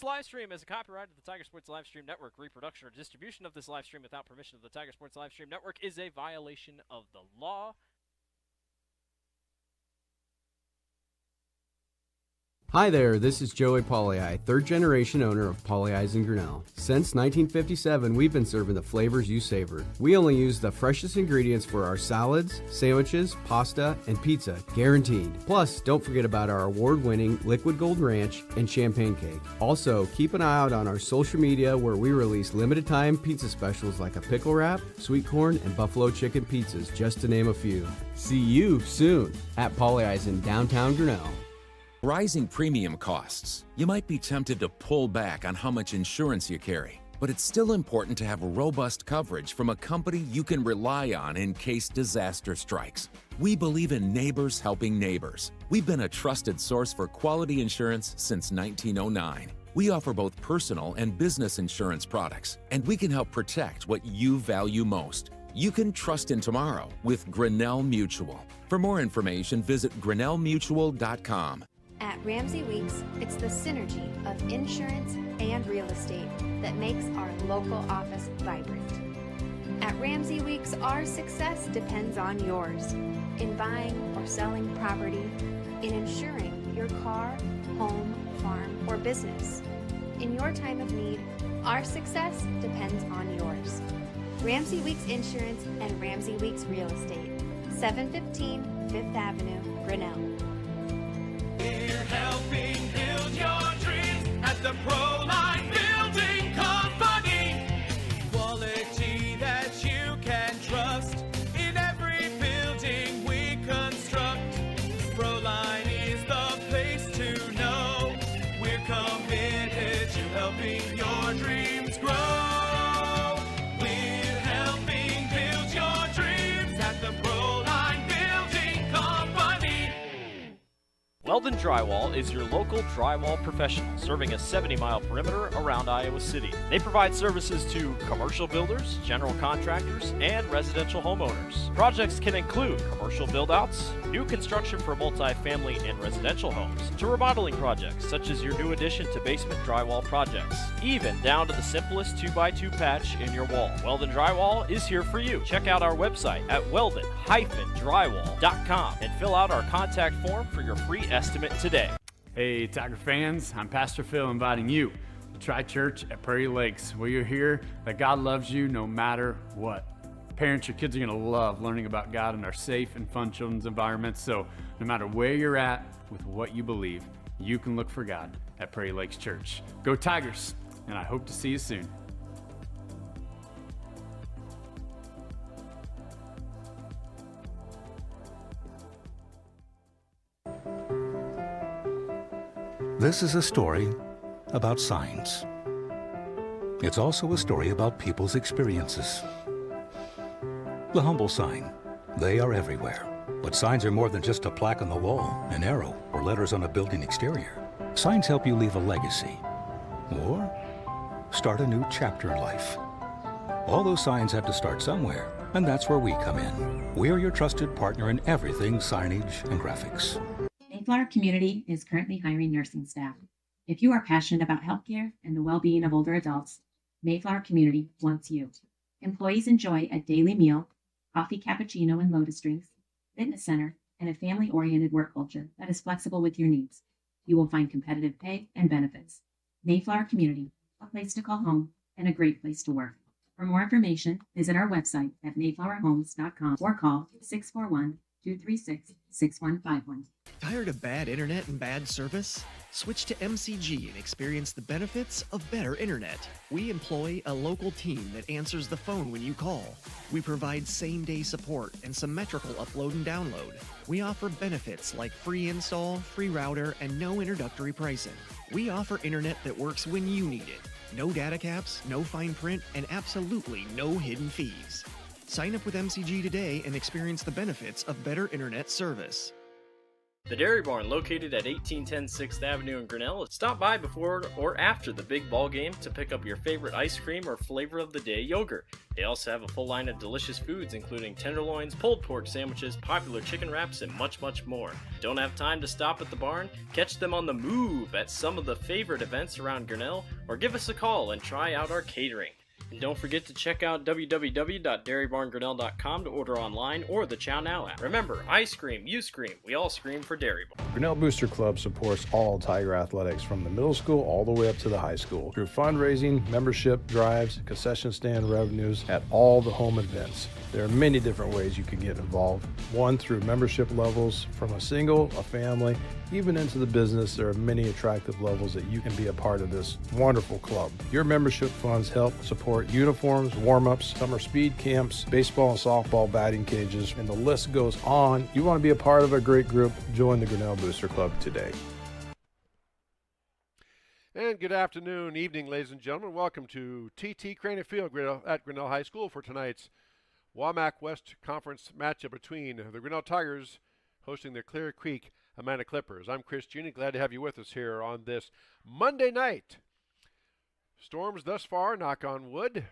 This live stream is a copyright of the Tiger Sports Livestream Network. Reproduction or distribution of this live stream without permission of the Tiger Sports Livestream Network is a violation of the law. Hi there, this is Joey Pauley, third generation owner of Pauley in Grinnell. Since 1957, we've been serving the flavors you savor. We only use the freshest ingredients for our salads, sandwiches, pasta, and pizza, guaranteed. Plus, don't forget about our award-winning Liquid Gold Ranch and Champagne Cake. Also, keep an eye out on our social media where we release limited time pizza specials like a pickle wrap, sweet corn, and buffalo chicken pizzas, just to name a few. See you soon at Pauley in downtown Grinnell. Rising premium costs. You might be tempted to pull back on how much insurance you carry, but it's still important to have robust coverage from a company you can rely on in case disaster strikes. We believe in neighbors helping neighbors. We've been a trusted source for quality insurance since 1909. We offer both personal and business insurance products, and we can help protect what you value most. You can trust in tomorrow with Grinnell Mutual. For more information, visit grinnellmutual.com. At Ramsey Weeks, it's the synergy of insurance and real estate that makes our local office vibrant. At Ramsey Weeks, our success depends on yours in buying or selling property, in insuring your car, home, farm, or business. In your time of need, our success depends on yours. Ramsey Weeks Insurance and Ramsey Weeks Real Estate, 715 Fifth Avenue, Grinnell. We're helping build your dreams at the Proline Building Company. Quality that you can trust in every building we construct. Proline is the place to know. We're committed to helping your dreams grow. We're helping build your dreams at the Proline Building Company. Weldon Drywall is your local drywall professional, serving a 70-mile perimeter around Iowa City. They provide services to commercial builders, general contractors, and residential homeowners. Projects can include commercial build-outs, new construction for multi-family and residential homes, to remodeling projects such as your new addition to basement drywall projects, even down to the simplest 2x2 patch in your wall. Weldon Drywall is here for you. Check out our website at weldon-drywall.com and fill out our contact form for your free estimate today. Hey Tiger fans, I'm Pastor Phil inviting you to Tri Church at Prairie Lakes, where you'll hear that God loves you no matter what. Parents, your kids are gonna love learning about God in our safe and fun children's environments, so no matter where you're at with what you believe, you can look for God at Prairie Lakes Church. Go Tigers, and I hope to see you soon. This is a story about signs. It's also a story about people's experiences. The humble sign. They are everywhere. But signs are more than just a plaque on the wall, an arrow, or letters on a building exterior. Signs help you leave a legacy or start a new chapter in life. All those signs have to start somewhere, and that's where we come in. We're your trusted partner in everything signage and graphics. Mayflower Community is currently hiring nursing staff. If you are passionate about healthcare and the well-being of older adults, Mayflower Community wants you. Employees enjoy a daily meal, coffee cappuccino and lotus drinks, fitness center, and a family-oriented work culture that is flexible with your needs. You will find competitive pay and benefits. Mayflower Community, a place to call home and a great place to work. For more information, visit our website at mayflowerhomes.com or call 641-236-6151. Tired of bad internet and bad service? Switch to MCG and experience the benefits of better internet. We employ a local team that answers the phone when you call. We provide same-day support and symmetrical upload and download. We offer benefits like free install, free router, and no introductory pricing. We offer internet that works when you need it. No data caps, no fine print, and absolutely no hidden fees. Sign up with MCG today and experience the benefits of better internet service. The Dairy Barn, located at 1810 6th Avenue in Grinnell. Stop by before or after the big ball game to pick up your favorite ice cream or flavor of the day yogurt. They also have a full line of delicious foods, including tenderloins, pulled pork sandwiches, popular chicken wraps, and much, much more. Don't have time to stop at the barn? Catch them on the move at some of the favorite events around Grinnell, or give us a call and try out our catering. And don't forget to check out www.dairybarngrinnell.com to order online or the Chow Now app. Remember, I scream, you scream, we all scream for Dairy Barn. Grinnell Booster Club supports all Tiger athletics from the middle school all the way up to the high school through fundraising, membership drives, concession stand revenues at all the home events. There are many different ways you can get involved. One, through membership levels from a single, a family, even into the business. There are many attractive levels that you can be a part of this wonderful club. Your membership funds help support uniforms, warm-ups, summer speed camps, baseball and softball batting cages, and the list goes on. You want to be a part of a great group? Join the Grinnell Booster Club today. And good afternoon, evening, ladies and gentlemen. Welcome to TT Crane Field at Grinnell High School for tonight's WAMAC West Conference matchup between the Grinnell Tigers hosting the Clear Creek Amana Clippers. I'm Chris Juni, glad to have you with us here on this Monday night. Storms thus far, knock on wood,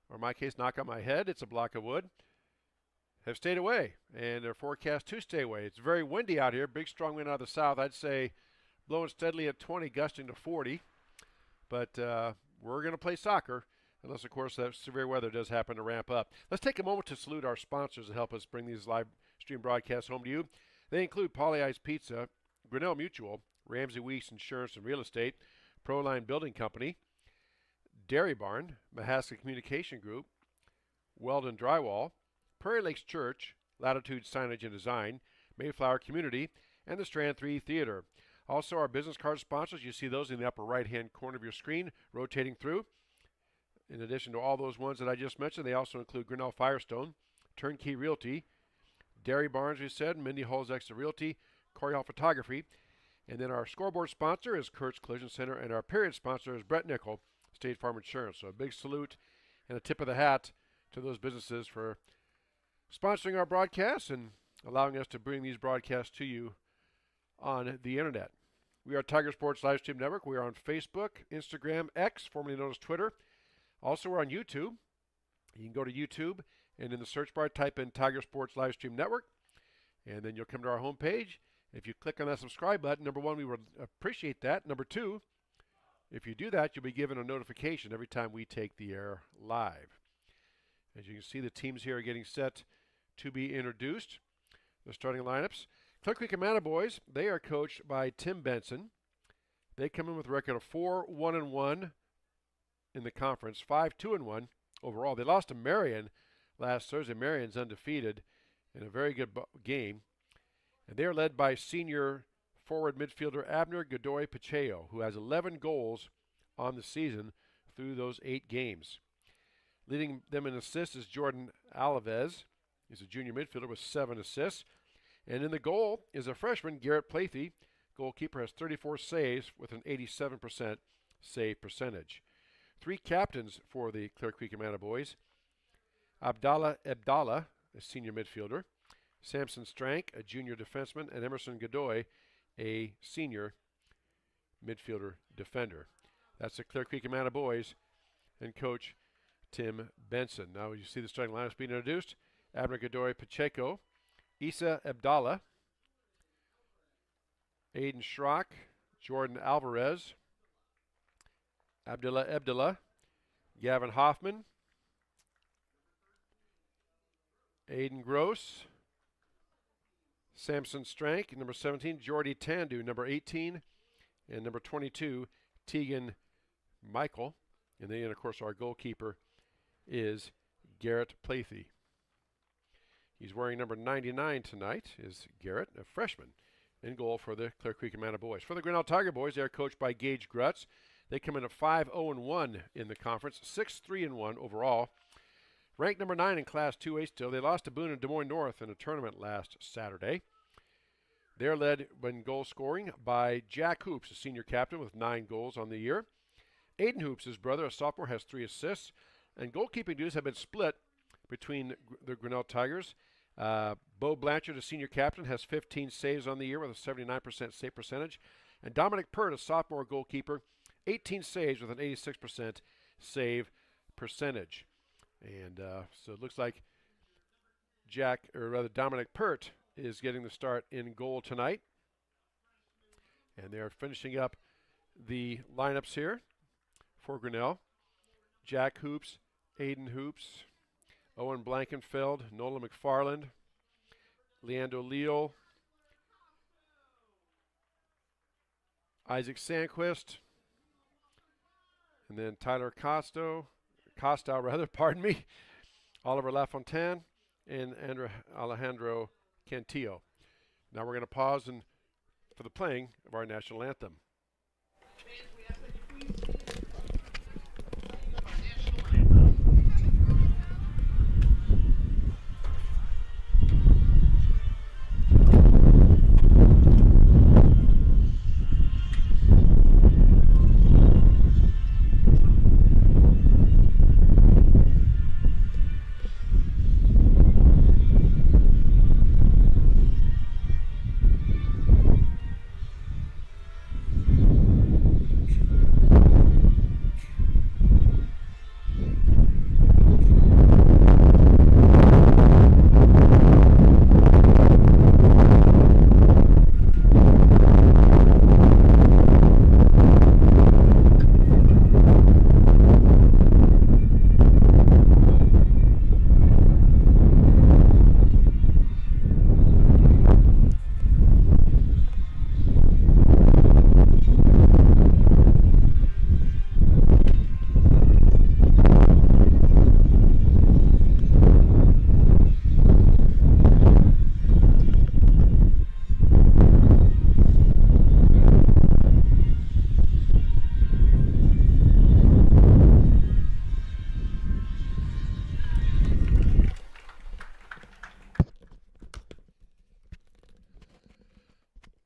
or in my case, knock on my head, it's a block of wood, have stayed away, and they're forecast to stay away. It's very windy out here, big strong wind out of the south. I'd say blowing steadily at 20, gusting to 40, but we're going to play soccer. Unless, of course, that severe weather does happen to ramp up. Let's take a moment to salute our sponsors to help us bring these live stream broadcasts home to you. They include Polly Ice Pizza, Grinnell Mutual, Ramsey Weeks Insurance and Real Estate, Proline Building Company, Dairy Barn, Mahaska Communication Group, Weldon Drywall, Prairie Lakes Church, Latitude Signage and Design, Mayflower Community, and the Strand 3 Theater. Also, our business card sponsors, you see those in the upper right-hand corner of your screen, rotating through. In addition to all those ones that I just mentioned, they also include Grinnell Firestone, Turnkey Realty, Dairy Barns, we said, Mindy Hall's Extra Realty, Corey Hall Photography, and then our scoreboard sponsor is Kurt's Collision Center, and our period sponsor is Brett Nickel, State Farm Insurance. So a big salute and a tip of the hat to those businesses for sponsoring our broadcasts and allowing us to bring these broadcasts to you on the internet. We are Tiger Sports Livestream Network. We are on Facebook, Instagram, X, formerly known as Twitter. Also, we're on YouTube. You can go to YouTube and in the search bar type in Tiger Sports Livestream Network, and then you'll come to our homepage. If you click on that subscribe button, number one, we would appreciate that. Number two, if you do that, you'll be given a notification every time we take the air live. As you can see, the teams here are getting set to be introduced. The starting lineups. Clear Creek Amana boys, they are coached by Tim Benson. They come in with a record of 4-1-1 in the conference, 5-2-1 overall. They lost to Marion last Thursday. Marion's undefeated in a very good game. And they are led by senior forward midfielder Abner Godoy Pacheco, who has 11 goals on the season through those 8 games. Leading them in assists is Jordan Alaves. He's a junior midfielder with 7 assists. And in the goal is a freshman, Garrett Plathy. Goalkeeper has 34 saves with an 87% save percentage. 3 captains for the Clear Creek Amana boys. Abdallah, a senior midfielder. Samson Strank, a junior defenseman. And Emerson Godoy, a senior midfielder defender. That's the Clear Creek Amana boys and Coach Tim Benson. Now you see the starting lineups being introduced. Abner Godoy Pacheco, Issa Abdallah, Aiden Schrock, Jordan Alvarez, Abdullah, Gavin Hoffman, Aiden Gross, Samson Strank, number 17, Jordy Tandu, number 18, and number 22, Tegan Michael. And then, of course, our goalkeeper is Garrett Plathy. He's wearing number 99 tonight, is Garrett, a freshman, in goal for the Clear Creek Amana boys. For the Grinnell Tiger boys, they are coached by Gage Grutz. They come in at 5-0-1 in the conference, 6-3-1 overall. Ranked number 9 in Class 2A still. They lost to Boone and Des Moines North in a tournament last Saturday. They're led in goal scoring by Jack Hoops, a senior captain with 9 goals on the year. Aiden Hoops, his brother, a sophomore, has 3 assists. And goalkeeping duties have been split between the Grinnell Tigers. Bo Blanchard, a senior captain, has 15 saves on the year with a 79% save percentage. And Dominic Pert, a sophomore goalkeeper, 18 saves with an 86% save percentage. And so it looks like Dominic Pert is getting the start in goal tonight. And they're finishing up the lineups here for Grinnell. Jack Hoops, Aiden Hoops, Owen Blankenfeld, Nola McFarland, Leandro Leal, Isaac Sandquist, and then Tyler Costow, pardon me, Oliver LaFontaine, and Alejandro Cantillo. Now we're going to pause for the playing of our national anthem.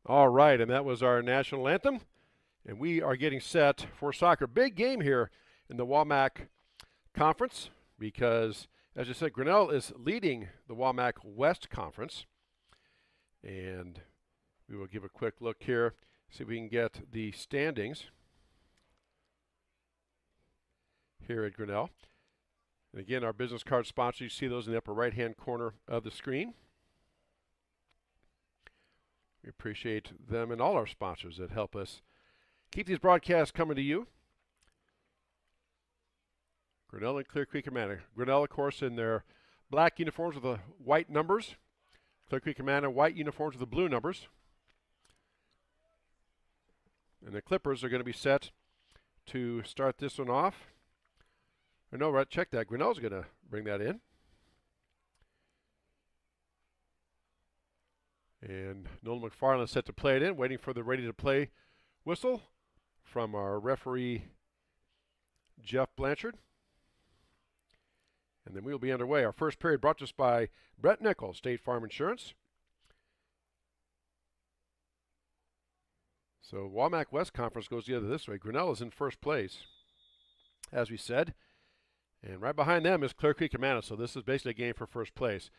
All right, and that was our national anthem. And we are getting set for soccer. Big game here in the WAMAC Conference because, as I said, Grinnell is leading the WAMAC West Conference. And we will give a quick look here, see if we can get the standings here at Grinnell. And again, our business card sponsors, you see those in the upper right-hand corner of the screen. We appreciate them and all our sponsors that help us keep these broadcasts coming to you. Grinnell and Clear Creek Amana. Grinnell, of course, in their black uniforms with the white numbers. Clear Creek Amana, white uniforms with the blue numbers. And the Clippers are going to be set to start this one off. Or no, right, check that. Grinnell's going to bring that in. And Nolan McFarland is set to play it in, waiting for the ready-to-play whistle from our referee, Jeff Blanchard. And then we'll be underway. Our first period brought to us by Brett Nichols, State Farm Insurance. So WAMAC West Conference goes the other this way. Grinnell is in first place, as we said. And right behind them is Clear Creek Amana. So this is basically a game for first place.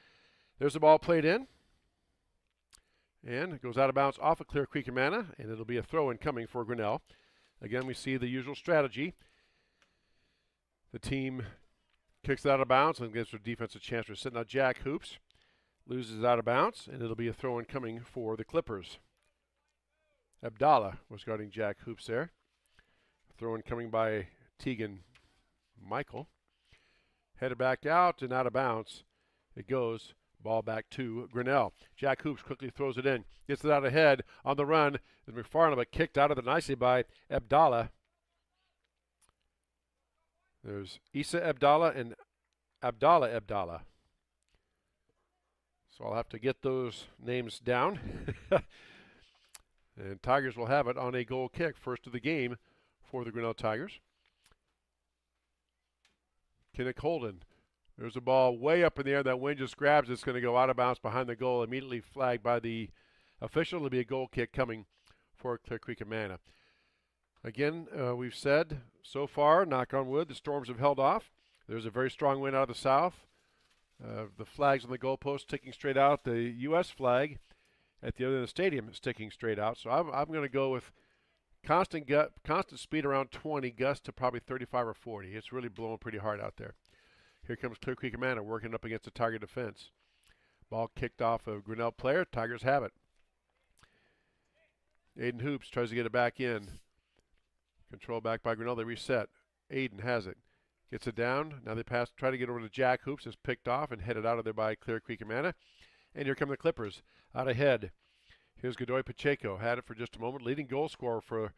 There's the ball played in. And it goes out of bounds off of Clear Creek Amana, and it'll be a throw-in coming for Grinnell. Again, we see the usual strategy. The team kicks it out of bounds and gives their defense a chance to sit. Now Jack Hoops loses out of bounds, and it'll be a throw-in coming for the Clippers. Abdallah was guarding Jack Hoops there. Throw-in coming by Tegan Michael. Headed back out and out of bounds. It goes. Ball back to Grinnell. Jack Hoops quickly throws it in. Gets it out ahead on the run. Is McFarland, but kicked out of it nicely by Abdallah. There's Issa Abdallah and Abdallah. So I'll have to get those names down. And Tigers will have it on a goal kick. First of the game for the Grinnell Tigers. Kinnick Holden. There's a ball way up in the air. That wind just grabs it. It's going to go out of bounds behind the goal. Immediately flagged by the official. It'll be a goal kick coming for Clear Creek Amana. Again, we've said so far, knock on wood, the Storms have held off. There's a very strong wind out of the south. The flags on the goalpost sticking straight out. The U.S. flag at the other end of the stadium is sticking straight out. So I'm going to go with constant speed around 20, gust to probably 35 or 40. It's really blowing pretty hard out there. Here comes Clear Creek Amana working up against the Tiger defense. Ball kicked off a Grinnell player. Tigers have it. Aiden Hoops tries to get it back in. Control back by Grinnell. They reset. Aiden has it. Gets it down. Now they try to get over to Jack Hoops. Is picked off and headed out of there by Clear Creek Amana. And here come the Clippers out ahead. Here's Godoy Pacheco. Had it for just a moment. Leading goal scorer for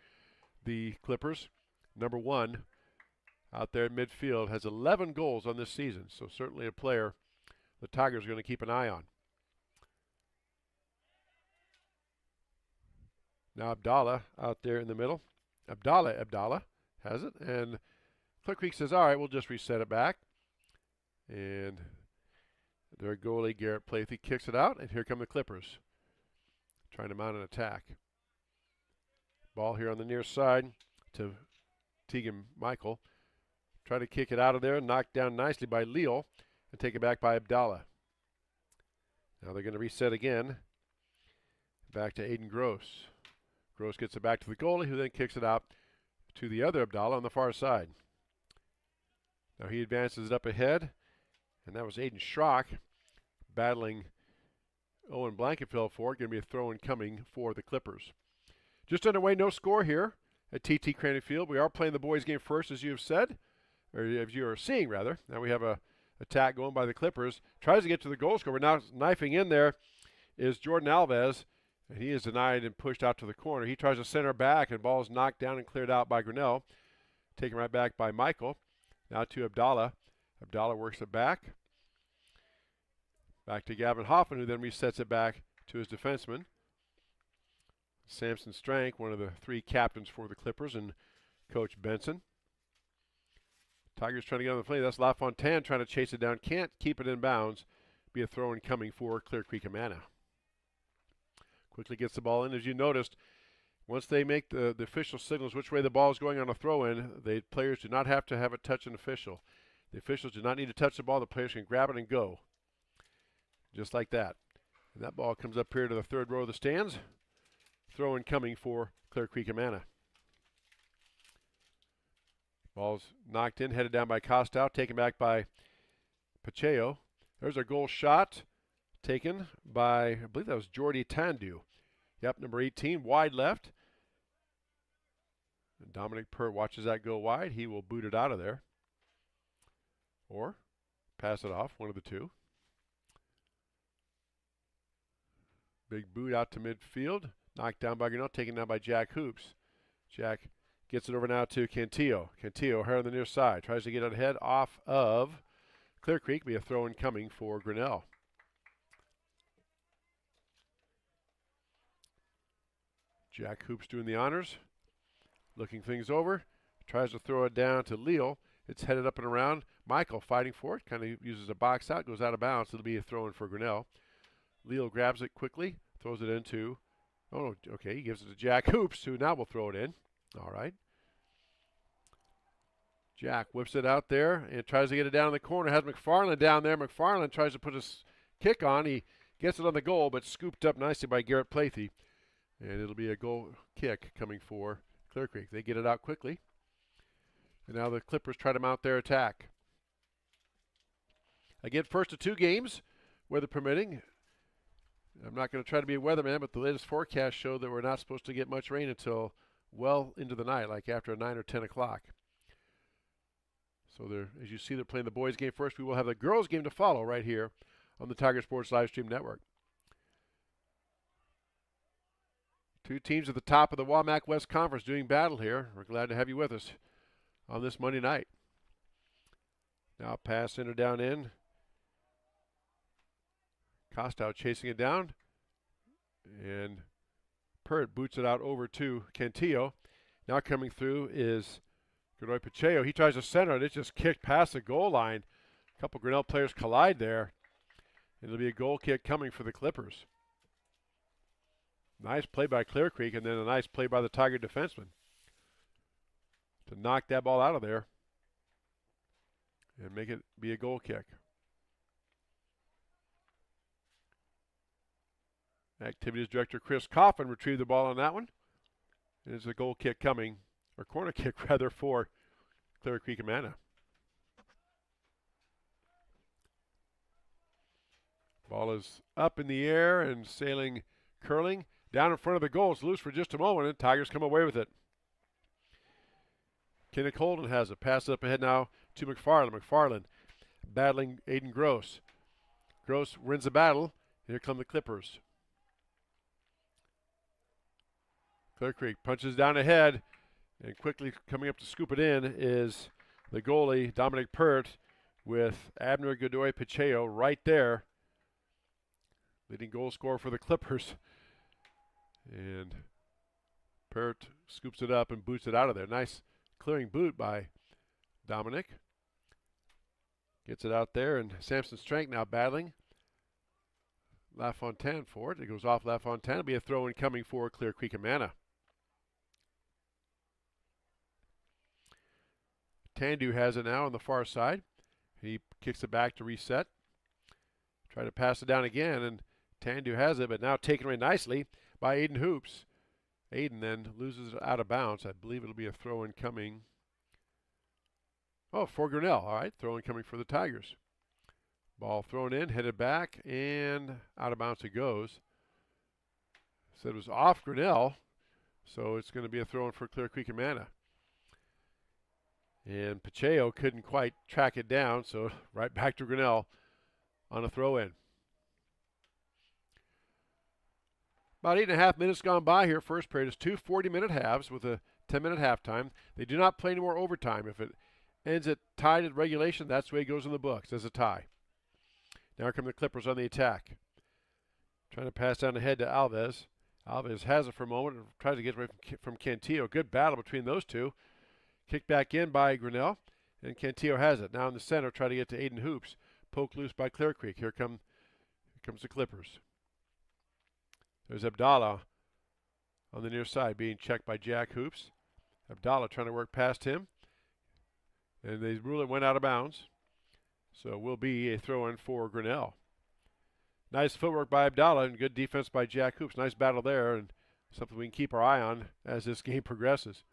the Clippers. Number 1 out there in midfield. Has 11 goals on this season. So certainly a player the Tigers are going to keep an eye on. Now Abdallah out there in the middle. Abdallah has it. And Clear Creek says, all right, we'll just reset it back. And their goalie, Garrett Plathy, kicks it out. And here come the Clippers trying to mount an attack. Ball here on the near side to Tegan Michael. Try to kick it out of there. Knocked down nicely by Leal. And take it back by Abdallah. Now they're going to reset again. Back to Aiden Gross. Gross gets it back to the goalie, who then kicks it out to the other Abdallah on the far side. Now he advances it up ahead, and that was Aiden Schrock battling Owen Blankenfeld for it. Going to be a throw-in coming for the Clippers. Just underway, no score here at TT Craney Field. We are playing the boys' game first, as you have said, or as you are seeing, rather. Now we have a attack going by the Clippers. Tries to get to the goal scorer. Now knifing in there is Jordan Alves, and he is denied and pushed out to the corner. He tries to center back, and ball is knocked down and cleared out by Grinnell. Taken right back by Michael. Now to Abdallah. Abdallah works it back. Back to Gavin Hoffman, who then resets it back to his defenseman. Samson Strank, one of the 3 captains for the Clippers, and Coach Benson. Tigers trying to get on the play. That's LaFontaine trying to chase it down. Can't keep it in bounds. Be a throw-in coming for Clear Creek Amana. Quickly gets the ball in. As you noticed, once they make the official signals which way the ball is going on a throw-in, the players do not have to have it touch an official. The officials do not need to touch the ball. The players can grab it and go. Just like that. And that ball comes up here to the third row of the stands. Throw-in coming for Clear Creek Amana. Ball's knocked in, headed down by Costow, taken back by Pacheco. There's a goal shot taken by, I believe that was Jordy Tandu. Yep, number 18, wide left. And Dominic Pert watches that go wide. He will boot it out of there. Or pass it off, one of the two. Big boot out to midfield. Knocked down by Grinnell, taken down by Jack Hoops. Jack gets it over now to Cantillo. Cantillo here on the near side. Tries to get it ahead off of Clear Creek. Be a throw-in coming for Grinnell. Jack Hoops doing the honors. Looking things over. Tries to throw it down to Leal. It's headed up and around. Michael fighting for it. Kind of uses a box out. Goes out of bounds. It'll be a throw-in for Grinnell. Leal grabs it quickly. Throws it into. Oh, okay. He gives it to Jack Hoops, who now will throw it in. All right. Jack whips it out there and tries to get it down in the corner. Has McFarland down there. McFarland tries to put his kick on. He gets it on the goal, but scooped up nicely by Garrett Plathy. And it'll be a goal kick coming for Clear Creek. They get it out quickly. And now the Clippers try to mount their attack. Again, first of 2 games, weather permitting. I'm not going to try to be a weatherman, but the latest forecast showed that we're not supposed to get much rain until well into the night, like after 9 or 10 o'clock. So as you see, they're playing the boys' game first. We will have the girls' game to follow right here on the Tiger Sports Livestream Network. 2 teams at the top of the WAMAC West Conference doing battle here. We're glad to have you with us on this Monday night. Now pass center down in. Costow chasing it down. And Pert boots it out over to Cantillo. Now coming through is Godoy Pacheco. He tries to center it. It's just kicked past the goal line. A couple Grinnell players collide there. It'll be a goal kick coming for the Clippers. Nice play by Clear Creek, and then a nice play by the Tiger defenseman to knock that ball out of there and make it be a goal kick. Activities Director Chris Coffin retrieved the ball on that one. There's a goal kick coming, or corner kick rather, for Clear Creek Amana. Ball is up in the air and sailing, curling down in front of the goal. It's loose for just a moment, and Tigers come away with it. Kenneth Holden has it. Pass up ahead now to McFarland. McFarland battling Aiden Gross. Gross wins the battle. Here come the Clippers. Clear Creek punches down ahead, and quickly coming up to scoop it in is the goalie, Dominic Pert, with Abner Godoy Pacheco right there. Leading goal scorer for the Clippers. And Pert scoops it up and boots it out of there. Nice clearing boot by Dominic. Gets it out there, and Samson Strank now battling LaFontaine for it. It goes off LaFontaine. It'll be a throw in coming for Clear Creek Amana. Tandu has it now on the far side. He kicks it back to reset. Try to pass it down again, and Tandu has it, but now taken away nicely by Aiden Hoops. Aiden then loses it out of bounds. I believe it'll be a throw in coming. Oh, for Grinnell. All right, throw in coming for the Tigers. Ball thrown in, headed back, and out of bounds it goes. Said it was off Grinnell, so it's going to be a throw in for Clear Creek Amana. And Pacheco couldn't quite track it down, so right back to Grinnell on a throw in. About 8.5 minutes gone by here. First period is 2 40-minute halves with a 10-minute halftime. They do not play any more overtime. If it ends at tied at regulation, that's the way it goes in the books, as a tie. Now come the Clippers on the attack. Trying to pass down ahead to Alves. Alves has it for a moment and tries to get away from Cantillo. Good battle between those two. Kicked back in by Grinnell, and Cantillo has it. Now in the center, try to get to Aiden Hoops. Poked loose by Clear Creek. Here comes the Clippers. There's Abdallah on the near side being checked by Jack Hoops. Abdallah trying to work past him, and they rule it went out of bounds. So it will be a throw-in for Grinnell. Nice footwork by Abdallah and good defense by Jack Hoops. Nice battle there, and something we can keep our eye on as this game progresses.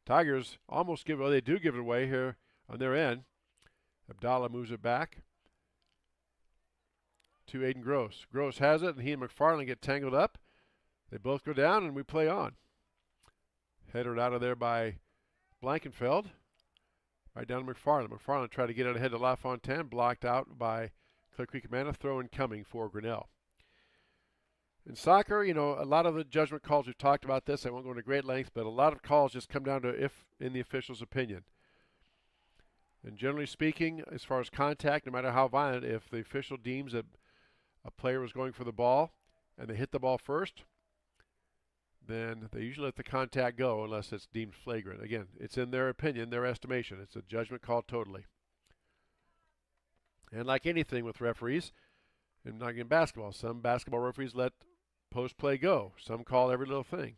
Tigers almost give it, well, they do give it away here on their end. Abdallah moves it back to Aiden Gross. Gross has it, and he and McFarland get tangled up. They both go down, and we play on. Headed out of there by Blankenfeld. Right down to McFarland. McFarland tried to get it ahead to LaFontaine, blocked out by Clear Creek Amana. Throw in coming for Grinnell. In soccer, you know, a lot of the judgment calls, we've talked about this, I won't go into great length, but a lot of calls just come down to if in the official's opinion. And generally speaking, as far as contact, no matter how violent, if the official deems that a player was going for the ball and they hit the ball first, then they usually let the contact go unless it's deemed flagrant. Again, it's in their opinion, their estimation. It's a judgment call totally. And like anything with referees, and like in basketball, some basketball referees let post play go. Some call every little thing.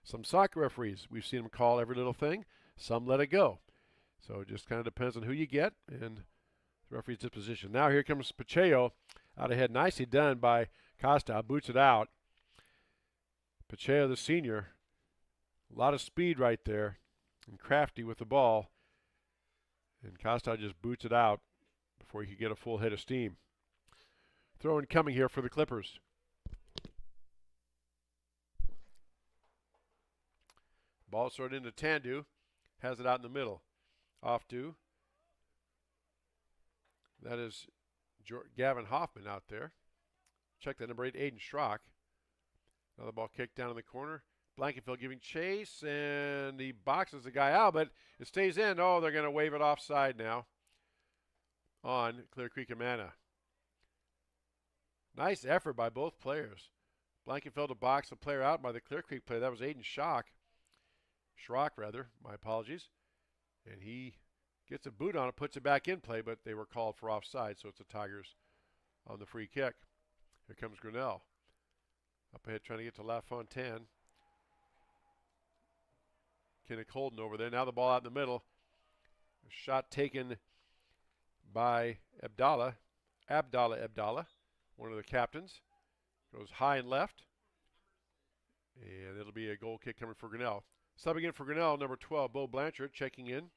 Some soccer referees, we've seen them call every little thing. Some let it go. So it just kind of depends on who you get and the referee's disposition. Now here comes Pacheco out ahead. Nicely done by Costa. Boots it out. Pacheco, the senior, a lot of speed right there and crafty with the ball. And Costa just boots it out before he could get a full head of steam. Throw in coming here for the Clippers. Ball sorted into Tandu. Has it out in the middle. Off to. That is Gavin Hoffman out there. Check that number 8, Aiden Schrock. Another ball kicked down in the corner. Blankenfield giving chase, and he boxes the guy out, but it stays in. Oh, they're going to wave it offside now on Clear Creek Amana. Nice effort by both players. Blankenfield to box the player out by the Clear Creek player. That was Aiden Schrock, my apologies. And he gets a boot on it, puts it back in play, but they were called for offside, so it's the Tigers on the free kick. Here comes Grinnell. Up ahead trying to get to LaFontaine. Kenneth Holden over there. Now the ball out in the middle. A shot taken by Abdallah, one of the captains. Goes high and left. And it'll be a goal kick coming for Grinnell. Subbing in for Grinnell, number 12, Bo Blanchard, checking in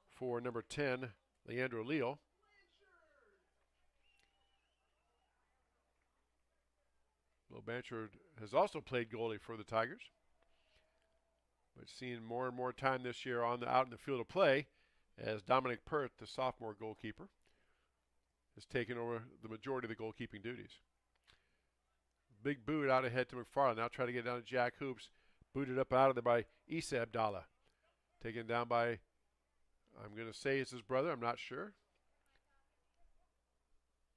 for number 10, Leandro Leal. Bo Blanchard has also played goalie for the Tigers, but seeing more and more time this year out in the field of play as Dominic Pert, the sophomore goalkeeper, has taken over the majority of the goalkeeping duties. Big boot out ahead to McFarland. Now try to get down to Jack Hoops. Booted up out of there by Issa Abdallah. Taken down by, I'm going to say it's his brother, I'm not sure.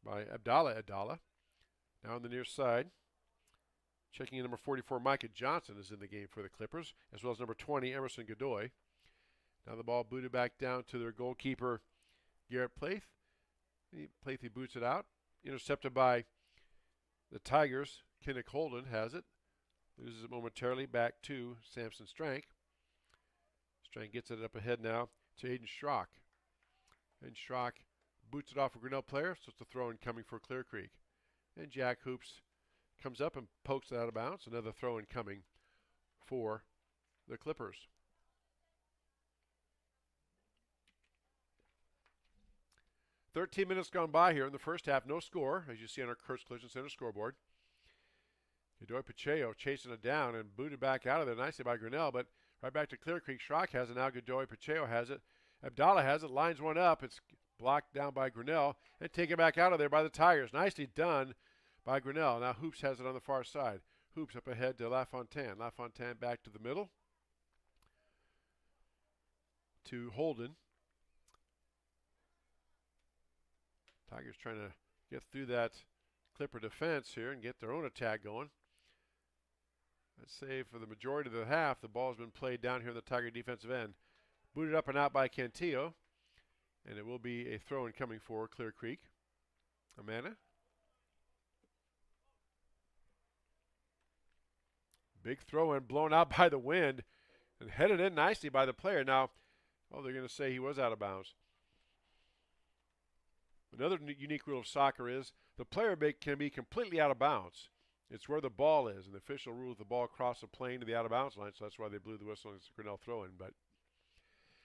By Abdallah. Now on the near side. Checking in number 44, Micah Johnson is in the game for the Clippers, as well as number 20, Emerson Godoy. Now the ball booted back down to their goalkeeper, Garrett Plath. Plathy boots it out. Intercepted by the Tigers. Kinnick Holden has it. Loses it momentarily back to Samson Strank. Strank gets it up ahead now to Aiden Schrock. And Schrock boots it off a Grinnell player, so it's a throw in coming for Clear Creek. And Jack Hoops comes up and pokes it out of bounds. Another throw in coming for the Clippers. "13 minutes gone by here in the first half. No score, as you see on our Kurtz Collision Center scoreboard. Godoy Pacheco chasing it down and booted back out of there nicely by Grinnell, but right back to Clear Creek. Schrock has it now. Godoy Pacheco has it. Abdallah has it. Lines one up. It's blocked down by Grinnell and taken back out of there by the Tigers. Nicely done by Grinnell. Now Hoops has it on the far side. Hoops up ahead to LaFontaine. LaFontaine back to the middle to Holden. Tigers trying to get through that Clipper defense here and get their own attack going. Let's say for the majority of the half, the ball has been played down here in the Tiger defensive end. Booted up and out by Cantillo, and it will be a throw-in coming for Clear Creek. Amana. Big throw-in blown out by the wind and headed in nicely by the player. Now, they're going to say he was out of bounds. Another unique rule of soccer is the player can be completely out of bounds. It's where the ball is, and the official rules the ball cross the plane to the out-of-bounds line, so that's why they blew the whistle on the Grinnell throw-in. But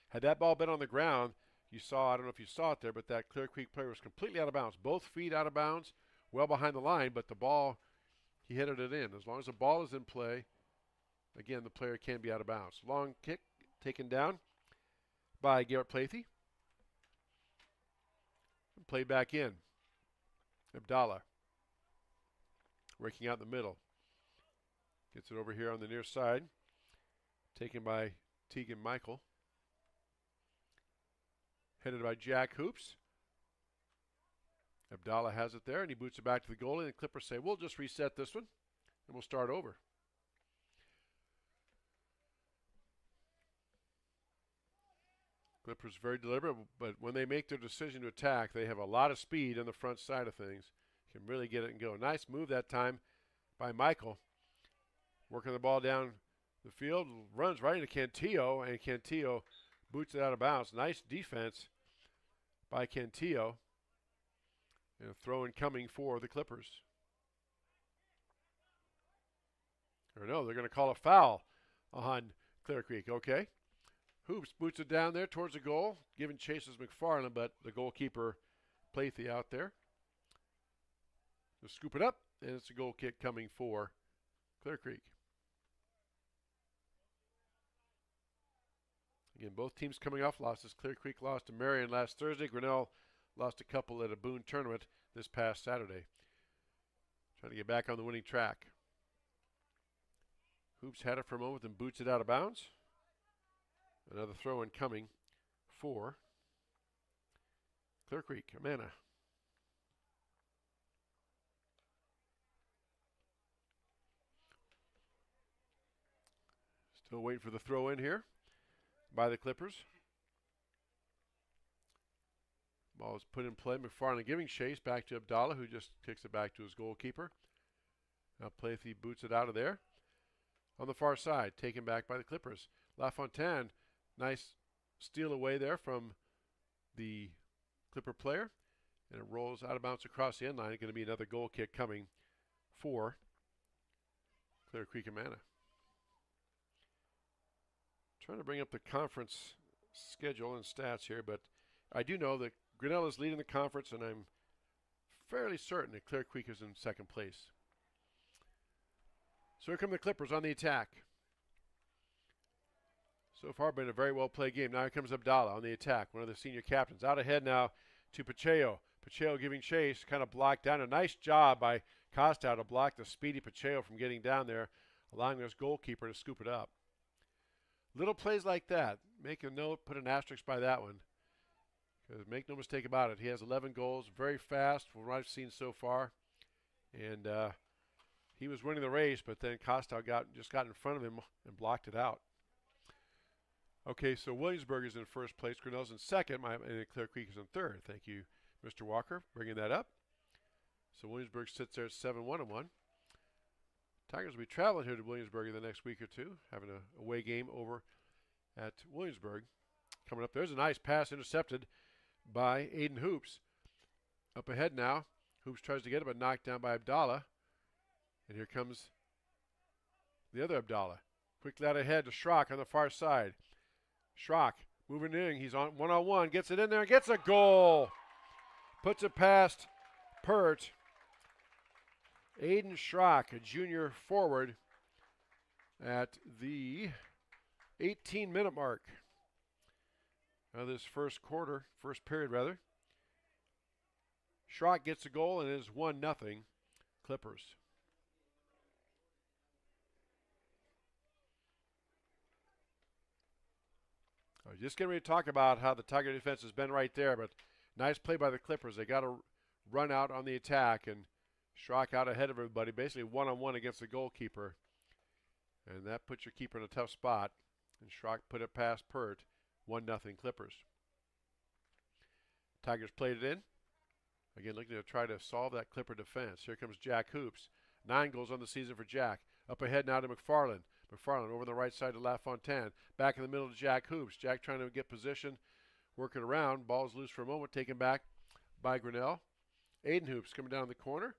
had that ball been on the ground, you saw, I don't know if you saw it there, but that Clear Creek player was completely out of bounds. Both feet out of bounds, well behind the line, but the ball, he headed it in. As long as the ball is in play, again, the player can be out of bounds. Long kick taken down by Garrett Plathy. Played back in. Abdallah working out in the middle. Gets it over here on the near side. Taken by Tegan Michael. Headed by Jack Hoops. Abdallah has it there, and he boots it back to the goalie. And the Clippers say, we'll just reset this one, and we'll start over. Clippers very deliberate, but when they make their decision to attack, they have a lot of speed on the front side of things. Can really get it and go. Nice move that time by Michael. Working the ball down the field, runs right into Cantillo, and Cantillo boots it out of bounds. Nice defense by Cantillo. And a throw-in coming for the Clippers. Or no, they're going to call a foul on Clear Creek. Okay. Hoops boots it down there towards the goal, giving chases McFarland, but the goalkeeper Plathy out there. Just scoop it up, and it's a goal kick coming for Clear Creek. Again, both teams coming off losses. Clear Creek lost to Marion last Thursday. Grinnell lost a couple at a Boone tournament this past Saturday. Trying to get back on the winning track. Hoops had it for a moment and boots it out of bounds. Another throw-in coming for Clear Creek. Amana. Still waiting for the throw-in here by the Clippers. Ball is put in play. McFarland giving chase back to Abdallah, who just kicks it back to his goalkeeper. Now Plathy boots it out of there. On the far side, taken back by the Clippers. LaFontaine, nice steal away there from the Clipper player. And it rolls out of bounds across the end line. It's going to be another goal kick coming for Clear Creek Amana. Trying to bring up the conference schedule and stats here, but I do know that Grinnell is leading the conference, and I'm fairly certain that Clear Creek is in second place. So here come the Clippers on the attack. So far, been a very well-played game. Now here comes Abdallah on the attack, one of the senior captains. Out ahead now to Pacheco. Pacheco giving chase, kind of blocked down. A nice job by Costa to block the speedy Pacheco from getting down there, allowing his goalkeeper to scoop it up. Little plays like that. Make a note, put an asterisk by that one. Because make no mistake about it, he has 11 goals, very fast from what I've seen so far. And he was winning the race, but then Costa just got in front of him and blocked it out. Okay, so Williamsburg is in first place. Grinnell's in second, and Clear Creek is in third. Thank you, Mr. Walker, bringing that up. So Williamsburg sits there at 7-1-1. Tigers will be traveling here to Williamsburg in the next week or two, having an away game over at Williamsburg. Coming up, there's a nice pass intercepted by Aiden Hoops. Up ahead now, Hoops tries to get it, but knocked down by Abdallah. And here comes the other Abdallah. Quickly out ahead to Schrock on the far side. Schrock moving in. He's on one-on-one. Gets it in there and gets a goal. Puts it past Pert. Aiden Schrock, a junior forward, at the 18-minute mark of this first period rather. Schrock gets a goal and it is 1-0 Clippers. I was just getting ready to talk about how the Tiger defense has been right there, but nice play by the Clippers. They got to run out on the attack, and Schrock out ahead of everybody, basically one-on-one against the goalkeeper. And that puts your keeper in a tough spot. And Schrock put it past Pert. 1-0 Clippers. Tigers played it in. Again, looking to try to solve that Clipper defense. Here comes Jack Hoops. 9 goals on the season for Jack. Up ahead now to McFarland. McFarland over the right side to LaFontaine. Back in the middle to Jack Hoops. Jack trying to get position, working around. Ball's loose for a moment, taken back by Grinnell. Aiden Hoops coming down the corner.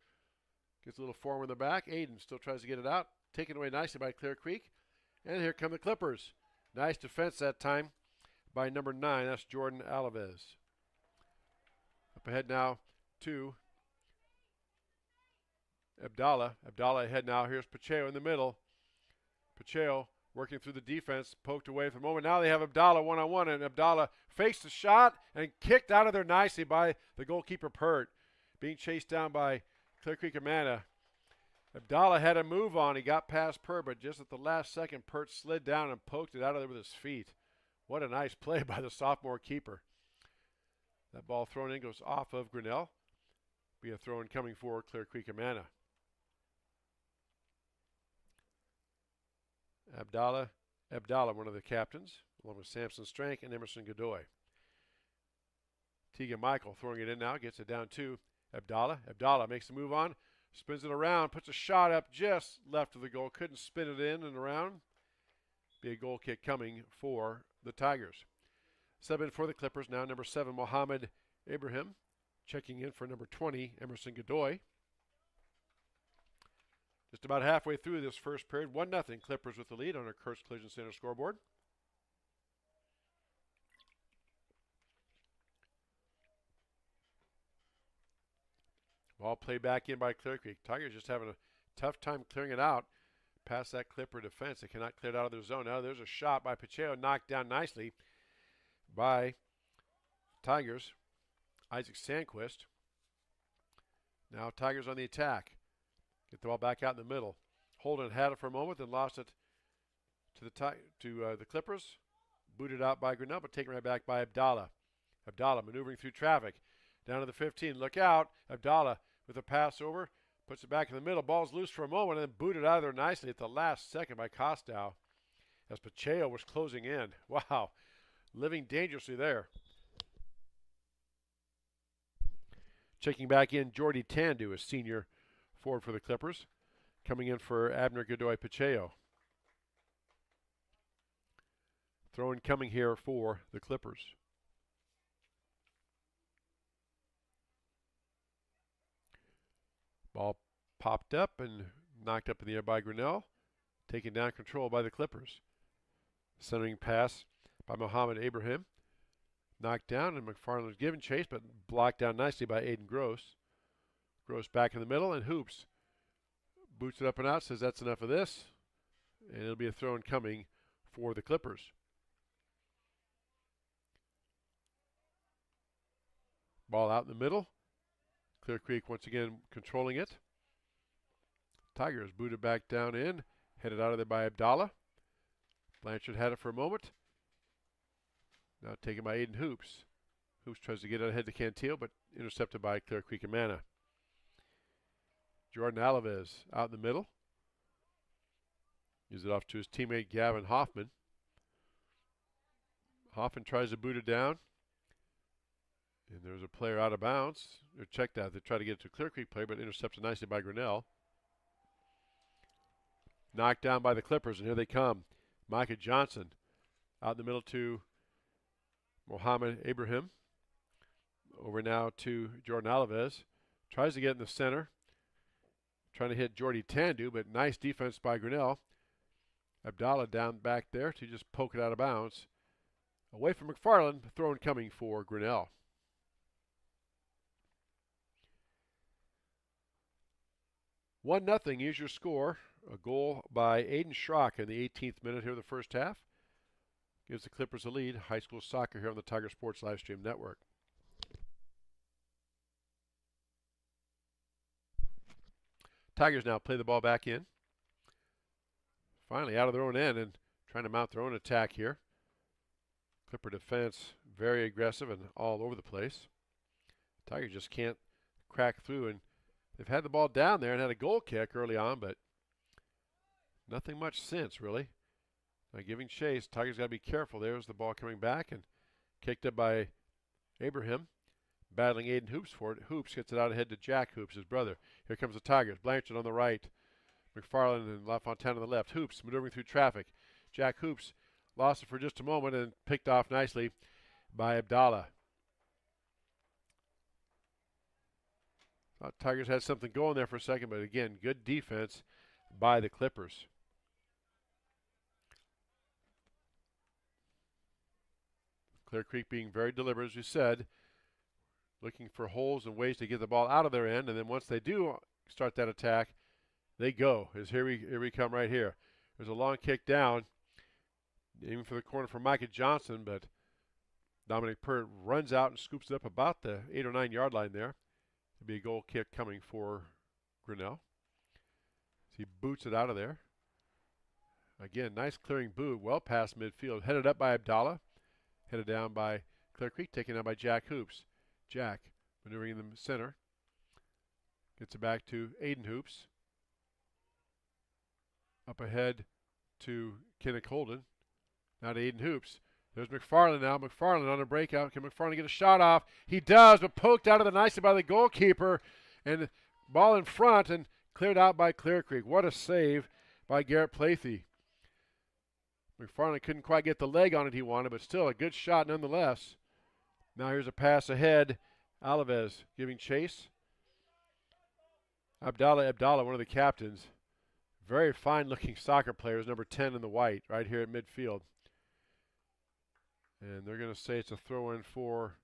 Gets a little form in the back. Aiden still tries to get it out. Taken away nicely by Clear Creek. And here come the Clippers. Nice defense that time by number 9. That's Jordan Alaves. Up ahead now to Abdallah. Abdallah ahead now. Here's Pacheco in the middle. Pacheco working through the defense. Poked away for the moment. Now they have Abdallah one-on-one, and Abdallah fakes the shot and kicked out of there nicely by the goalkeeper Pert. Being chased down by Clear Creek Amana. Abdallah had a move on. He got past Pert, but just at the last second, Pert slid down and poked it out of there with his feet. What a nice play by the sophomore keeper. That ball thrown in goes off of Grinnell. Be a throw in coming for Clear Creek Amana. Abdallah, one of the captains, along with Samson Strank and Emerson Godoy. Tegan Michael throwing it in now, gets it down to Abdallah. Abdallah makes the move on, spins it around, puts a shot up just left of the goal. Couldn't spin it in and around. Be a goal kick coming for the Tigers. Sub in for the Clippers now, number 7, Mohammed Ibrahim. Checking in for number 20, Emerson Godoy. Just about halfway through this first period, 1-0 Clippers with the lead on our Kurtz Collision Center scoreboard. Ball played back in by Clear Creek. Tigers just having a tough time clearing it out past that Clipper defense. They cannot clear it out of their zone. Now there's a shot by Pacheco, knocked down nicely by Tigers. Isaac Sandquist. Now Tigers on the attack. Get the ball back out in the middle. Holden had it for a moment, then lost it to the Clippers. Booted out by Grinnell, but taken right back by Abdallah. Abdallah maneuvering through traffic. Down to the 15. Look out. Abdallah with a pass over. Puts it back in the middle. Ball's loose for a moment and then booted out of there nicely at the last second by Costow as Pacheco was closing in. Wow. Living dangerously there. Checking back in, Jordy Tandu, a senior forward for the Clippers. Coming in for Abner Godoy Pacheco. Throw in coming here for the Clippers. Ball popped up and knocked up in the air by Grinnell, taken down control by the Clippers. Centering pass by Mohammed Abraham. Knocked down, and McFarland was given chase, but blocked down nicely by Aiden Gross. Gross back in the middle, and Hoops boots it up and out, says that's enough of this, and it'll be a throw coming for the Clippers. Ball out in the middle. Clear Creek once again controlling it. Tigers booted back down in, headed out of there by Abdallah. Blanchard had it for a moment. Now taken by Aiden Hoops. Hoops tries to get it ahead to Cantil, but intercepted by Clear Creek Amana. Jordan Alaves out in the middle. Gives it off to his teammate Gavin Hoffman. Hoffman tries to boot it down. And there's a player out of bounds. Or checked out. They try to get it to a Clear Creek player, but intercepted nicely by Grinnell. Knocked down by the Clippers, and here they come. Micah Johnson out in the middle to Mohammed Abraham. Over now to Jordan Alaves. Tries to get in the center. Trying to hit Jordy Tandu, but nice defense by Grinnell. Abdallah down back there to just poke it out of bounds. Away from McFarland, throw coming for Grinnell. One nothing is your score. A goal by Aiden Schrock in the 18th minute here of the first half. Gives the Clippers a lead. High school soccer here on the Tiger Sports Livestream Network. Tigers now play the ball back in. Finally out of their own end and trying to mount their own attack here. Clipper defense very aggressive and all over the place. Tigers just can't crack through, and they've had the ball down there and had a goal kick early on, but nothing much since, really. Now giving chase, Tigers got to be careful. There's the ball coming back and kicked up by Abraham. Battling Aiden Hoops for it. Hoops gets it out ahead to Jack Hoops, his brother. Here comes the Tigers. Blanchard on the right. McFarland and LaFontaine on the left. Hoops maneuvering through traffic. Jack Hoops lost it for just a moment and picked off nicely by Abdallah. Thought Tigers had something going there for a second, but again, good defense by the Clippers. Clear Creek being very deliberate, as we said, looking for holes and ways to get the ball out of their end, and then once they do start that attack, they go. Here we come right here. There's a long kick down, aiming for the corner for Micah Johnson, but Dominic Pert runs out and scoops it up about the 8 or 9 yard line there. It'll be a goal kick coming for Grinnell. So he boots it out of there. Again, nice clearing boot, well past midfield. Headed up by Abdallah. Headed down by Clear Creek, taken down by Jack Hoops. Jack maneuvering in the center. Gets it back to Aiden Hoops. Up ahead to Kenneth Holden. Now to Aiden Hoops. There's McFarland now. McFarland on a breakout. Can McFarland get a shot off? He does, but poked out of the nicely by the goalkeeper. And ball in front and cleared out by Clear Creek. What a save by Garrett Plathy. McFarland couldn't quite get the leg on it he wanted, but still a good shot nonetheless. Now here's a pass ahead. Alaves giving chase. Abdallah, one of the captains. Very fine-looking soccer players, number 10 in the white, right here at midfield. And they're going to say it's a throw-in for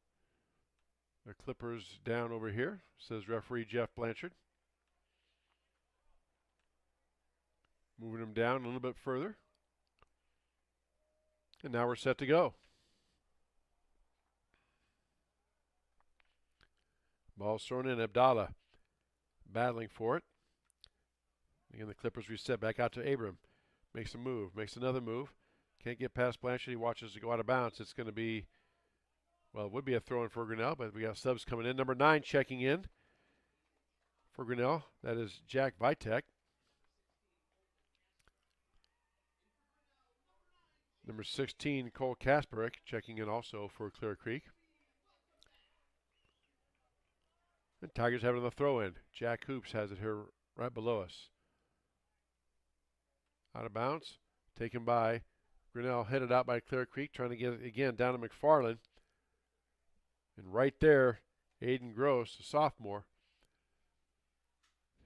the Clippers down over here, says referee Jeff Blanchard. Moving them down a little bit further. And now we're set to go. Ball's thrown in. Abdallah battling for it. Again, the Clippers reset back out to Abram. Makes a move. Makes another move. Can't get past Blanchard. He watches it go out of bounds. It's going to be, well, it would be a throw-in for Grinnell, but we got subs coming in. Number 9 checking in for Grinnell. That is Jack Vitek. Number 16, Cole Kasparek, checking in also for Clear Creek. And Tigers having the throw-in. Jack Hoops has it here right below us. Out of bounds. Taken by Grinnell, headed out by Clear Creek, trying to get it again down to McFarland. And right there, Aiden Gross, a sophomore.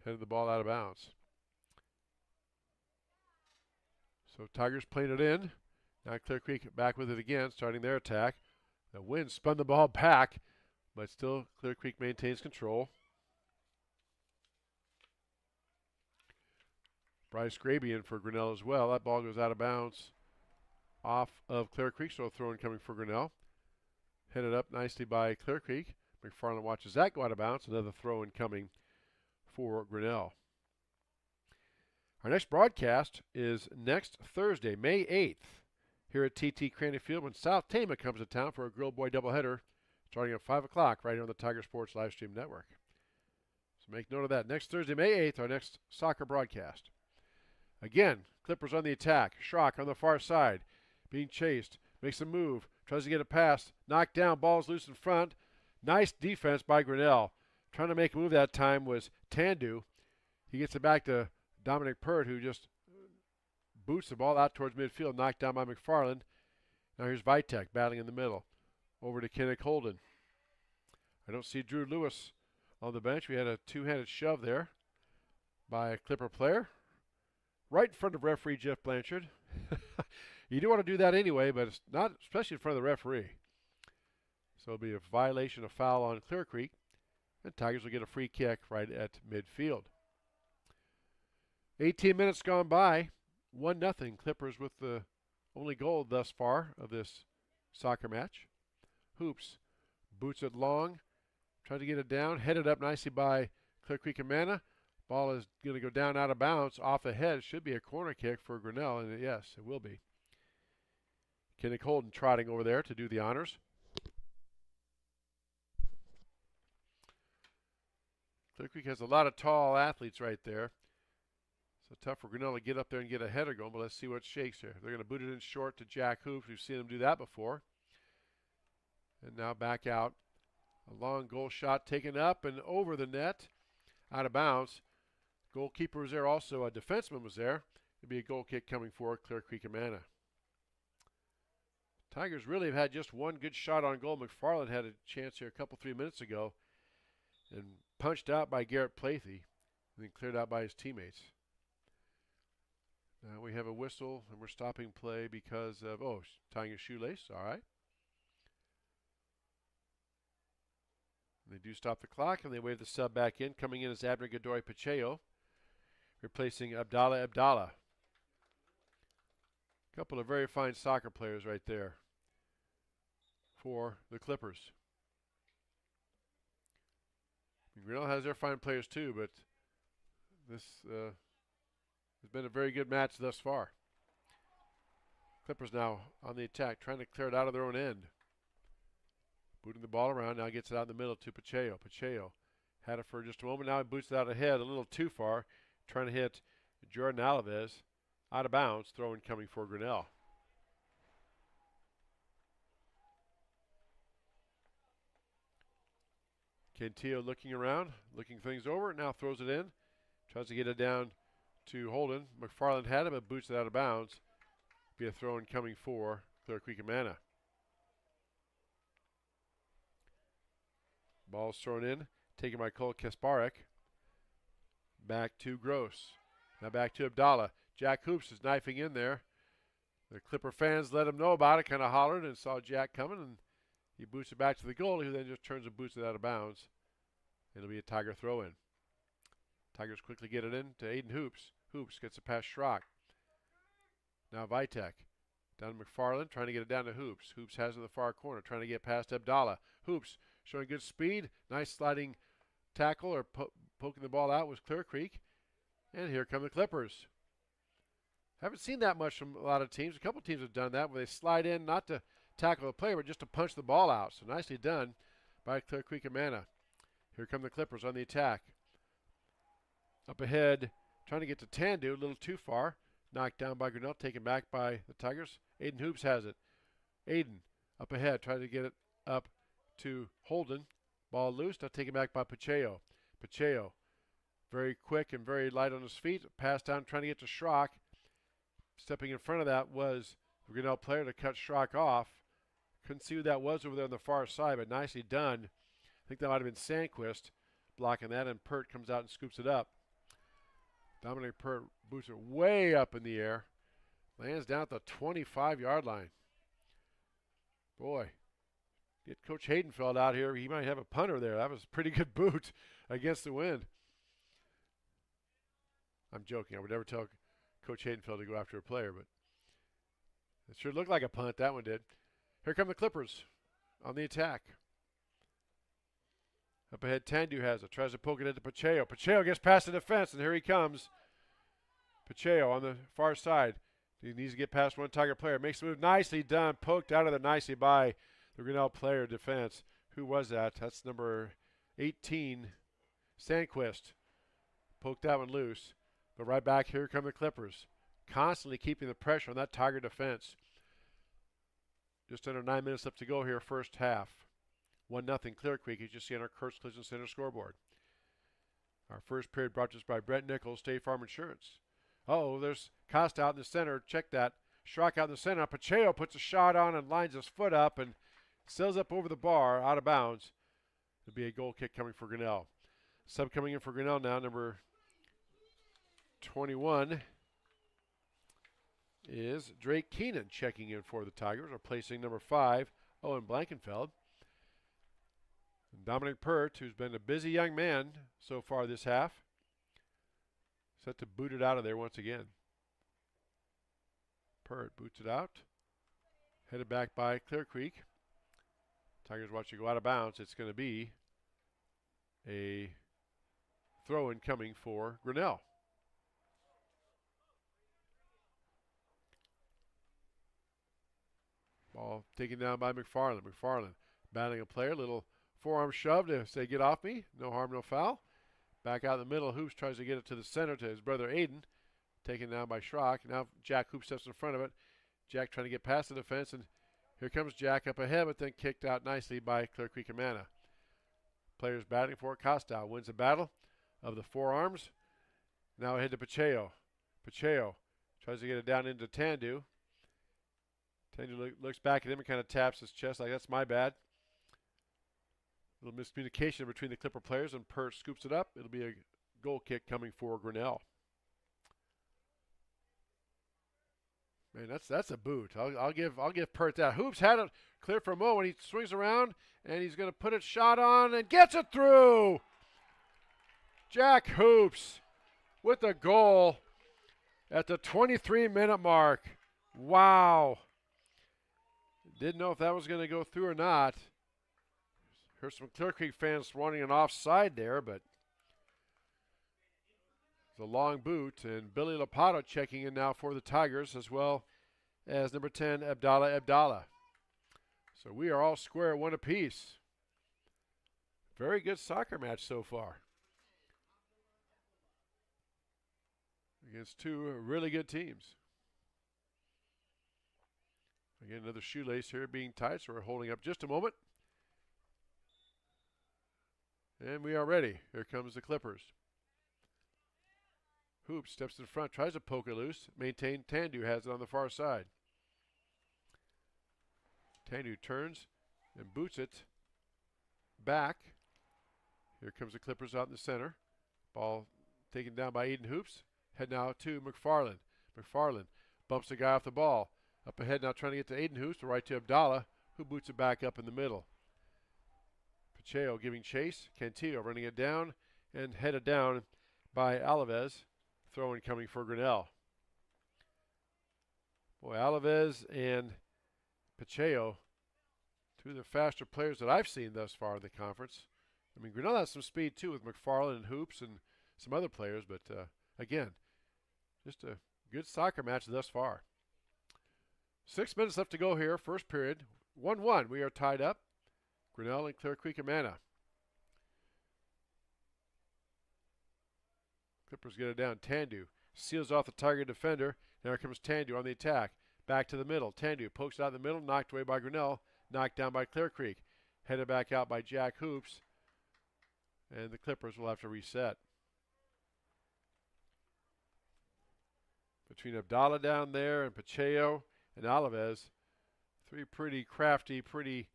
Headed the ball out of bounds. So Tigers playing it in. Now Clear Creek back with it again, starting their attack. The wind spun the ball back, but still Clear Creek maintains control. Bryce Graby in for Grinnell as well. That ball goes out of bounds off of Clear Creek, so a throw in coming for Grinnell. Headed up nicely by Clear Creek. McFarland watches that go out of bounds. Another throw in coming for Grinnell. Our next broadcast is next Thursday, May 8th, here at TT Craney Field when South Tama comes to town for a Grill Boy doubleheader starting at 5 o'clock right here on the Tiger Sports Livestream Network. So make note of that. Next Thursday, May 8th, our next soccer broadcast. Again, Clippers on the attack. Schrock on the far side, being chased, makes a move, tries to get a pass, knocked down, ball's loose in front. Nice defense by Grinnell. Trying to make a move that time was Tandu. He gets it back to Dominic Pert, who just boots the ball out towards midfield, knocked down by McFarland. Now here's Vitek battling in the middle. Over to Kinnick Holden. I don't see Drew Lewis on the bench. We had a two-handed shove there by a Clipper player. Right in front of referee Jeff Blanchard. You do want to do that anyway, but it's not, especially in front of the referee. So it'll be a violation of foul on Clear Creek, and Tigers will get a free kick right at midfield. 18 minutes gone by, 1-0. Clippers with the only goal thus far of this soccer match. Hoops boots it long, trying to get it down, headed up nicely by Clear Creek Amana. Ball is going to go down out of bounds off the head. Should be a corner kick for Grinnell, and yes, it will be. Kinnick Holden trotting over there to do the honors. Clear Creek has a lot of tall athletes right there. So tough for Grinnell to get up there and get a header going, but let's see what shakes here. They're going to boot it in short to Jack Hoops. We've seen him do that before. And now back out. A long goal shot taken up and over the net, out of bounds. Goalkeeper was there also. A defenseman was there. It'd be a goal kick coming for Clear Creek Amana. Tigers really have had just one good shot on goal. McFarland had a chance here a couple, 3 minutes ago and punched out by Garrett Plathy and then cleared out by his teammates. Now we have a whistle and we're stopping play because of, tying a shoelace. All right. They do stop the clock and they wave the sub back in. Coming in is Abner Godoy Pacheco, replacing Abdallah Abdallah. A couple of very fine soccer players right there for the Clippers. Grinnell has their fine players too, but this has been a very good match thus far. Clippers now on the attack, trying to clear it out of their own end. Booting the ball around, now gets it out in the middle to Pacheco. Pacheco had it for just a moment, now he boots it out ahead a little too far, trying to hit Jordan Alaves out of bounds, throw-in coming for Grinnell. Cantillo looking around, looking things over, now throws it in, tries to get it down to Holden. McFarland had it, but boots it out of bounds. Be a throw-in coming for Clear Creek Amana. Ball's thrown in, taken by Cole Kasparek. Back to Gross. Now back to Abdallah. Jack Hoops is knifing in there. The Clipper fans let him know about it, kind of hollered and saw Jack coming, and he boots it back to the goalie, who then just turns and boots it out of bounds. It'll be a Tiger throw-in. Tigers quickly get it in to Aiden Hoops. Hoops gets it past Schrock. Now Vitek. Down to McFarland, trying to get it down to Hoops. Hoops has it in the far corner, trying to get past Abdallah. Hoops showing good speed. Nice sliding tackle or poking the ball out was Clear Creek. And here come the Clippers. Haven't seen that much from a lot of teams. A couple teams have done that where they slide in not to tackle the player but just to punch the ball out. So nicely done by Clear Creek Amana. Here come the Clippers on the attack. Up ahead, trying to get to Tandu, a little too far. Knocked down by Grinnell, taken back by the Tigers. Aiden Hoops has it. Aiden up ahead, trying to get it up to Holden. Ball loose, now taken back by Pacheco. Pacheco, very quick and very light on his feet. Pass down, trying to get to Schrock. Stepping in front of that was the Grinnell player to cut Schrock off. Couldn't see who that was over there on the far side, but nicely done. I think that might have been Sandquist blocking that, and Pert comes out and scoops it up. Dominic Pert boots it way up in the air. Lands down at the 25-yard line. Boy, get Coach Haydenfeld out here. He might have a punter there. That was a pretty good boot against the wind. I'm joking. I would never tell Coach Haydenfeld to go after a player, but it sure looked like a punt. That one did. Here come the Clippers on the attack. Up ahead, Tandu has it. Tries to poke it into Pacheco. Pacheco gets past the defense, and here he comes. Pacheco on the far side. He needs to get past one Tiger player. Makes the move. Nicely done. Poked out of there nicely by the Grinnell player defense. Who was that? That's number 18, Sandquist. Poked that one loose. But right back, here come the Clippers. Constantly keeping the pressure on that Tiger defense. Just under 9 minutes left to go here, first half. 1-0 Clear Creek, as you see on our Kurtz Collision Center scoreboard. Our first period brought to us by Brett Nichols, State Farm Insurance. Oh, there's Costa out in the center. Check that. Schrock out in the center. Pacheco puts a shot on and lines his foot up and sails up over the bar, out of bounds. It'll be a goal kick coming for Grinnell. Sub coming in for Grinnell now, number 21 is Drake Keenan checking in for the Tigers, replacing number 5, Owen Blankenfeld. And Dominic Pert, who's been a busy young man so far this half, set to boot it out of there once again. Pert boots it out. Headed back by Clear Creek. Tigers watch it go out of bounds. It's going to be a throw-in coming for Grinnell. Ball taken down by McFarland. McFarland battling a player. Little forearm shove to say, get off me. No harm, no foul. Back out in the middle. Hoops tries to get it to the center to his brother Aiden. Taken down by Schrock. Now Jack Hoops steps in front of it. Jack trying to get past the defense. And here comes Jack up ahead, but then kicked out nicely by Clear Creek Amana. Players batting for it. Costa wins the battle of the forearms. Now ahead to Pacheco. Pacheco tries to get it down into Tandu. Tandu looks back at him and kind of taps his chest like, that's my bad. A little miscommunication between the Clipper players, and Pert scoops it up. It'll be a goal kick coming for Grinnell. Man, that's a boot. I'll give Pert that. Hoops had it clear for Mo when he swings around, and he's going to put it shot on and gets it through. Jack Hoops with a goal at the 23-minute mark. Wow. Didn't know if that was going to go through or not. Here's some Clear Creek fans wanting an offside there, but it's a long boot. And Billy Lopato checking in now for the Tigers, as well as number 10, Abdallah. So we are all square, one apiece. Very good soccer match so far. Against two really good teams. Again, another shoelace here being tight, so we're holding up just a moment. And we are ready. Here comes the Clippers. Hoops steps in front, tries to poke it loose. Maintained. Tandu has it on the far side. Tandu turns and boots it back. Here comes the Clippers out in the center. Ball taken down by Aiden Hoops. Head now to McFarland. McFarland bumps the guy off the ball. Up ahead now trying to get to Aiden Hoops, right to Abdallah, who boots it back up in the middle. Pacheco giving chase. Cantillo running it down and headed down by Alaves. Throw-in coming for Grinnell. Boy, Alaves and Pacheco, two of the faster players that I've seen thus far in the conference. I mean, Grinnell has some speed too with McFarland and Hoops and some other players, but again, just a good soccer match thus far. 6 minutes left to go here, first period. 1-1, we are tied up. Grinnell and Clear Creek Amana. Clippers get it down. Tandu seals off the Tiger defender. Now here comes Tandu on the attack. Back to the middle. Tandu pokes out in the middle, knocked away by Grinnell, knocked down by Clear Creek. Headed back out by Jack Hoops. And the Clippers will have to reset. Between Abdallah down there and Pacheco and Alaves, three pretty crafty, pretty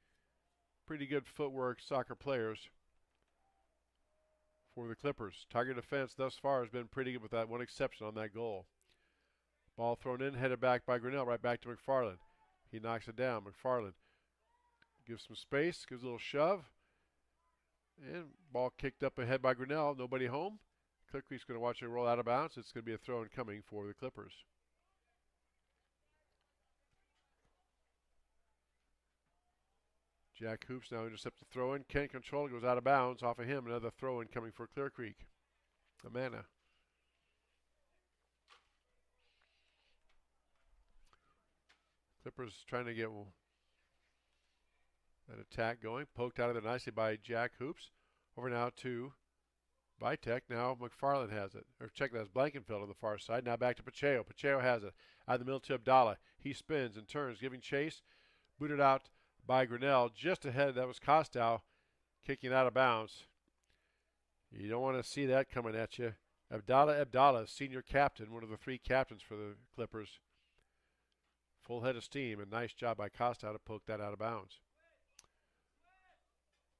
good footwork soccer players for the Clippers. Tiger defense thus far has been pretty good with that one exception on that goal. Ball thrown in, headed back by Grinnell, right back to McFarland. He knocks it down. McFarland gives some space, gives a little shove. And ball kicked up ahead by Grinnell. Nobody home. Clear Creek's going to watch it roll out of bounds. It's going to be a throw incoming for the Clippers. Jack Hoops now intercepts the throw in. Can't control it. Goes out of bounds off of him. Another throw in coming for Clear Creek. Amana. Clippers trying to get that attack going. Poked out of there nicely by Jack Hoops. Over now to Vitek. Now McFarland has it. Or check that's Blankenfeld on the far side. Now back to Pacheco. Pacheco has it. Out of the middle to Abdallah. He spins and turns, giving chase. Booted out by Grinnell. Just ahead, that was Costow kicking out of bounds. You don't want to see that coming at you. Abdallah, senior captain, one of the 3 captains for the Clippers. Full head of steam, and nice job by Costow to poke that out of bounds.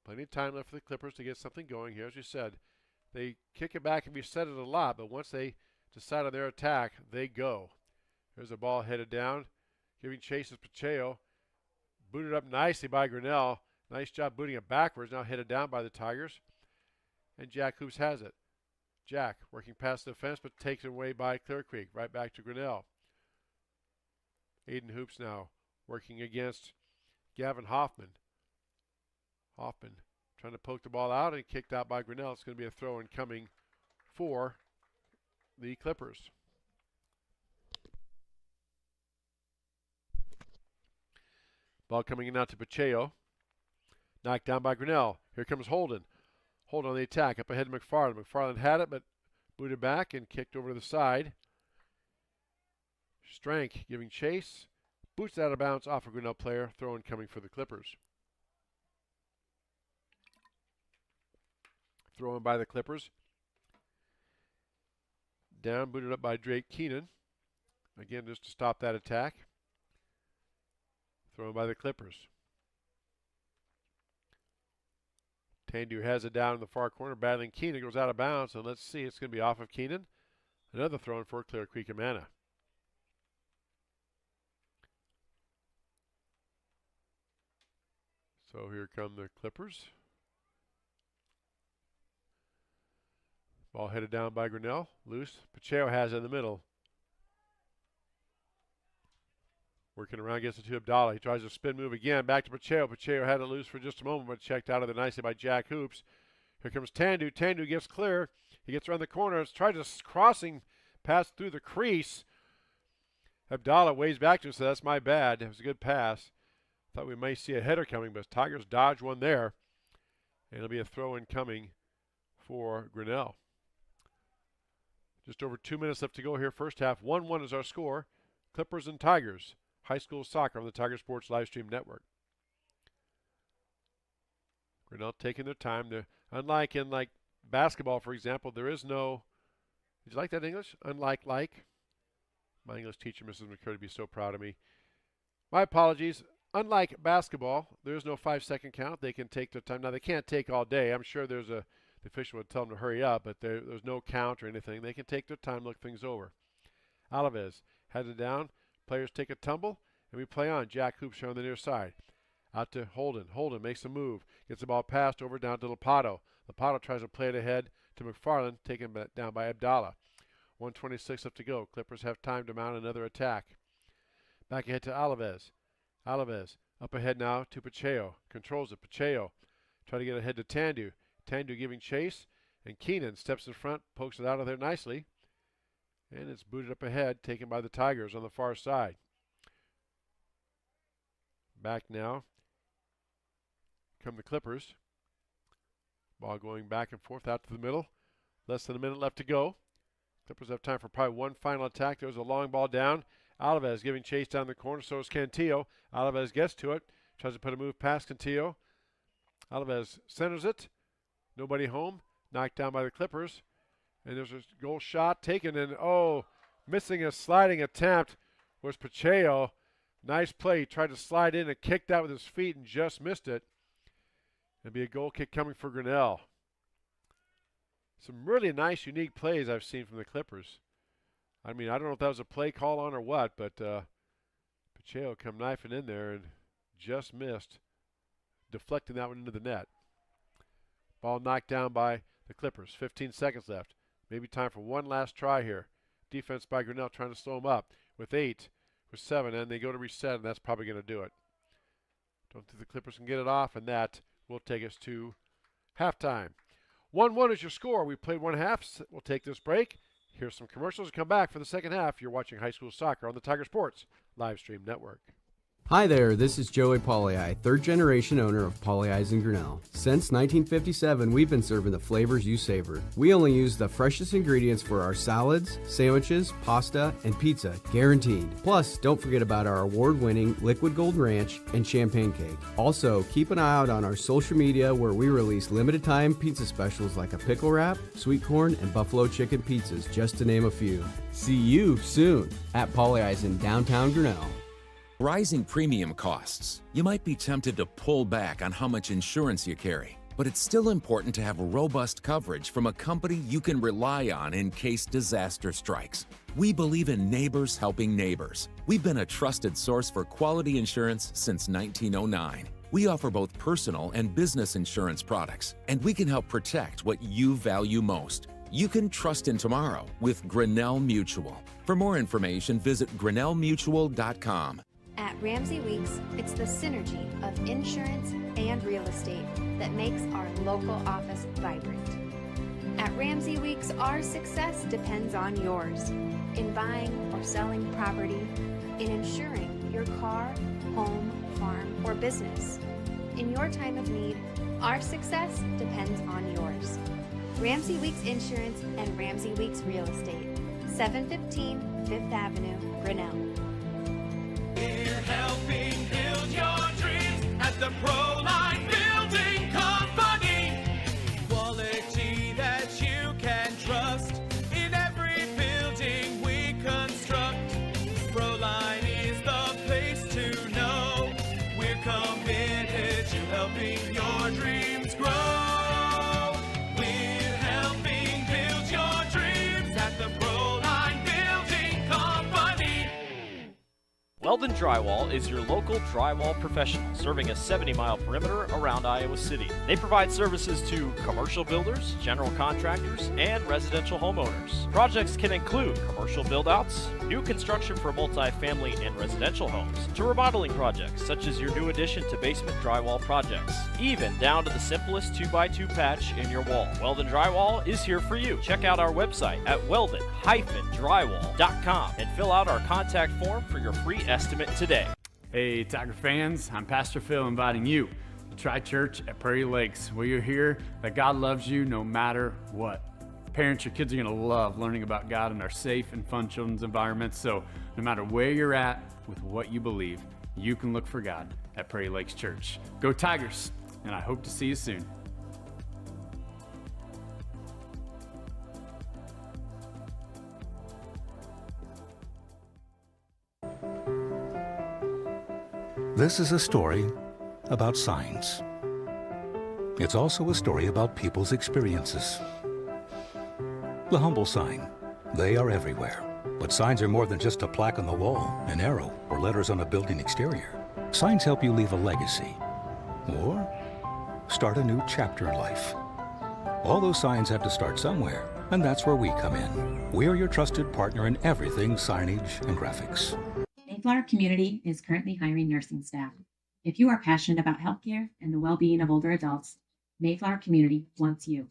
Plenty of time left for the Clippers to get something going here. As you said, they kick it back, and we said it a lot, but once they decide on their attack, they go. There's a ball headed down, giving chase is Pacheco. Booted up nicely by Grinnell. Nice job booting it backwards, now headed down by the Tigers. And Jack Hoops has it. Jack working past the fence, but taken away by Clear Creek. Right back to Grinnell. Aiden Hoops now working against Gavin Hoffman. Hoffman trying to poke the ball out and kicked out by Grinnell. It's going to be a throw in coming for the Clippers. Ball coming in now to Pacheco. Knocked down by Grinnell. Here comes Holden. Holden on the attack. Up ahead to McFarland. McFarland had it, but booted back and kicked over to the side. Strank giving chase. Boots out of bounds off a Grinnell player. Throw in coming for the Clippers. Throw in by the Clippers. Down, booted up by Drake Keenan. Again, just to stop that attack. Thrown by the Clippers. Tandu has it down in the far corner, battling Keenan. Goes out of bounds, and let's see. It's going to be off of Keenan. Another throw in for Clear Creek Amana. So here come the Clippers. Ball headed down by Grinnell. Loose. Pacheco has it in the middle. Working around, gets it to Abdallah. He tries a spin move again. Back to Pacheco. Pacheco had it loose for just a moment, but checked out of there nicely by Jack Hoops. Here comes Tandu. Tandu gets clear. He gets around the corner. It's tried to crossing pass through the crease. Abdallah waves back to him, so that's my bad. It was a good pass. Thought we may see a header coming, but Tigers dodge one there. And it'll be a throw-in coming for Grinnell. Just over 2 minutes left to go here. First half, 1-1 is our score. Clippers and Tigers. High school soccer on the Tiger Sports Livestream Network. Grinnell taking their time. Unlike in basketball, for example, there is no, did you like that English? Unlike. My English teacher, Mrs. McCurdy, would be so proud of me. My apologies. Unlike basketball, there is no 5-second count. They can take their time. Now, they can't take all day. I'm sure the official would tell them to hurry up, but there's no count or anything. They can take their time, look things over. Alvarez has it down. Players take a tumble, and we play on. Jack Hoops on the near side. Out to Holden. Holden makes a move. Gets the ball passed over down to Lopato. Lopato tries to play it ahead to McFarland, taken down by Abdallah. 1:26 left to go. Clippers have time to mount another attack. Back ahead to Alvarez. Alvarez up ahead now to Pacheco. Controls it. Pacheco try to get ahead to Tandu. Tandu giving chase, and Keenan steps in front, pokes it out of there nicely. And it's booted up ahead, taken by the Tigers on the far side. Back now come the Clippers. Ball going back and forth out to the middle. Less than a minute left to go. Clippers have time for probably one final attack. There's a long ball down. Alvarez giving chase down the corner, so is Cantillo. Alvarez gets to it, tries to put a move past Cantillo. Alvarez centers it. Nobody home. Knocked down by the Clippers. And there's a goal shot taken, and missing a sliding attempt was Pacheco. Nice play. He tried to slide in and kicked out with his feet and just missed it. It'll be a goal kick coming for Grinnell. Some really nice, unique plays I've seen from the Clippers. I mean, I don't know if that was a play call on or what, but Pacheco come knifing in there and just missed, deflecting that one into the net. Ball knocked down by the Clippers. 15 seconds left. Maybe time for one last try here. Defense by Grinnell trying to slow them up with 8, with 7, and they go to reset, and that's probably going to do it. Don't think the Clippers can get it off, and that will take us to halftime. 1-1 is your score. We played 1 half. We'll take this break. Here's some commercials and come back for the second half. You're watching high school soccer on the Tiger Sports live stream network. Hi there, this is Joey Pauley, third generation owner of Pauley Eyes in Grinnell. Since 1957, we've been serving the flavors you savor. We only use the freshest ingredients for our salads, sandwiches, pasta, and pizza, guaranteed. Plus, don't forget about our award-winning Liquid Gold Ranch and Champagne Cake. Also, keep an eye out on our social media where we release limited-time pizza specials like a pickle wrap, sweet corn, and buffalo chicken pizzas, just to name a few. See you soon at Pauley Eyes in downtown Grinnell. Rising premium costs. You might be tempted to pull back on how much insurance you carry, but it's still important to have robust coverage from a company you can rely on in case disaster strikes. We believe in neighbors helping neighbors. We've been a trusted source for quality insurance since 1909. We offer both personal and business insurance products, and we can help protect what you value most. You can trust in tomorrow with Grinnell Mutual. For more information, visit grinnellmutual.com. At Ramsey Weeks, it's the synergy of insurance and real estate that makes our local office vibrant. At Ramsey Weeks, our success depends on yours. In buying or selling property, in insuring your car, home, farm, or business. In your time of need, our success depends on yours. Ramsey Weeks Insurance and Ramsey Weeks Real Estate, 715 Fifth Avenue, Grinnell. We're helping build your dreams at the Proline Building Company. Quality that you can trust in every building we construct. Proline is the place to know. We're committed to helping your dreams grow. We're helping build your dreams at the Proline Building Company. Weldon Drywall is your local drywall professional, serving a 70-mile perimeter around Iowa City. They provide services to commercial builders, general contractors, and residential homeowners. Projects can include commercial build-outs, new construction for multi-family and residential homes, to remodeling projects such as your new addition to basement drywall projects, even down to the simplest 2x2 patch in your wall. Weldon Drywall is here for you. Check out our website at weldon-drywall.com and fill out our contact form for your free estimate today. Hey, Tiger fans, I'm Pastor Phil inviting you to try church at Prairie Lakes, where you'll hear that God loves you no matter what. Parents, your kids are going to love learning about God in our safe and fun children's environments, so no matter where you're at with what you believe, you can look for God at Prairie Lakes Church. Go Tigers, and I hope to see you soon. This is a story about signs. It's also a story about people's experiences. The humble sign. They are everywhere. But signs are more than just a plaque on the wall, an arrow, or letters on a building exterior. Signs help you leave a legacy or start a new chapter in life. All those signs have to start somewhere, and that's where we come in. We are your trusted partner in everything signage and graphics. Mayflower Community is currently hiring nursing staff. If you are passionate about healthcare and the well-being of older adults, Mayflower Community wants you.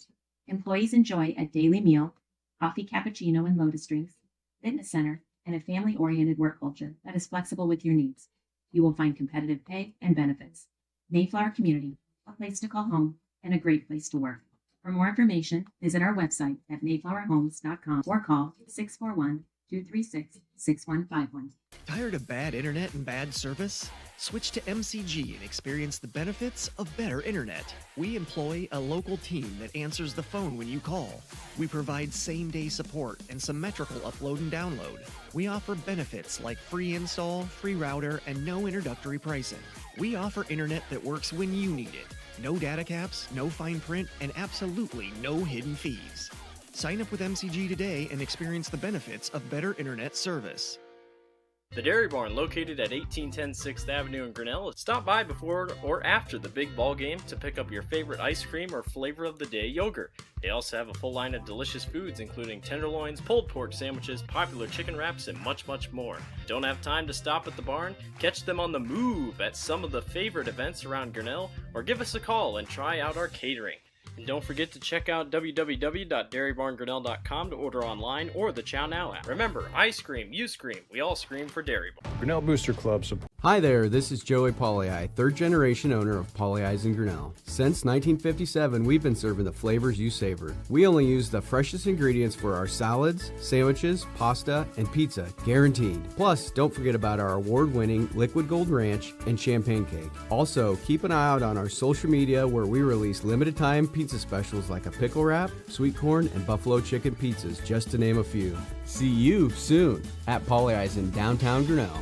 Employees enjoy a daily meal, coffee cappuccino and lotus drinks, fitness center, and a family-oriented work culture that is flexible with your needs. You will find competitive pay and benefits. Mayflower Community, a place to call home and a great place to work. For more information, visit our website at mayflowerhomes.com or call 641-236-6151. Tired of bad internet and bad service? Switch to MCG and experience the benefits of better internet. We employ a local team that answers the phone when you call. We provide same-day support and symmetrical upload and download. We offer benefits like free install, free router, and no introductory pricing. We offer internet that works when you need it. No data caps, no fine print, and absolutely no hidden fees. Sign up with MCG today and experience the benefits of better internet service. The Dairy Barn, located at 1810 6th Avenue in Grinnell. Stop by before or after the big ball game to pick up your favorite ice cream or flavor of the day yogurt. They also have a full line of delicious foods, including tenderloins, pulled pork sandwiches, popular chicken wraps, and much, much more. Don't have time to stop at the barn? Catch them on the move at some of the favorite events around Grinnell, or give us a call and try out our catering. And don't forget to check out www.dairybarngrinnell.com to order online or the Chow Now app. Remember, I scream, you scream, we all scream for Dairy Barn. Grinnell Booster Club support. Hi there, this is Joey Pauley, third generation owner of Pauley's in Grinnell. Since 1957, we've been serving the flavors you savor. We only use the freshest ingredients for our salads, sandwiches, pasta, and pizza, guaranteed. Plus, don't forget about our award-winning Liquid Gold Ranch and Champagne Cake. Also, keep an eye out on our social media where we release limited time pizza specials like a pickle wrap, sweet corn, and buffalo chicken pizzas, just to name a few. See you soon at Pauley's in downtown Grinnell.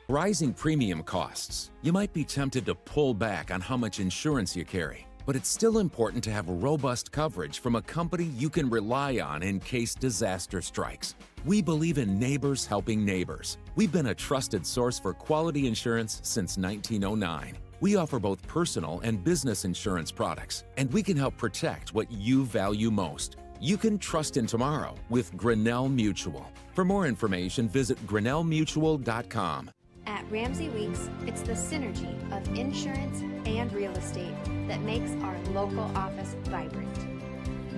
Rising premium costs. You might be tempted to pull back on how much insurance you carry, but it's still important to have robust coverage from a company you can rely on in case disaster strikes. We believe in neighbors helping neighbors. We've been a trusted source for quality insurance since 1909. We offer both personal and business insurance products, and we can help protect what you value most. You can trust in tomorrow with Grinnell Mutual. For more information, visit grinnellmutual.com. At Ramsey Weeks, it's the synergy of insurance and real estate that makes our local office vibrant.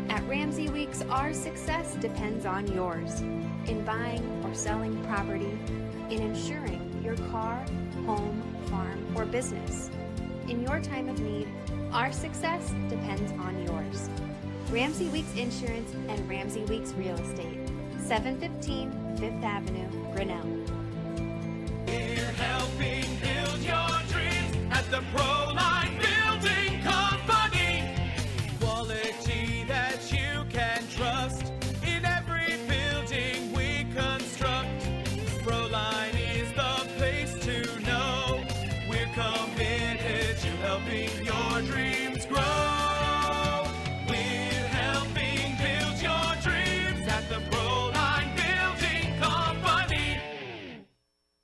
At Ramsey Weeks, our success depends on yours in buying or selling property, in insuring your car, home, farm, or business. In your time of need, our success depends on yours. Ramsey Weeks Insurance and Ramsey Weeks Real Estate, 715 5th Avenue, Grinnell. We're helping build your dreams at the Proline Building Company. Quality that you can trust in every building we construct. Proline is the place to know. We're committed to helping your dreams grow. We're helping build your dreams at the Proline Building Company.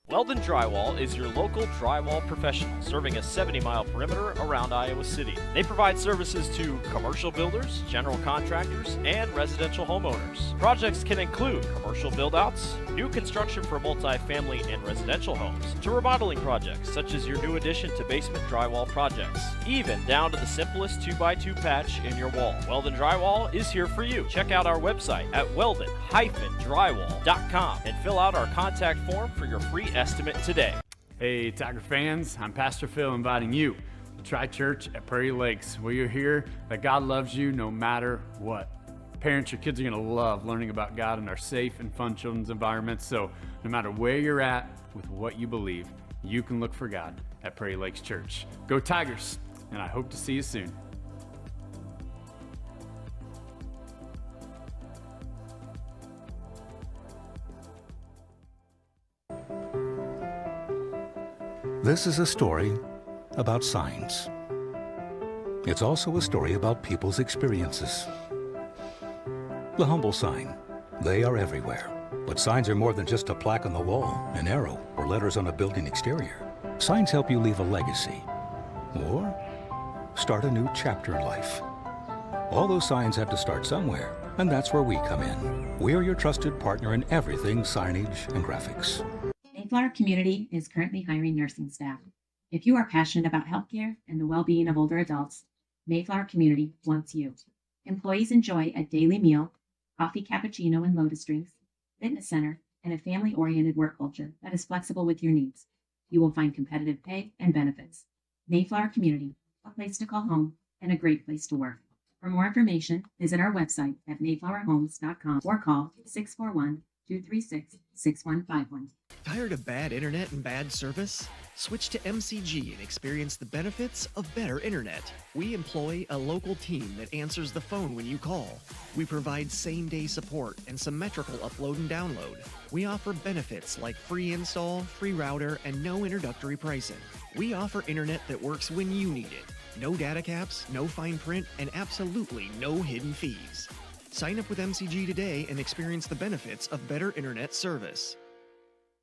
Weldon Drywall is your local drywall professional, serving a 70-mile perimeter around Iowa City. They provide services to commercial builders, general contractors, and residential homeowners. Projects can include commercial build-outs, new construction for multi-family and residential homes, to remodeling projects such as your new addition to basement drywall projects, even down to the simplest 2x2 patch in your wall. Weldon Drywall is here for you. Check out our website at weldon-drywall.com and fill out our contact form for your free estimate today. Hey, Tiger fans, I'm Pastor Phil inviting you to try church at Prairie Lakes, where you'll hear that God loves you no matter what. Parents, your kids are going to love learning about God in our safe and fun children's environments, so no matter where you're at with what you believe, you can look for God at Prairie Lakes Church. Go Tigers, and I hope to see you soon. This is a story about signs. It's also a story about people's experiences. The humble sign. They are everywhere. But signs are more than just a plaque on the wall, an arrow, or letters on a building exterior. Signs help you leave a legacy or start a new chapter in life. All those signs have to start somewhere, and that's where we come in. We're your trusted partner in everything signage and graphics. Mayflower Community is currently hiring nursing staff. If you are passionate about healthcare and the well-being of older adults, Mayflower Community wants you. Employees enjoy a daily meal, coffee cappuccino and lotus drinks, fitness center, and a family-oriented work culture that is flexible with your needs. You will find competitive pay and benefits. Mayflower Community, a place to call home and a great place to work. For more information, visit our website at mayflowerhomes.com or call 641-236-6151. Tired of bad internet and bad service? Switch to MCG and experience the benefits of better internet. We employ a local team that answers the phone when you call. We provide same-day support and symmetrical upload and download. We offer benefits like free install, free router, and no introductory pricing. We offer internet that works when you need it. No data caps, no fine print, and absolutely no hidden fees. Sign up with MCG today and experience the benefits of better internet service.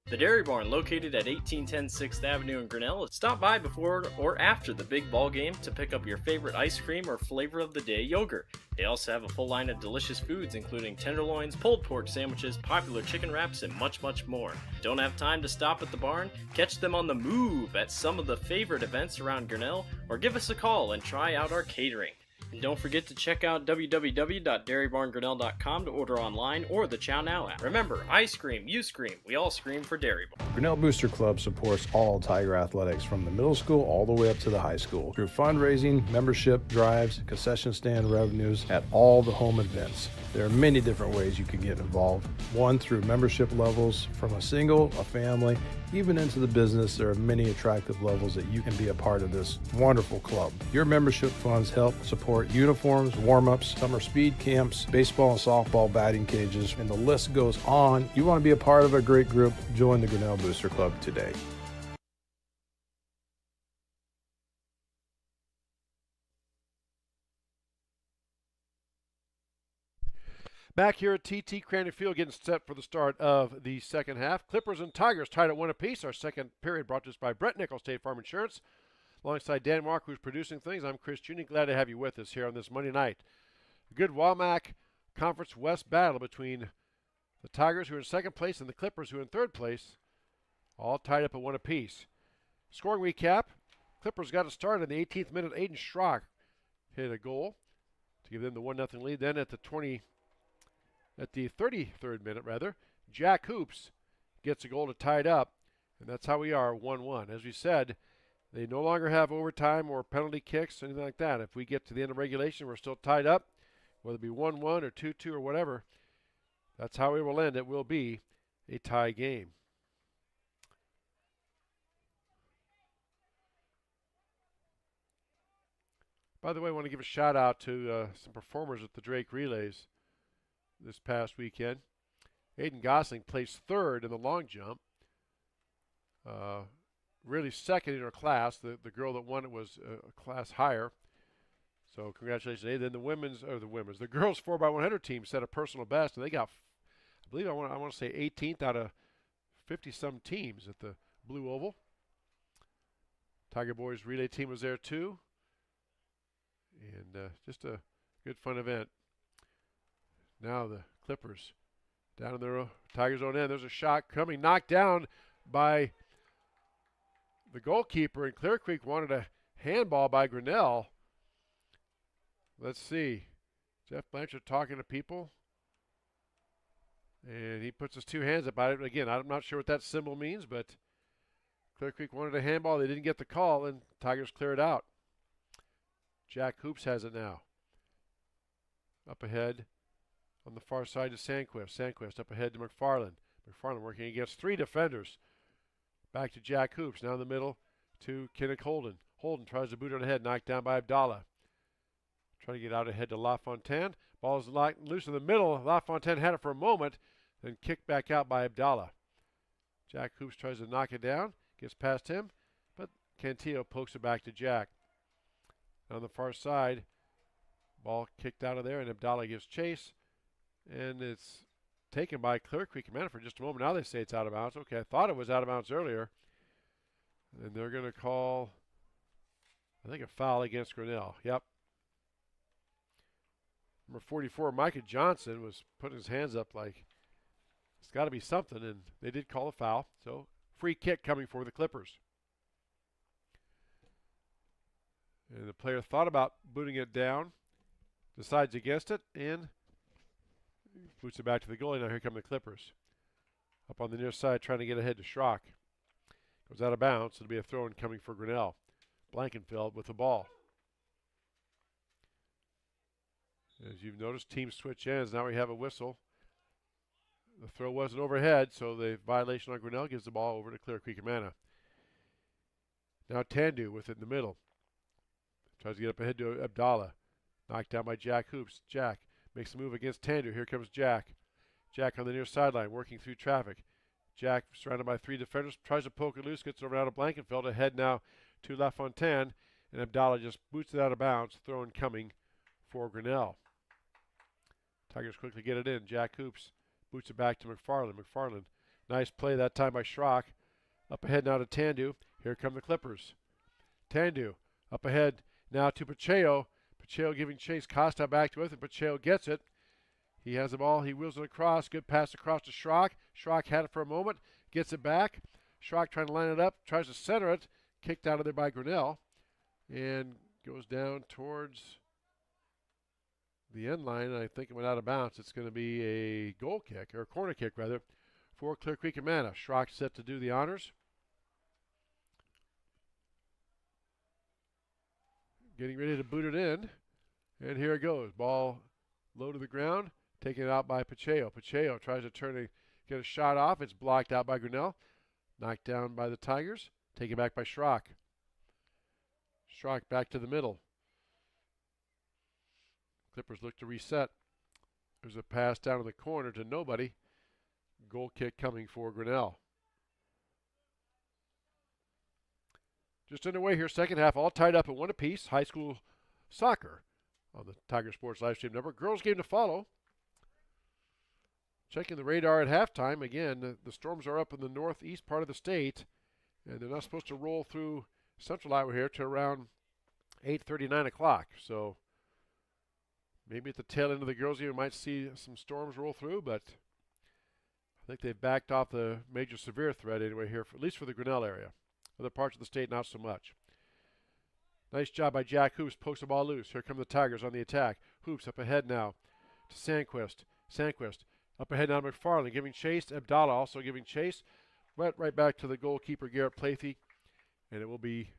The Dairy Barn, located at 1810 6th Avenue in Grinnell. Stop by before or after the big ball game to pick up your favorite ice cream or flavor of the day yogurt. They also have a full line of delicious foods, including tenderloins, pulled pork sandwiches, popular chicken wraps, and much, much more. Don't have time to stop at the barn? Catch them on the move at some of the favorite events around Grinnell, or give us a call and try out our catering. And don't forget to check out www.dairybarngrinnell.com to order online or the Chow Now app. Remember, I scream, you scream, we all scream for Dairy Barn. Grinnell Booster Club supports all Tiger athletics from the middle school all the way up to the high school through fundraising, membership drives, concession stand revenues at all the home events. There are many different ways you can get involved. One, through membership levels from a single, a family, even into the business. There are many attractive levels that you can be a part of this wonderful club. Your membership funds help support uniforms, warm-ups, summer speed camps, baseball and softball batting cages, and the list goes on. You want to be a part of a great group? Join the Grinnell Booster Club today. Back here at TT Crane Field, getting set for the start of the second half. Clippers and Tigers tied at 1 apiece. Our second period brought to us by Brett Nichols, State Farm Insurance. Alongside Dan Walker, who's producing things, I'm Chris Juni. Glad to have you with us here on this Monday night. A good WAMAC Conference West battle between the Tigers, who are in second place, and the Clippers, who are in third place, all tied up at 1 apiece. Scoring recap, Clippers got a start in the 18th minute. Aiden Schrock hit a goal to give them the 1-0 lead. Then at the 33rd minute, Jack Hoops gets a goal to tie it up, and that's how we are 1-1. As we said, they no longer have overtime or penalty kicks, anything like that. If we get to the end of regulation, we're still tied up, whether it be 1-1 or 2-2 or whatever. That's how it will end. It will be a tie game. By the way, I want to give a shout out to some performers at the Drake Relays this past weekend. Aiden Gosling placed third in the long jump. Really second in her class. The girl that won it was a class higher. So congratulations, Aiden. Then the girls 4x100 team set a personal best, and they got, I believe I want to say 18th out of 50-some teams at the Blue Oval. Tiger Boys relay team was there too. And just a good fun event. Now the Clippers down in their Tigers' own end. There's a shot coming, knocked down by the goalkeeper, and Clear Creek wanted a handball by Grinnell. Let's see. Jeff Blanchard talking to people. And he puts his two hands up. Again, I'm not sure what that symbol means, but Clear Creek wanted a handball. They didn't get the call, and Tigers clear it out. Jack Hoops has it now. Up ahead on the far side to Sandquist. Sandquist up ahead to McFarland. McFarland working against three defenders. Back to Jack Hoops. Now in the middle to Kinnick Holden. Holden tries to boot on ahead, knocked down by Abdallah. Trying to get out ahead to LaFontaine. Ball is loose in the middle. LaFontaine had it for a moment, then kicked back out by Abdallah. Jack Hoops tries to knock it down, gets past him, but Cantillo pokes it back to Jack. On the far side, ball kicked out of there, and Abdallah gives chase, and it's taken by Clear Creek Amana for just a moment. Now they say it's out of bounds. Okay, I thought it was out of bounds earlier. And they're going to call, I think, a foul against Grinnell. Yep. Number 44, Micah Johnson, was putting his hands up like it's got to be something, and they did call a foul. So free kick coming for the Clippers. And the player thought about booting it down, decides against it, and boots it back to the goalie. Now here come the Clippers. Up on the near side, trying to get ahead to Schrock. Goes out of bounds. It'll be a throw-in coming for Grinnell. Blankenfeld with the ball. As you've noticed, teams switch ends. Now we have a whistle. The throw wasn't overhead, so the violation on Grinnell gives the ball over to Clear Creek Amana. Now Tandu with it in the middle. Tries to get up ahead to Abdallah. Knocked down by Jack Hoops. Jack makes the move against Tandu. Here comes Jack. Jack on the near sideline, working through traffic. Jack, surrounded by three defenders, tries to poke it loose, gets over out of Blankenfeld. Ahead now to LaFontaine. and Abdallah just boots it out of bounds, throw incoming for Grinnell. Tigers quickly get it in. Jack Hoops boots it back to McFarland. McFarland, nice play that time by Schrock. Up ahead now to Tandu. Here come the Clippers. Tandu up ahead now to Pacheco. Pacheco giving chase. Costa back to it, and Pacheco gets it. He has the ball. He wheels it across. Good pass across to Schrock. Schrock had it for a moment. Gets it back. Schrock trying to line it up. Tries to center it. Kicked out of there by Grinnell. And goes down towards the end line. I think it went out of bounds. It's going to be a goal kick, or a corner kick rather, for Clear Creek Amana. Schrock set to do the honors. Getting ready to boot it in. And here it goes. Ball low to the ground. Taken it out by Pacheco. Pacheco tries to turn and get a shot off. It's blocked out by Grinnell. Knocked down by the Tigers. Taken back by Schrock. Schrock back to the middle. Clippers look to reset. There's a pass down in the corner to nobody. Goal kick coming for Grinnell. Just underway here, second half, all tied up at 1 apiece. High school soccer on the Tiger Sports live stream network. Girls game to follow. Checking the radar at halftime. Again, the storms are up in the northeast part of the state, and they're not supposed to roll through central Iowa here to around 8:30, 9 o'clock. So maybe at the tail end of the girls game, we might see some storms roll through, but I think they've backed off the major severe threat anyway here, at least for the Grinnell area. Other parts of the state, not so much. Nice job by Jack Hoops. Pokes the ball loose. Here come the Tigers on the attack. Hoops up ahead now to Sandquist. Sandquist up ahead now to McFarland giving chase. Abdallah also giving chase. Went right back to the goalkeeper, Garrett Plathy. And it will be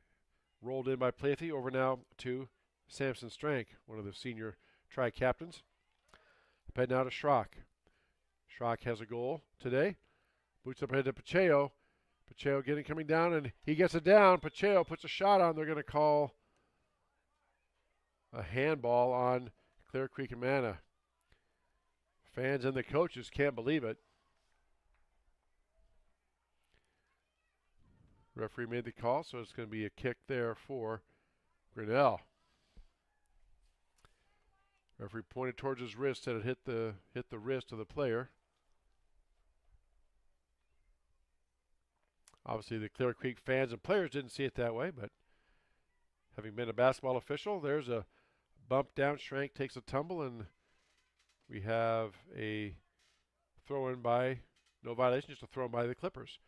rolled in by Plathy. Over now to Samson Strank, one of the senior tri-captains. Up ahead now to Schrock. Schrock has a goal today. Boots up ahead to Pacheco. Pacheco coming down, and he gets it down. Pacheco puts a shot on. They're going to call a handball on Clear Creek Amana. Fans and the coaches can't believe it. Referee made the call, so it's going to be a kick there for Grinnell. Referee pointed towards his wrist, said it hit the wrist of the player. Obviously, the Clear Creek fans and players didn't see it that way, but having been a basketball official, there's a bump down. Schrank takes a tumble, and we have a throw-in by, no violation, just a throw-in by the Clippers.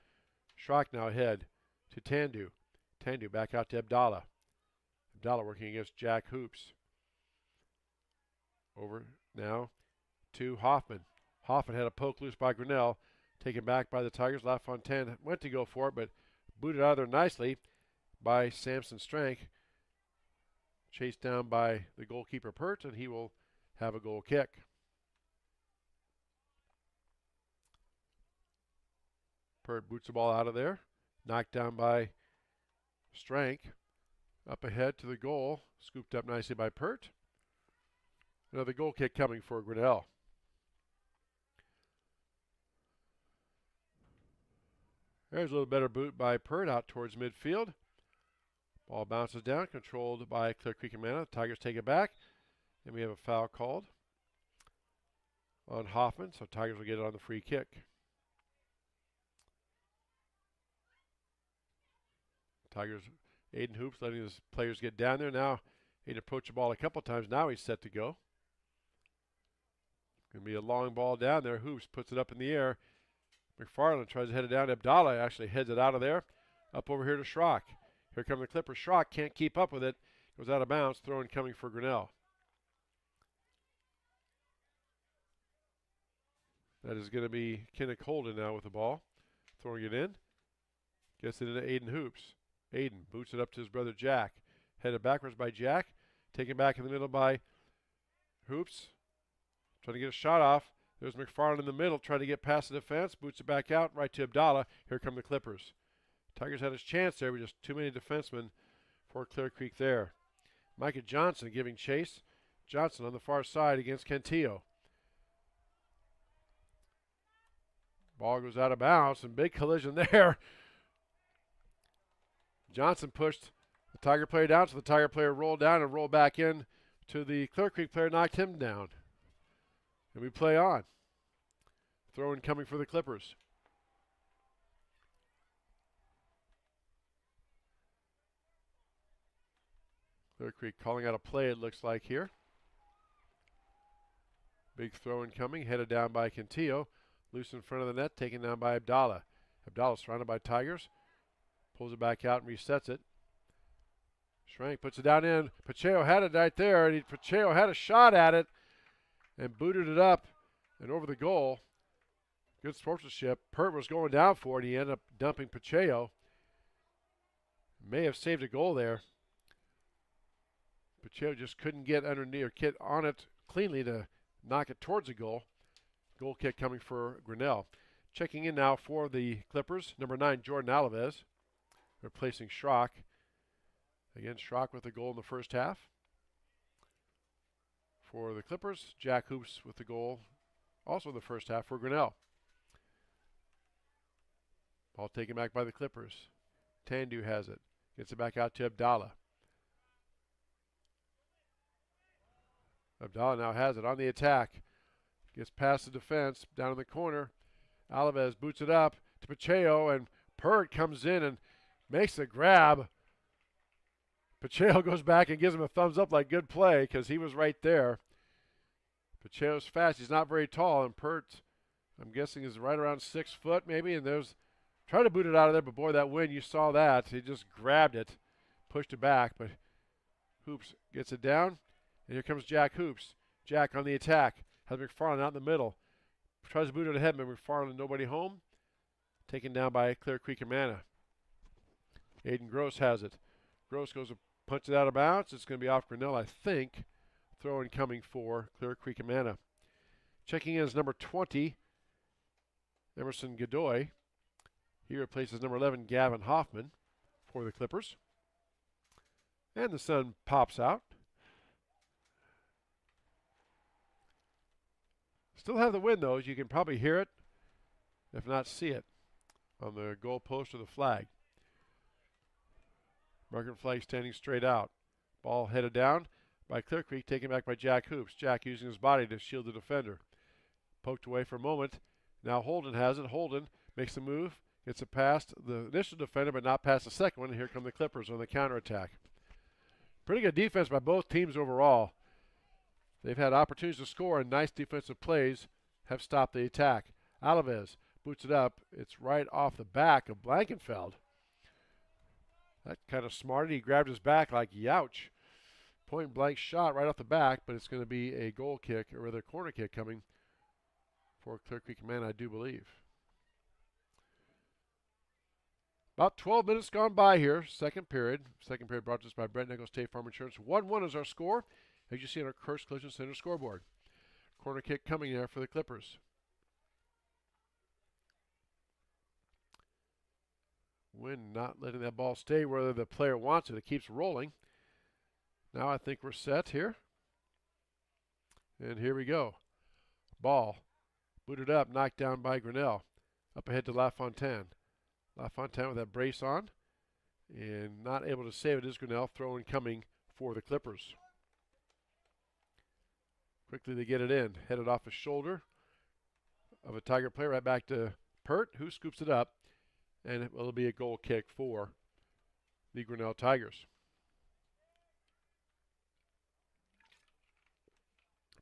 Schrock now ahead to Tandu. Tandu back out to Abdallah. Abdallah working against Jack Hoops. Over now to Hoffman. Hoffman had a poke loose by Grinnell. Taken back by the Tigers. LaFontaine went to go for it, but booted out of there nicely by Samson Strank. Chased down by the goalkeeper Pert, and he will have a goal kick. Pert boots the ball out of there. Knocked down by Strank. Up ahead to the goal. Scooped up nicely by Pert. Another goal kick coming for Grinnell. There's a little better boot by Pert out towards midfield. Ball bounces down, controlled by Clear Creek Amana. The Tigers take it back, and we have a foul called on Hoffman, so Tigers will get it on the free kick. Tigers, Aiden Hoops letting his players get down there. Now, Aiden approached the ball a couple times. Now he's set to go. Going to be a long ball down there. Hoops puts it up in the air. McFarland tries to head it down. Abdallah actually heads it out of there. Up over here to Schrock. Here come the Clippers. Schrock can't keep up with it. Goes out of bounds. Throw in coming for Grinnell. That is going to be Kinnick Holden now with the ball. Throwing it in. Gets it into Aiden Hoops. Aiden boots it up to his brother Jack. Headed backwards by Jack. Taken back in the middle by Hoops. Trying to get a shot off. There's McFarland in the middle, trying to get past the defense. Boots it back out, right to Abdallah. Here come the Clippers. Tigers had his chance there, but just too many defensemen for Clear Creek there. Micah Johnson giving chase. Johnson on the far side against Cantillo. Ball goes out of bounds, and big collision there. Johnson pushed The Tiger player down, so the Tiger player rolled down and rolled back in to the Clear Creek player, knocked him down. And we play on. Throw in coming for the Clippers. Clear Creek calling out a play, it looks like here. Big throw in coming, headed down by Cantillo. Loose in front of the net, taken down by Abdallah. Abdallah surrounded by Tigers. Pulls it back out and resets it. Schrank puts it down in. Pacheco had it right there, and Pacheco had a shot at it and booted it up and over the goal. Good sportsmanship. Pert was going down for it. He ended up dumping Pacheco. May have saved a goal there. Pacheco just couldn't get underneath or get on it cleanly to knock it towards the goal. Goal kick coming for Grinnell. Checking in now for the Clippers, number 9, Jordan Alaves, replacing Schrock. Again, Schrock with the goal in the first half. For the Clippers, Jack Hoops with the goal also in the first half for Grinnell. Ball taken back by the Clippers. Tandu has it. Gets it back out to Abdallah. Abdallah now has it on the attack. Gets past the defense, down in the corner. Alaves boots it up to Pacheco, and Pert comes in and makes the grab. Pacheco goes back and gives him a thumbs up like good play because he was right there. Pacheco's fast. He's not very tall, and Pert, I'm guessing, is right around 6 foot maybe, and there's trying to boot it out of there, but boy, that win, you saw that. He just grabbed it, pushed it back, but Hoops gets it down, and here comes Jack Hoops. Jack on the attack. Has McFarland out in the middle. Tries to boot it ahead, but McFarland nobody home. Taken down by Clear Creek Amana. Aiden Gross has it. Gross goes to punch it out of bounds. It's going to be off Grinnell, I think. Throw in coming for Clear Creek Amana. Checking in is number 20, Emerson Godoy. He replaces number 11, Gavin Hoffman, for the Clippers. And the sun pops out. Still have the wind, though, as you can probably hear it, if not see it, on the goal post or the flag. American flag standing straight out. Ball headed down by Clear Creek, taken back by Jack Hoops. Jack using his body to shield the defender. Poked away for a moment. Now Holden has it. Holden makes the move, gets it past the initial defender, but not past the second one. And here come the Clippers on the counterattack. Pretty good defense by both teams overall. They've had opportunities to score, and nice defensive plays have stopped the attack. Alaves boots it up. It's right off the back of Blankenfeld. That kind of smarted. He grabbed his back like, youch. Point blank shot right off the back, but it's going to be a goal kick, or rather a corner kick coming for Clear Creek Man, I do believe. About 12 minutes gone by here, second period. Second period brought to us by Brent Nichols State Farm Insurance. 1-1 is our score, as you see on our Curse Collision Center scoreboard. Corner kick coming there for the Clippers. Wynn not letting that ball stay where the player wants it. It keeps rolling. Now I think we're set here. And here we go. Ball booted up, knocked down by Grinnell. Up ahead to LaFontaine. LaFontaine with that brace on. And not able to save it is Grinnell. Throw in coming for the Clippers. Quickly they get it in. Headed off the shoulder of a Tiger player right back to Pert, who scoops it up. And it will be a goal kick for the Grinnell Tigers.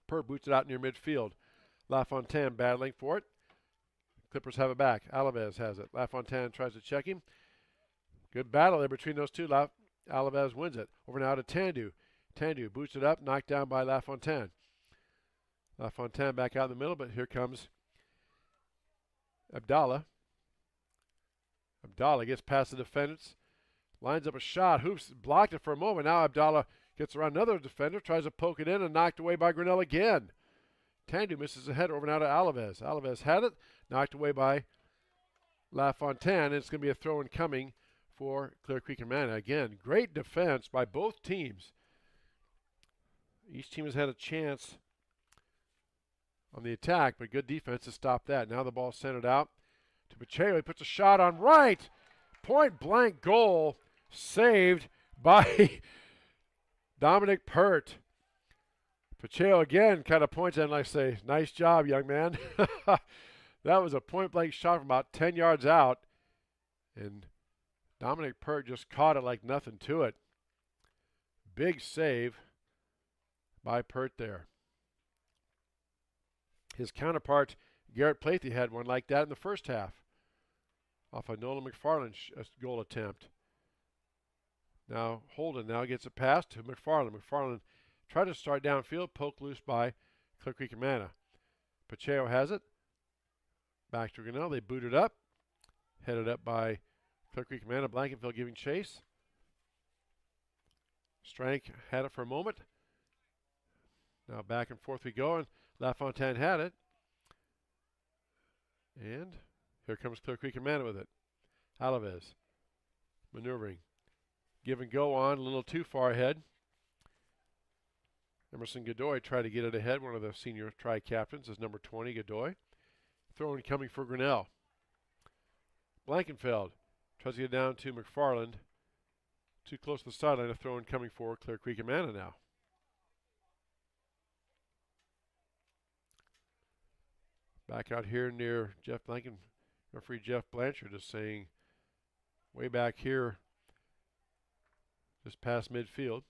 Pert boots it out near midfield. LaFontaine battling for it. Clippers have it back. Alaves has it. LaFontaine tries to check him. Good battle there between those two. Alaves wins it. Over now to Tandu. Tandu boots it up, knocked down by LaFontaine. LaFontaine back out in the middle, but here comes Abdallah. Abdallah gets past the defenders. Lines up a shot. Hoops blocked it for a moment. Now Abdallah gets around another defender, tries to poke it in, and knocked away by Grinnell again. Tandu misses a header over now to Alaves. Alaves had it, knocked away by LaFontaine, and it's going to be a throw-in coming for Clear Creek and Amana. Again, great defense by both teams. Each team has had a chance on the attack, but good defense to stop that. Now the ball centered out to Pacheco. He puts a shot on right. Point blank goal saved by Dominic Pert. Pacheco again kind of points at him like, say, nice job, young man. That was a point-blank shot from about 10 yards out, and Dominic Pert just caught it like nothing to it. Big save by Pert there. His counterpart, Garrett Plathey, had one like that in the first half off a Nolan McFarland goal attempt. Now Holden now gets it passed to McFarland. McFarland tried to start downfield, poked loose by Clear Creek Amana. Pacheco has it. Back to Grinnell. They boot it up. Headed up by Clear Creek Amana. Blankenfield giving chase. Strank had it for a moment. Now back and forth we go, and LaFontaine had it. And here comes Clear Creek Amana with it. Alaves maneuvering. Give and go on, a little too far ahead. Emerson Godoy tried to get it ahead. One of the senior tri-captains is number 20, Godoy. Throwing coming for Grinnell. Blankenfeld tries to get down to McFarland. Too close to the sideline. A throw-in coming for Clear Creek Amana now. Back out here near Jeff Blanken, referee Jeff Blanchard is saying way back here, just past midfield.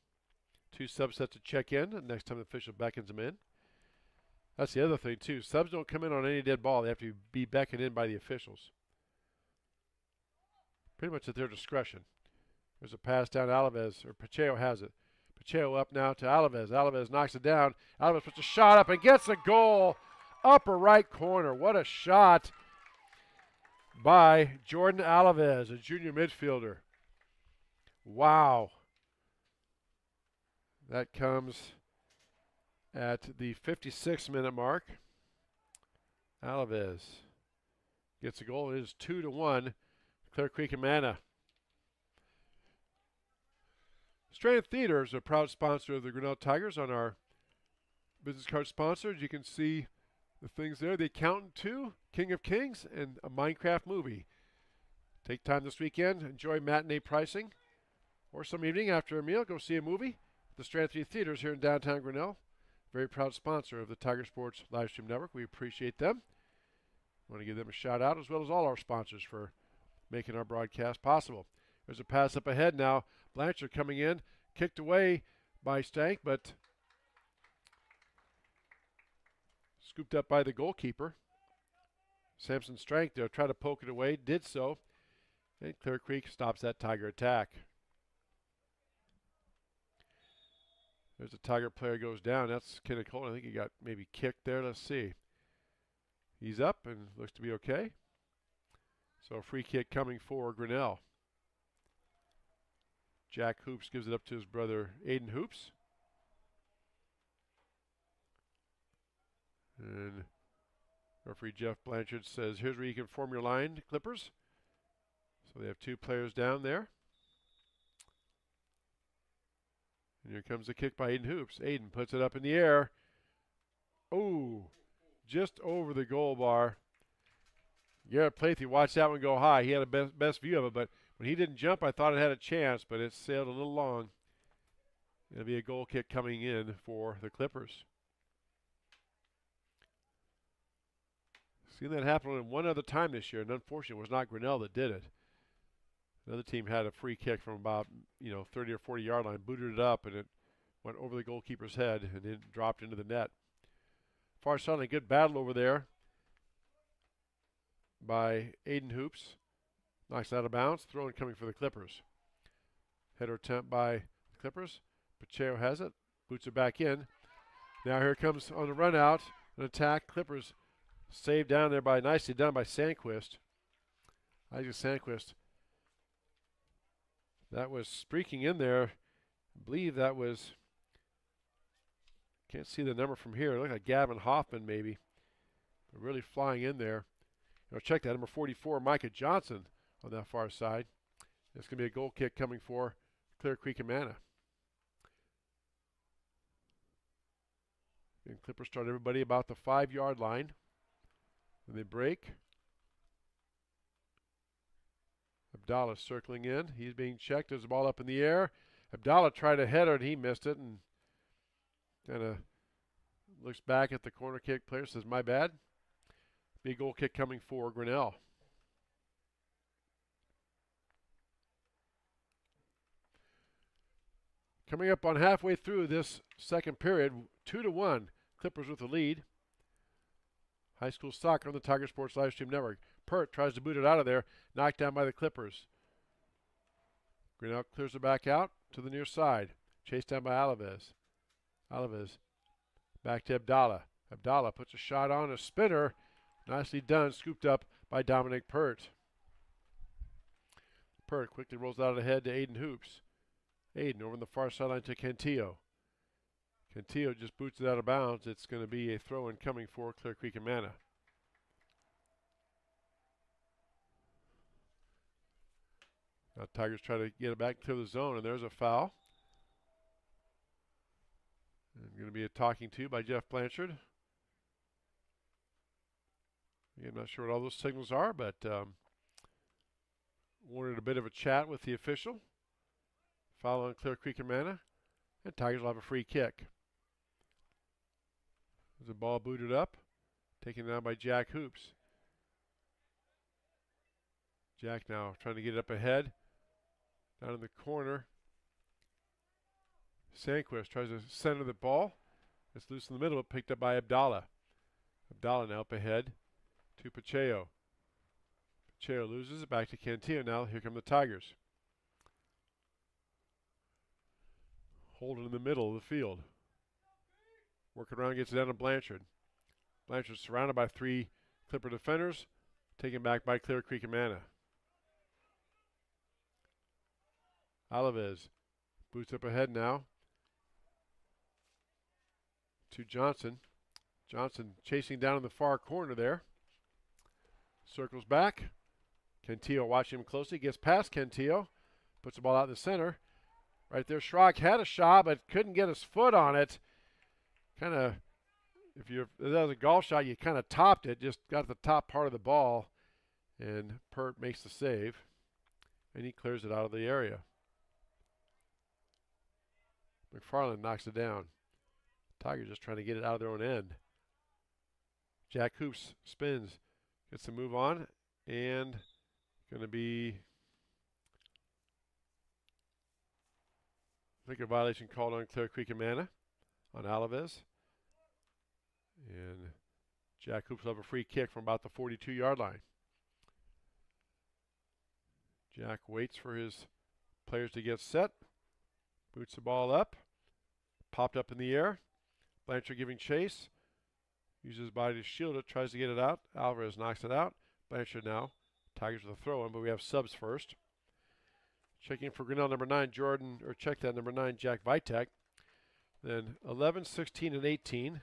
Two subsets to check in, and next time the official beckons them in. That's the other thing, too. Subs don't come in on any dead ball. They have to be beckoned in by the officials. Pretty much at their discretion. There's a pass down Alaves, or Pacheco has it. Pacheco up now to Alaves. Alaves knocks it down. Alaves puts a shot up and gets a goal. Upper right corner. What a shot by Jordan Alaves, a junior midfielder. Wow. That comes at the 56-minute mark. Alaves gets a goal. It is 2-1. Clear Creek Amana. Strand Theater is a proud sponsor of the Grinnell Tigers. On our business card sponsors, you can see the things there. The Accountant 2, King of Kings, and a Minecraft movie. Take time this weekend, enjoy matinee pricing, or some evening after a meal, go see a movie. The Strand Theaters here in downtown Grinnell. Very proud sponsor of the Tiger Sports Livestream Network. We appreciate them. I want to give them a shout out, as well as all our sponsors, for making our broadcast possible. There's a pass up ahead now. Blanchard coming in, kicked away by Stank, but scooped up by the goalkeeper. Samson Strank there, tried to poke it away, did so, and Clear Creek stops that Tiger attack. There's a Tiger player goes down. That's Kenneth Colton. I think he got maybe kicked there. Let's see. He's up and looks to be okay. So a free kick coming for Grinnell. Jack Hoops gives it up to his brother Aiden Hoops. And referee Jeff Blanchard says, here's where you can form your line, Clippers. So they have two players down there. And here comes the kick by Aiden Hoops. Aiden puts it up in the air. Oh, just over the goal bar. Garrett Plathey watched that one go high. He had a best view of it, but when he didn't jump, I thought it had a chance, but it sailed a little long. It'll be a goal kick coming in for the Clippers. Seen that happen one other time this year, and unfortunately it was not Grinnell that did it. Another team had a free kick from about 30 or 40 yard line, booted it up, and it went over the goalkeeper's head and then dropped into the net. Far side, a good battle over there by Aiden Hoops. Knocks it out of bounds. Throw-in coming for the Clippers. Header attempt by the Clippers. Pacheco has it. Boots it back in. Now here comes on the run out an attack. Clippers saved down there nicely done by Sandquist. Isaac Sandquist. That was streaking in there. I believe that was, can't see the number from here. It looked like Gavin Hoffman maybe. But really flying in there. Check that, number 44, Micah Johnson on that far side. It's going to be a goal kick coming for Clear Creek Amana. And Clippers start everybody about the 5 yard line. And they break. Abdallah circling in. He's being checked. There's the ball up in the air. Abdallah tried a header and he missed it, and kind of looks back at the corner kick player, says, my bad. Big goal kick coming for Grinnell. Coming up on halfway through this second period, 2-1, Clippers with the lead. High school soccer on the Tiger Sports Livestream Network. Pert tries to boot it out of there, knocked down by the Clippers. Grinnell clears it back out to the near side. Chased down by Alaves. Alaves back to Abdallah. Abdallah puts a shot on, a spinner. Nicely done, scooped up by Dominic Pert. Pert quickly rolls out ahead to Aiden Hoops. Aiden over on the far sideline to Cantillo. Cantillo just boots it out of bounds. It's going to be a throw-in coming for Clear Creek Amana. Now Tigers try to get it back, clear the zone, and there's a foul. And going to be a talking to by Jeff Blanchard. Again, not sure what all those signals are, but wanted a bit of a chat with the official. Foul on Clear Creek Amana, and Tigers will have a free kick. There's a ball booted up, taken down by Jack Hoops. Jack now trying to get it up ahead, down in the corner. Sandquist tries to center the ball. It's loose in the middle, but picked up by Abdallah. Abdallah now up ahead to Pacheco. Pacheco loses it back to Cantillo now. Here come the Tigers. Holding in the middle of the field. Working around, gets it down to Blanchard. Blanchard surrounded by 3 Clipper defenders. Taken back by Clear Creek Amana. Alaves boots up ahead now to Johnson. Johnson chasing down in the far corner there. Circles back. Cantillo watching him closely. Gets past Cantillo. Puts the ball out in the center. Right there, Schrock had a shot, but couldn't get his foot on it. Kind of, if that was a golf shot, you kind of topped it, just got the top part of the ball, and Pert makes the save, and he clears it out of the area. McFarland knocks it down. Tigers just trying to get it out of their own end. Jack Hoops spins, gets the move on, and going to be, I think, a violation called on Clear Creek Amana on Alaves. And Jack Hoops will have a free kick from about the 42-yard line. Jack waits for his players to get set. Boots the ball up. Popped up in the air. Blanchard giving chase. Uses his body to shield it. Tries to get it out. Alvarez knocks it out. Blanchard now. Tigers with a throw-in, but we have subs first. Checking for Grinnell, number 9, Jordan, or check that, number 9, Jack Vitek. Then 11, 16, and 18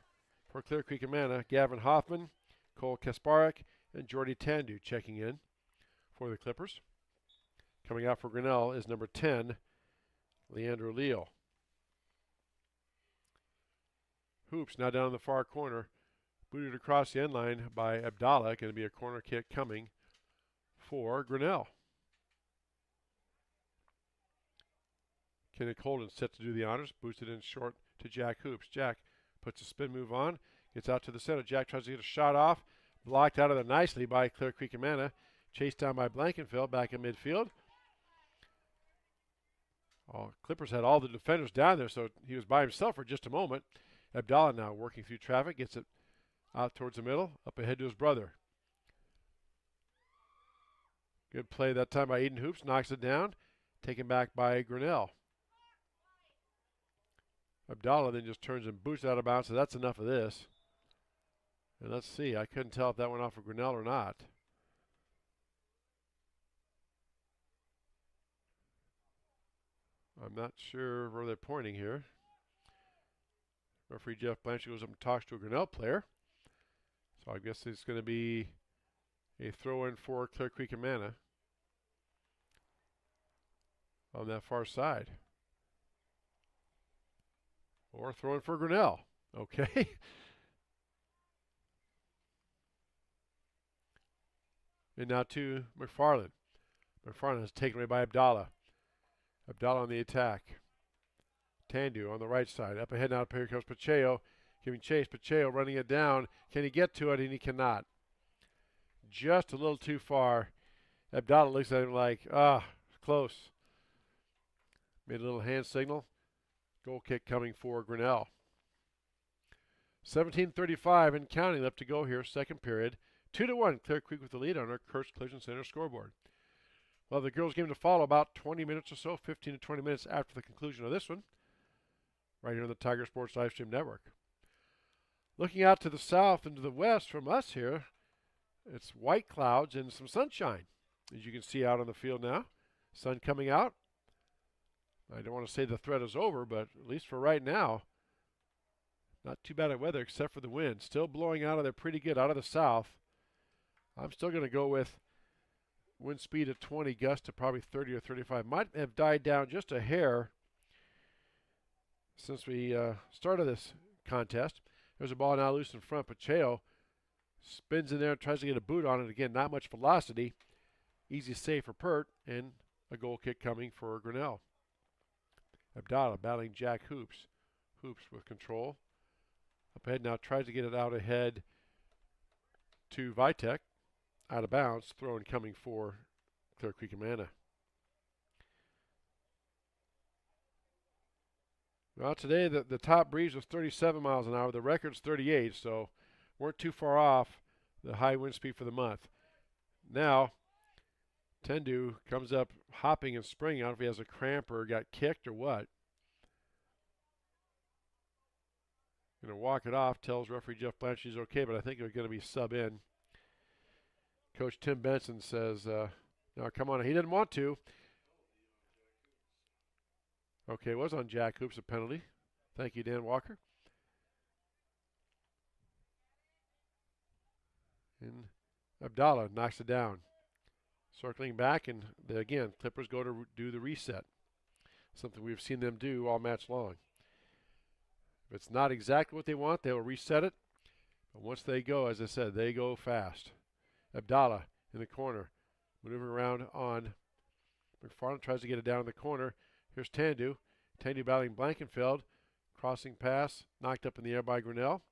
for Clear Creek Amana, Gavin Hoffman, Cole Kasparek, and Jordy Tandu checking in for the Clippers. Coming out for Grinnell is number 10, Leandro Leal. Hoops now down in the far corner, booted across the end line by Abdallah. Going to be a corner kick coming for Grinnell. Kenneth Holden set to do the honors, boots it in short to Jack Hoops. Jack puts a spin move on, gets out to the center. Jack tries to get a shot off, blocked out of there nicely by Clear Creek Amana, chased down by Blankenfeld back in midfield. Clippers had all the defenders down there, so he was by himself for just a moment. Abdallah now working through traffic, gets it out towards the middle, up ahead to his brother. Good play that time by Aiden Hoops, knocks it down, taken back by Grinnell. Abdallah then just turns and boots out of bounds, so that's enough of this. And let's see, I couldn't tell if that went off of Grinnell or not. I'm not sure where they're pointing here. Referee Jeff Blanchard goes up and talks to a Grinnell player. So I guess it's going to be a throw-in for Clear Creek Amana on that far side. Or throw-in for Grinnell. Okay. And now to McFarland. McFarland is taken away by Abdallah. Abdallah on the attack. Tandu on the right side. Up ahead now, here comes Pacheco, giving chase. Pacheco running it down. Can he get to it? And he cannot. Just a little too far. Abdallah looks at him like, close. Made a little hand signal. Goal kick coming for Grinnell. 17:35 and counting left to go here, second period. 2-1, Clear Creek with the lead on our Kurtz Collision Center scoreboard. Well, the girls' game to follow about 20 minutes or so, 15 to 20 minutes after the conclusion of this one, right here on the Tiger Sports Livestream Network. Looking out to the south and to the west from us here, it's white clouds and some sunshine, as you can see out on the field now. Sun coming out. I don't want to say the threat is over, but at least for right now, not too bad at weather except for the wind. Still blowing out of there pretty good out of the south. I'm still going to go with wind speed at 20, gust to probably 30 or 35. Might have died down just a hair since we started this contest. There's a ball now loose in front. Pacheco spins in there, tries to get a boot on it. Again, not much velocity. Easy save for Pert, and a goal kick coming for Grinnell. Abdallah battling Jack Hoops. Hoops with control. Up ahead now, tries to get it out ahead to Vitek. Out of bounds, throw in coming for Clear Creek Amana. Well, today the top breeze was 37 miles an hour. The record's 38, so weren't too far off the high wind speed for the month. Now, Tendu comes up hopping and springing. I don't know if he has a cramp or got kicked or what. Going to walk it off, tells referee Jeff Blanchard he's okay, but I think they're going to be sub in. Coach Tim Benson says, no, come on. He didn't want to. Okay, it was on Jack Hoops, a penalty. Thank you, Dan Walker. And Abdallah knocks it down. Circling back, and again, Clippers go to do the reset. Something we've seen them do all match long. If it's not exactly what they want, they will reset it. But once they go, as I said, they go fast. Abdallah in the corner, maneuvering around on McFarland, tries to get it down in the corner. Here's Tandu. Tandu battling Blankenfeld. Crossing pass, knocked up in the air by Grinnell.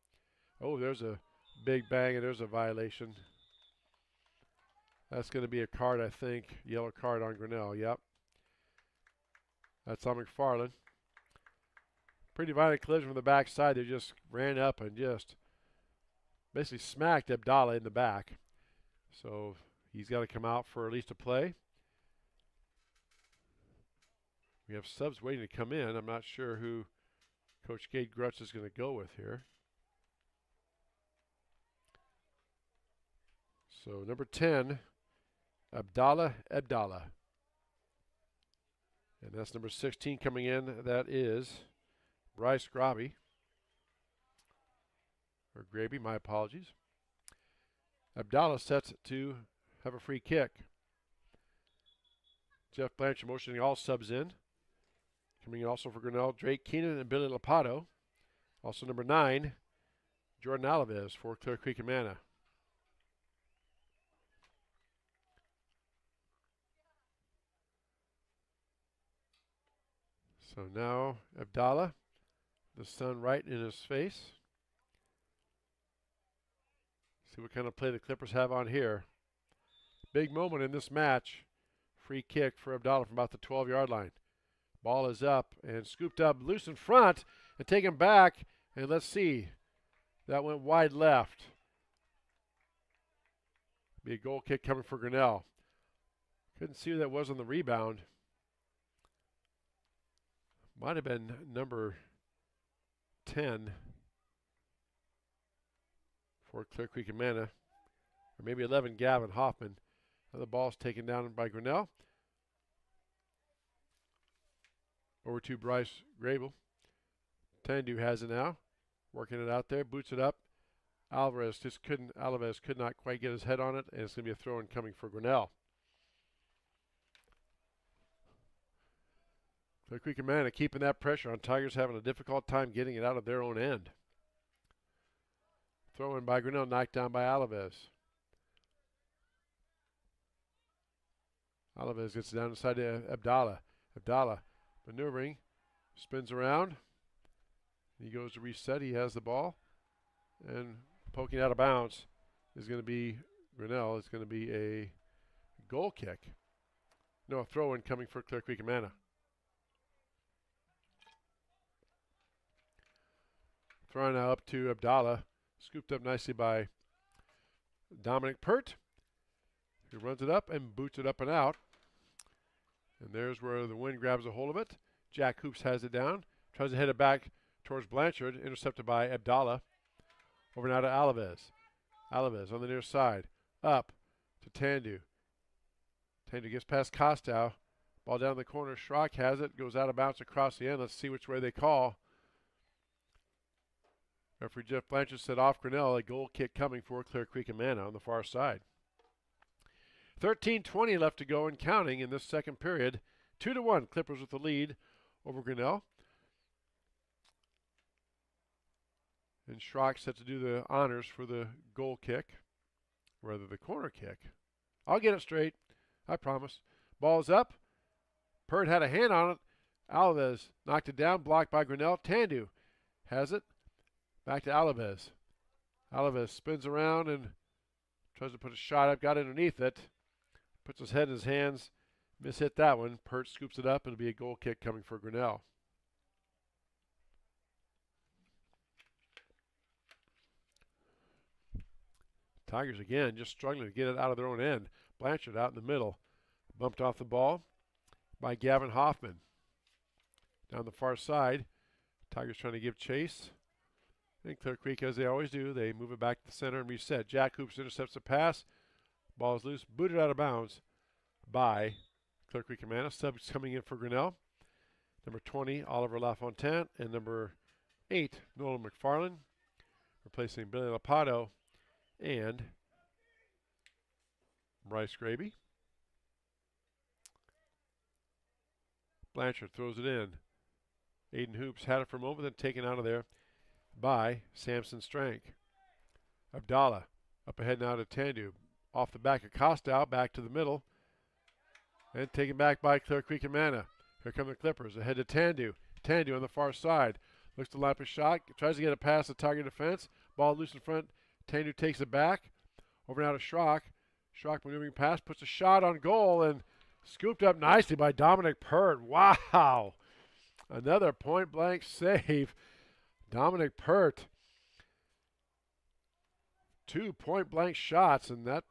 Oh, there's a big bang, and there's a violation. That's going to be a card, I think. Yellow card on Grinnell, yep. That's on McFarland. Pretty violent collision from the backside. They just ran up and just basically smacked Abdallah in the back. So he's got to come out for at least a play. We have subs waiting to come in. I'm not sure who Coach Gade Grutz is going to go with here. So number 10, Abdallah. And that's number 16 coming in. That is Bryce Graby. Or Graby, my apologies. Abdallah sets to have a free kick. Jeff Blanchard motioning all subs in. Coming in also for Grinnell, Drake Keenan and Billy Lapato. Also number 9, Jordan Alaves for Clear Creek Amana. So now Abdallah, the sun right in his face. See what kind of play the Clippers have on here. Big moment in this match. Free kick for Abdallah from about the 12-yard line. Ball is up and scooped up loose in front and taken back. And let's see. That went wide left. Be a goal kick coming for Grinnell. Couldn't see who that was on the rebound. Might have been number 10 for Clear Creek Amana. Or maybe 11, Gavin Hoffman. Now the ball's taken down by Grinnell. Over to Bryce Grable. Tandu has it now. Working it out there. Boots it up. Alvarez could not quite get his head on it. And it's going to be a throw-in coming for Grinnell. Clear Creek Amana keeping that pressure on. Tigers having a difficult time getting it out of their own end. Throw in by Grinnell, knocked down by Alaves. Alaves gets down inside to Abdallah. Abdallah maneuvering, Spins around. He goes to reset. He has the ball. And poking out of bounds is going to be Grinnell. It's going to be a goal kick. No, a throw-in coming for Clear Creek Amana. Throwing now up to Abdallah. Scooped up nicely by Dominic Pert. He runs it up and boots it up and out. And there's where the wind grabs a hold of it. Jack Hoops has it down. Tries to head it back towards Blanchard. Intercepted by Abdallah. Over now to Alaves. Alaves on the near side. Up to Tandu. Tandu gets past Costow. Ball down the corner. Schrock has it. Goes out of bounds across the end. Let's see which way they call. Referee Jeff Blanchard set off Grinnell. A goal kick coming for Clear Creek Amana on the far side. 13:20 left to go and counting in this second period. 2-1. Clippers with the lead over Grinnell. And Schrock set to do the honors for the goal kick, rather the corner kick. I'll get it straight, I promise. Ball's up. Pert had a hand on it. Alaves knocked it down, blocked by Grinnell. Tandu has it. Back to Alaves. Alaves spins around and tries to put a shot up, got underneath it. Puts his head in his hands. Mishit that one. Pert scoops it up. It'll be a goal kick coming for Grinnell. Tigers again just struggling to get it out of their own end. Blanchard out in the middle. Bumped off the ball by Gavin Hoffman. Down the far side. Tigers trying to give chase. And Clear Creek, as they always do, they move it back to the center and reset. Jack Hoops intercepts the pass. Ball is loose. Booted out of bounds by Clear Creek Amana. Subs coming in for Grinnell. Number 20, Oliver LaFontaine. And number 8, Nolan McFarland. Replacing Billy Lapato and Bryce Graby. Blanchard throws it in. Aiden Hoops had it for a moment, then taken out of there by Samson Strank. Abdallah up ahead now to Tandu. Off the back of Costow, back to the middle. And taken back by Clear Creek Amana. Here come the Clippers. Ahead to Tandu. Tandu on the far side. Looks to line up a shot. Tries to get it past the Tiger defense. Ball loose in front. Tandu takes it back. Over now to Schrock. Schrock maneuvering past. Puts a shot on goal and scooped up nicely by Dominic Pert. Wow. Another point-blank save. Dominic Pert. 2 point-blank shots, and that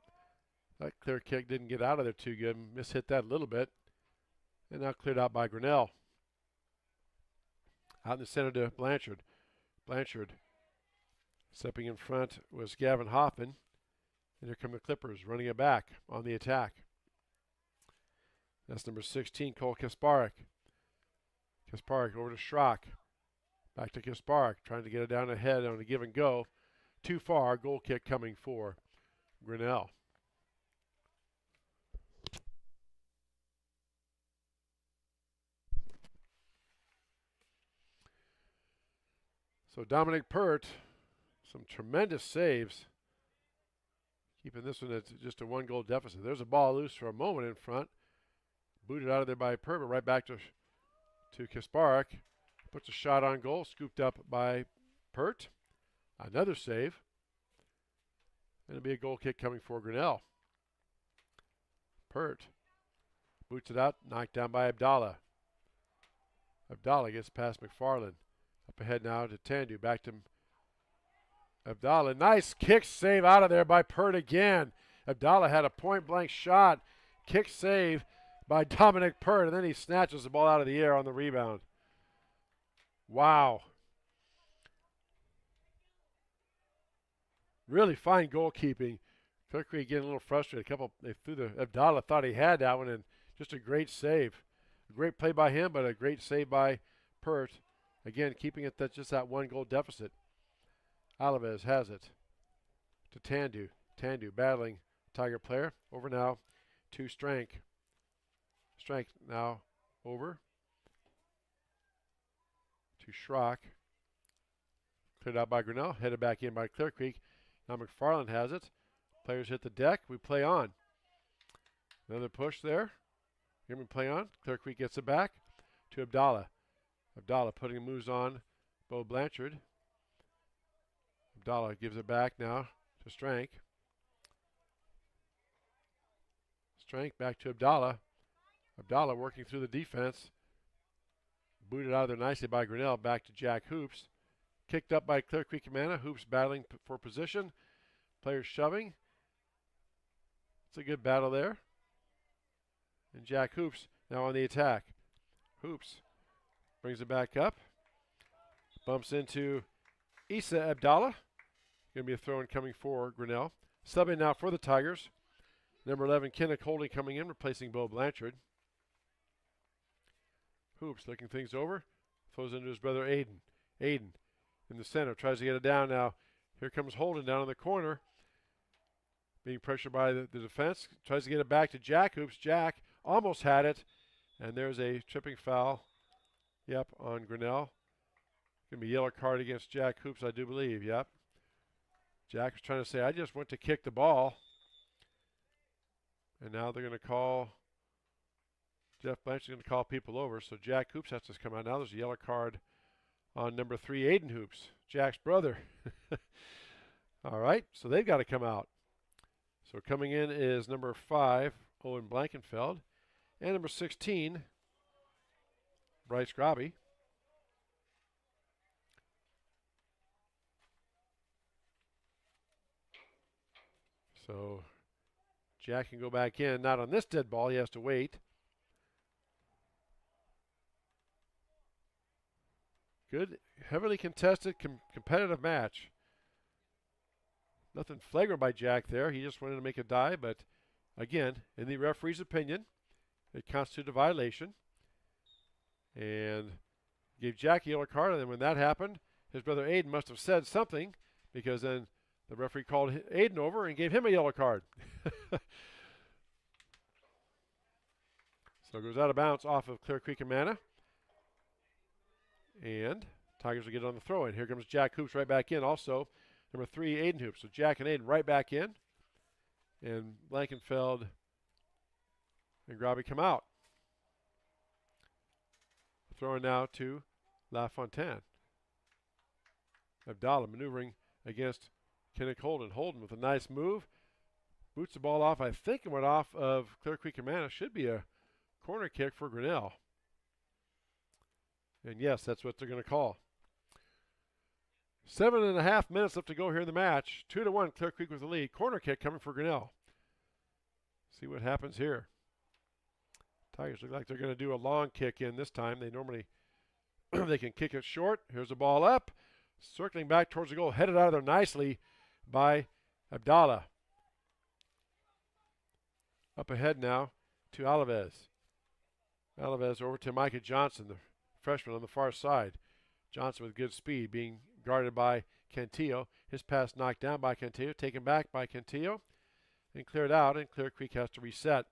clear kick didn't get out of there too good. Mishit that a little bit. And now cleared out by Grinnell. Out in the center to Blanchard. Blanchard stepping in front was Gavin Hoffman. And here come the Clippers running it back on the attack. That's number 16, Cole Kasparek. Kasparek over to Schrock. Back to Kasparek, trying to get it down ahead on a give and go. Too far, goal kick coming for Grinnell. So Dominic Pert, some tremendous saves. Keeping this one at just a 1-goal deficit. There's a ball loose for a moment in front. Booted out of there by Pert, but right back to Kasparek. Puts a shot on goal, scooped up by Pert. Another save. And it'll be a goal kick coming for Grinnell. Pert boots it out, knocked down by Abdallah. Abdallah gets past McFarland. Up ahead now to Tandu, back to Abdallah. Nice kick save out of there by Pert again. Abdallah had a point-blank shot. Kick save by Dominic Pert, and then he snatches the ball out of the air on the rebound. Wow. Really fine goalkeeping. Clear Creek getting a little frustrated. They threw the Abdallah, thought he had that one, and just a great save. A great play by him, but a great save by Pert. Again, keeping it just that 1-goal deficit. Alaves has it to Tandu. Tandu battling Tiger player. Over now to Strank. Strank now over to Schrock. Cleared out by Grinnell. Headed back in by Clear Creek. Now McFarland has it. Players hit the deck. We play on. Another push there. Here we play on. Clear Creek gets it back to Abdallah. Abdallah putting moves on Bo Blanchard. Abdallah gives it back now to Strank. Strank back to Abdallah. Abdallah working through the defense. Booted out of there nicely by Grinnell. Back to Jack Hoops. Kicked up by Clear Creek Amana. Hoops battling for position. Players shoving. It's a good battle there. And Jack Hoops now on the attack. Hoops brings it back up. Bumps into Issa Abdallah. Going to be a throw-in coming for Grinnell. Subbing now for the Tigers. Number 11, Kenneth Holding coming in, replacing Bo Blanchard. Hoops looking things over. Throws into his brother Aiden. Aiden in the center. Tries to get it down now. Here comes Holden down in the corner. Being pressured by the defense. Tries to get it back to Jack Hoops. Jack almost had it. And there's a tripping foul. Yep, on Grinnell. Going to be a yellow card against Jack Hoops, I do believe. Yep. Jack was trying to say, I just went to kick the ball. And now they're going to call, Jeff Blanchard's going to call people over. So Jack Hoops has to come out. Now there's a yellow card on number 3, Aiden Hoops, Jack's brother. All right, so they've got to come out. So coming in is number 5, Owen Blankenfeld, and number 16, Bryce Grobby. So Jack can go back in. Not on this dead ball. He has to wait. Good, heavily contested, competitive match. Nothing flagrant by Jack there. He just wanted to make a dive, but again, in the referee's opinion, it constituted a violation. And gave Jack a yellow card, and then when that happened, his brother Aiden must have said something, because then the referee called Aiden over and gave him a yellow card. So it goes out of bounds off of Clear Creek Amana. And Tigers will get on the throw in. Here comes Jack Hoops right back in. Also, number 3, Aiden Hoops. So Jack and Aiden right back in. And Blankenfeld and Grobby come out. Throwing now to LaFontaine. Abdallah maneuvering against Kenneth Holden. Holden with a nice move. Boots the ball off. I think it went off of Clear Creek Amana. Should be a corner kick for Grinnell. And yes, that's what they're going to call. 7.5 minutes left to go here in the match. 2-1, Clear Creek with the lead. Corner kick coming for Grinnell. See what happens here. Tigers look like they're going to do a long kick in this time. They normally they can kick it short. Here's the ball up. Circling back towards the goal. Headed out of there nicely by Abdallah. Up ahead now to Alaves. Alaves over to Micah Johnson, the freshman on the far side. Johnson with good speed, being guarded by Cantillo. His pass knocked down by Cantillo, taken back by Cantillo, and cleared out, and Clear Creek has to reset.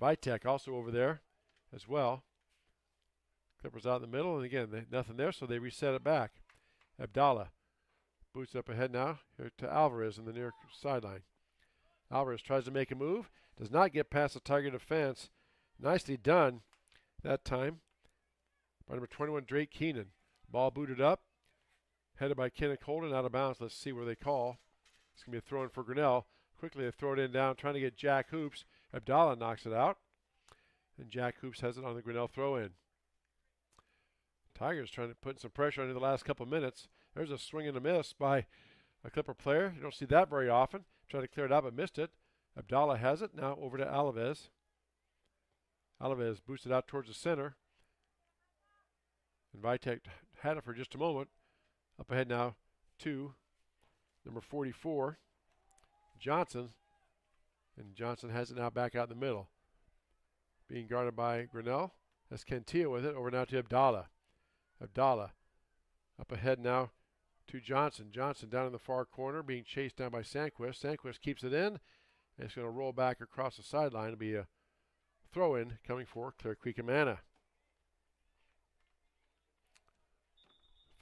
Vitek also over there as well. Clippers out in the middle, and again, nothing there, so they reset it back. Abdallah boots up ahead now here to Alvarez in the near sideline. Alvarez tries to make a move, does not get past the Tiger defense. Nicely done that time by number 21, Drake Keenan. Ball booted up, headed by Kenneth Holden, out of bounds. Let's see where they call. It's going to be a throw in for Grinnell. Quickly they throw it in down, trying to get Jack Hoops. Abdallah knocks it out, and Jack Hoops has it on the Grinnell throw in. Tigers trying to put some pressure on in the last couple minutes. There's a swing and a miss by a Clipper player. You don't see that very often. Tried to clear it out but missed it. Abdallah has it. Now over to Alaves. Alaves boosted out towards the center. And Vitek had it for just a moment. Up ahead now to number 44, Johnson. And Johnson has it now back out in the middle. Being guarded by Grinnell. That's Cantillo with it. Over now to Abdallah. Abdallah up ahead now to Johnson. Johnson down in the far corner being chased down by Sandquist. Sandquist keeps it in. And it's going to roll back across the sideline. It'll be a throw-in coming for Clear Creek Amana.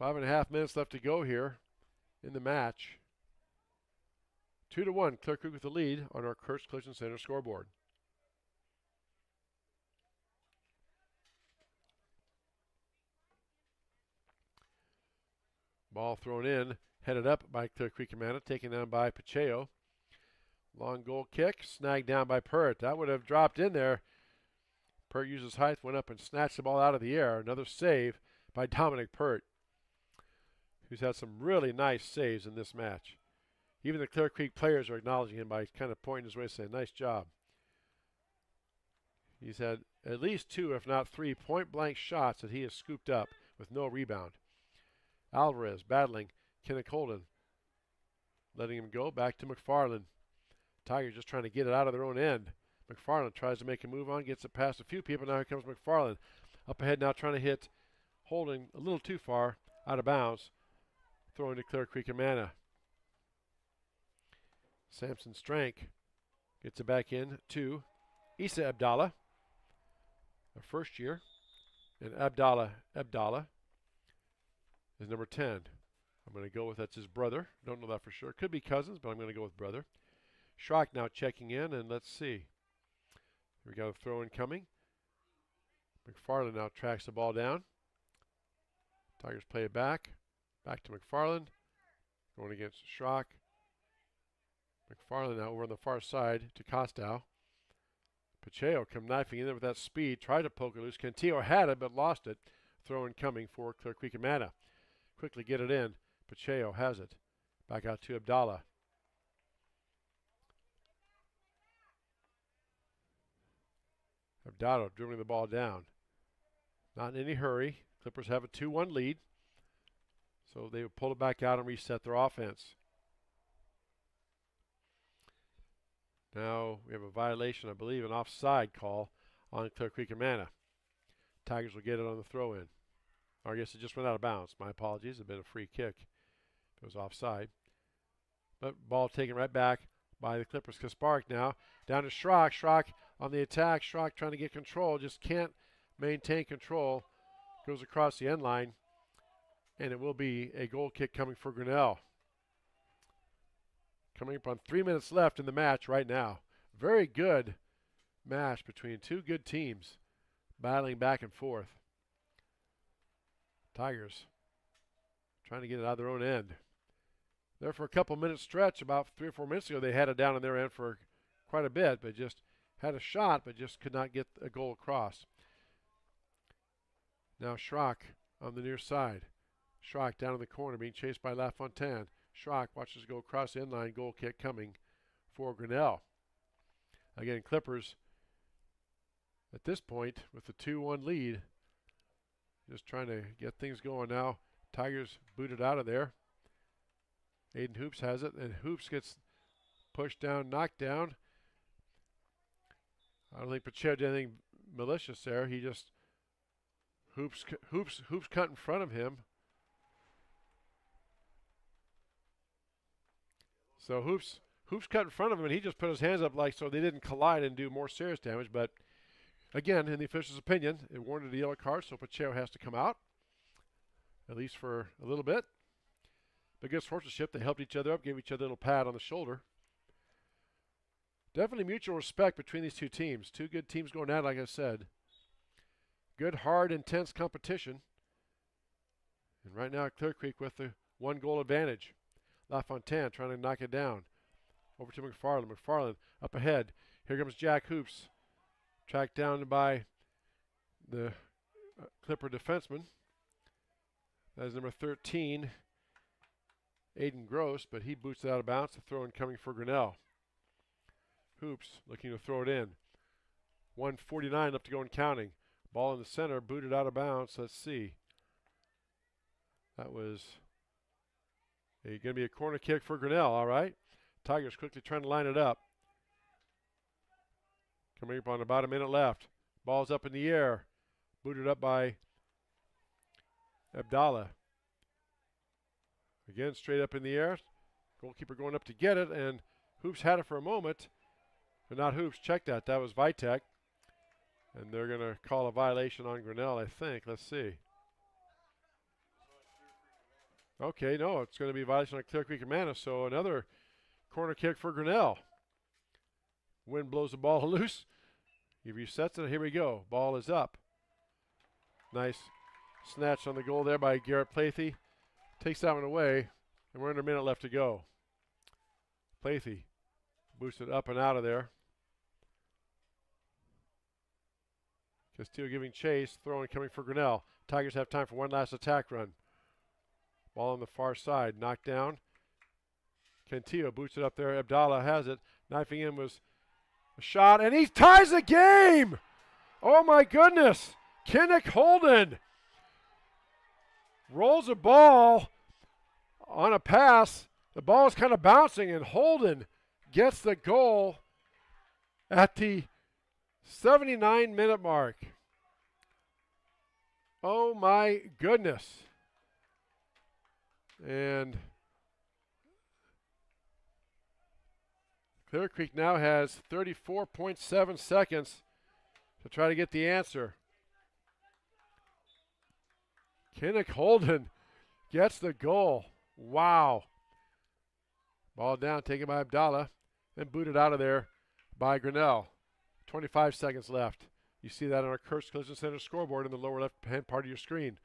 5.5 minutes left to go here in the match. 2-1, Clear Creek with the lead on our Kurtz Collision Center scoreboard. Ball thrown in, headed up by Clear Creek Amana, taken down by Pacheco. Long goal kick, snagged down by Pert. That would have dropped in there. Pert uses height, went up and snatched the ball out of the air. Another save by Dominic Pert, who's had some really nice saves in this match. Even the Clear Creek players are acknowledging him by kind of pointing his way, saying, nice job. He's had at least 2, if not 3, point-blank shots that he has scooped up with no rebound. Alvarez battling Kenneth Holden, letting him go back to McFarland. Tigers just trying to get it out of their own end. McFarland tries to make a move on, gets it past a few people. Now here comes McFarland. Up ahead now trying to hit Holden a little too far, out of bounds. Throwing to Clear Creek Amana. Samson Strank gets it back in to Issa Abdallah, a first year. And Abdallah is number 10. I'm going to go with that's his brother. Don't know that for sure. Could be cousins, but I'm going to go with brother. Schrock now checking in, and let's see. We got a throw in coming. McFarland now tracks the ball down. Tigers play it back. Back to McFarland. Going against Schrock. McFarland now over on the far side to Costow. Pacheco come knifing in there with that speed. Tried to poke it loose. Cantillo had it, but lost it. Throw in coming for Clear Creek Amana. Quickly get it in. Pacheco has it. Back out to Abdallah. Abdallah dribbling the ball down. Not in any hurry. Clippers have a 2-1 lead. So they will pull it back out and reset their offense. Now we have a violation, I believe, an offside call on Clear Creek Amana. Tigers will get it on the throw-in. Or I guess it just went out of bounds. My apologies. It had been a free kick. It was offside. But ball taken right back by the Clippers. Kasparek now down to Schrock. Schrock on the attack. Schrock trying to get control. Just can't maintain control. Goes across the end line. And it will be a goal kick coming for Grinnell. Coming up on 3 minutes left in the match right now. Very good match between two good teams battling back and forth. Tigers trying to get it out of their own end. There for a couple minutes stretch, about 3 or 4 minutes ago, they had it down in their end for quite a bit, but just had a shot, but just could not get a goal across. Now Schrock on the near side. Schrock down in the corner being chased by LaFontaine. Schrock watches go across the end line, goal kick coming for Grinnell. Again, Clippers at this point with the 2-1 lead, just trying to get things going now. Tigers booted out of there. Aiden Hoops has it, and Hoops gets pushed down, knocked down. I don't think Pacheco did anything malicious there. He just Hoops cut in front of him. So Hoops cut in front of him, and he just put his hands up like so they didn't collide and do more serious damage. But again, in the official's opinion, it warranted a yellow card, so Pacheco has to come out, at least for a little bit. But good sportsmanship, they helped each other up, gave each other a little pat on the shoulder. Definitely mutual respect between these two teams. Two good teams going at it, like I said. Good, hard, intense competition. And right now, Clear Creek with the 1-goal advantage. LaFontaine trying to knock it down. Over to McFarland. McFarland up ahead. Here comes Jack Hoops. Tracked down by the Clipper defenseman. That is number 13, Aiden Gross, but he boots it out of bounds. The throw in coming for Grinnell. Hoops looking to throw it in. 1:49 left to go and counting. Ball in the center, booted out of bounds. Let's see. That was going to be a corner kick for Grinnell, all right. Tigers quickly trying to line it up. Coming up on about a minute left. Ball's up in the air. Booted up by Abdallah. Again, straight up in the air. Goalkeeper going up to get it, and Hoops had it for a moment. But not Hoops, check that. That was Vitek. And they're going to call a violation on Grinnell, I think. Let's see. Okay, no, it's going to be a violation on Clear Creek Amana, so another corner kick for Grinnell. Wind blows the ball loose. He resets it. Here we go. Ball is up. Nice snatch on the goal there by Garrett Plathy. takes that one away, and we're under a minute left to go. Plathy boosts it up and out of there. Castillo giving chase, throwing coming for Grinnell. Tigers have time for one last attack run. Ball on the far side, knocked down. Cantillo boots it up there. Abdallah has it. Knifing in was a shot, and he ties the game! Oh my goodness! Kinnick Holden rolls a ball on a pass. The ball is kind of bouncing, and Holden gets the goal at the 79-minute mark. Oh my goodness. And Clear Creek now has 34.7 seconds to try to get the answer. Kinnick Holden gets the goal. Wow. Ball down, taken by Abdallah, then booted out of there by Grinnell. 25 seconds left. You see that on our Kurtz Collision Center scoreboard in the lower left-hand part of your screen.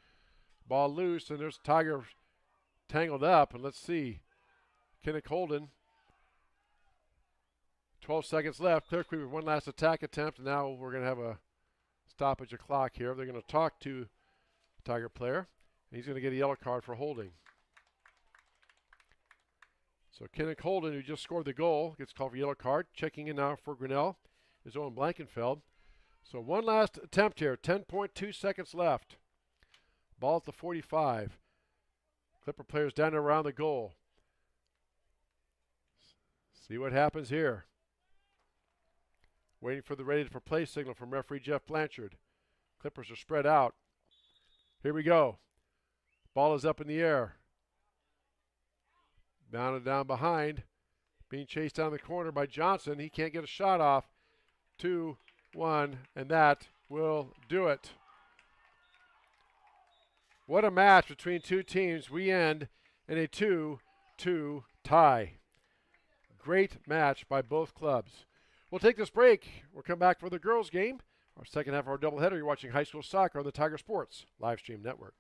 Ball loose, and there's Tiger tangled up, and let's see. Kinnick Holden. 12 seconds left. Clear Creek with one last attack attempt, and now we're going to have a stoppage of clock here. They're going to talk to the Tiger player, and he's going to get a yellow card for holding. So Kinnick Holden, who just scored the goal, gets called for yellow card. Checking in now for Grinnell is Owen Blankenfeld. So one last attempt here. 10.2 seconds left. Ball at the 45. Clipper players down and around the goal. See what happens here. Waiting for the ready for play signal from referee Jeff Blanchard. Clippers are spread out. Here we go. Ball is up in the air. Bounded down behind. Being chased down the corner by Johnson. He can't get a shot off. 2-1, and that will do it. What a match between two teams. We end in a 2-2 tie. Great match by both clubs. We'll take this break. We'll come back for the girls' game. Our second half of our doubleheader. You're watching high school soccer on the Tiger Sports live stream network.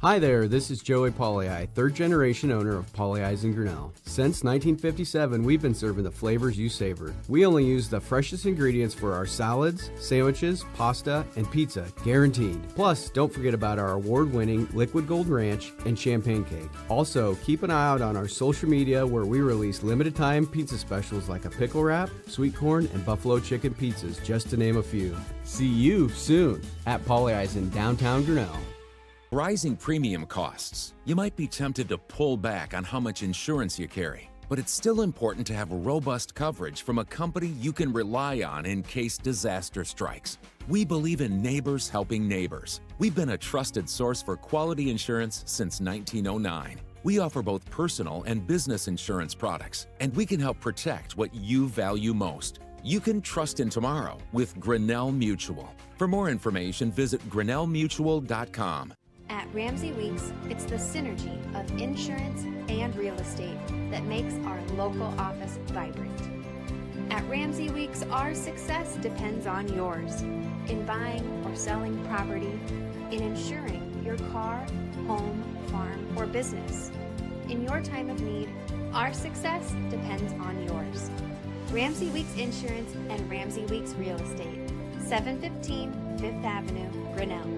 Hi there, this is Joey Pollei, third generation owner of Polley's in Grinnell. Since 1957, we've been serving the flavors you savor. We only use the freshest ingredients for our salads, sandwiches, pasta, and pizza, guaranteed. Plus, don't forget about our award-winning Liquid Gold Ranch and Champagne Cake. Also, keep an eye out on our social media where we release limited-time pizza specials like a pickle wrap, sweet corn, and buffalo chicken pizzas, just to name a few. See you soon at Polley's in downtown Grinnell. Rising premium costs. You might be tempted to pull back on how much insurance you carry, but it's still important to have robust coverage from a company you can rely on in case disaster strikes. We believe in neighbors helping neighbors. We've been a trusted source for quality insurance since 1909. We offer both personal and business insurance products, and we can help protect what you value most. You can trust in tomorrow with Grinnell Mutual. For more information, visit grinnellmutual.com. At Ramsey Weeks, it's the synergy of insurance and real estate that makes our local office vibrant. At Ramsey Weeks, our success depends on yours in buying or selling property, in insuring your car, home, farm, or business. In your time of need, our success depends on yours. Ramsey Weeks Insurance and Ramsey Weeks Real Estate, 715 Fifth Avenue, Grinnell.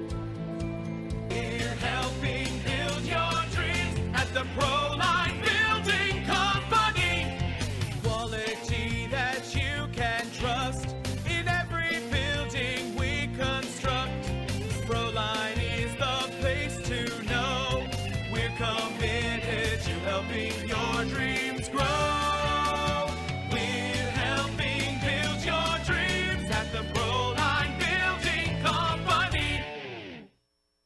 We're helping build your dreams at the Proline Building Company. Quality that you can trust in every building we construct. Proline is the place to know. We're committed to helping your dreams grow. We're helping build your dreams at the Proline Building Company.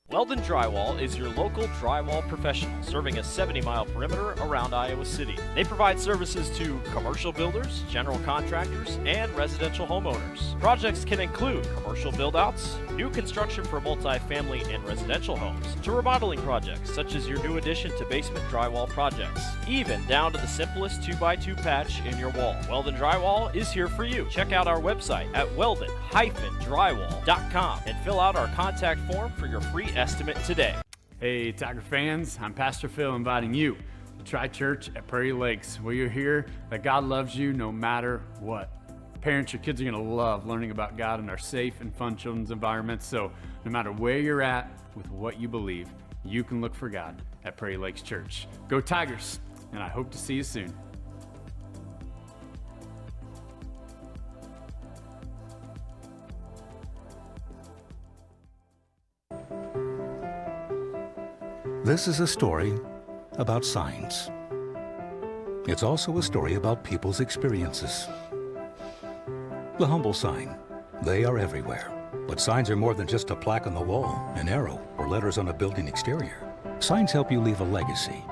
Weldon Drywall is your local drywall professional, serving a 70-mile perimeter around Iowa City. They provide services to commercial builders, general contractors, and residential homeowners. Projects can include commercial build-outs, new construction for multi-family and residential homes, to remodeling projects such as your new addition to basement drywall projects, even down to the simplest 2x2 patch in your wall. Weldon Drywall is here for you. Check out our website at weldon-drywall.com and fill out our contact form for your free estimate today. Hey, Tiger fans, I'm Pastor Phil inviting you to try church at Prairie Lakes, where you'll hear that God loves you no matter what. Parents, your kids are going to love learning about God in our safe and fun children's environments. So no matter where you're at with what you believe, you can look for God at Prairie Lakes Church. Go Tigers, and I hope to see you soon. This is a story about signs. It's also a story about people's experiences. The humble sign. They are everywhere. But signs are more than just a plaque on the wall, an arrow, or letters on a building exterior. Signs help you leave a legacy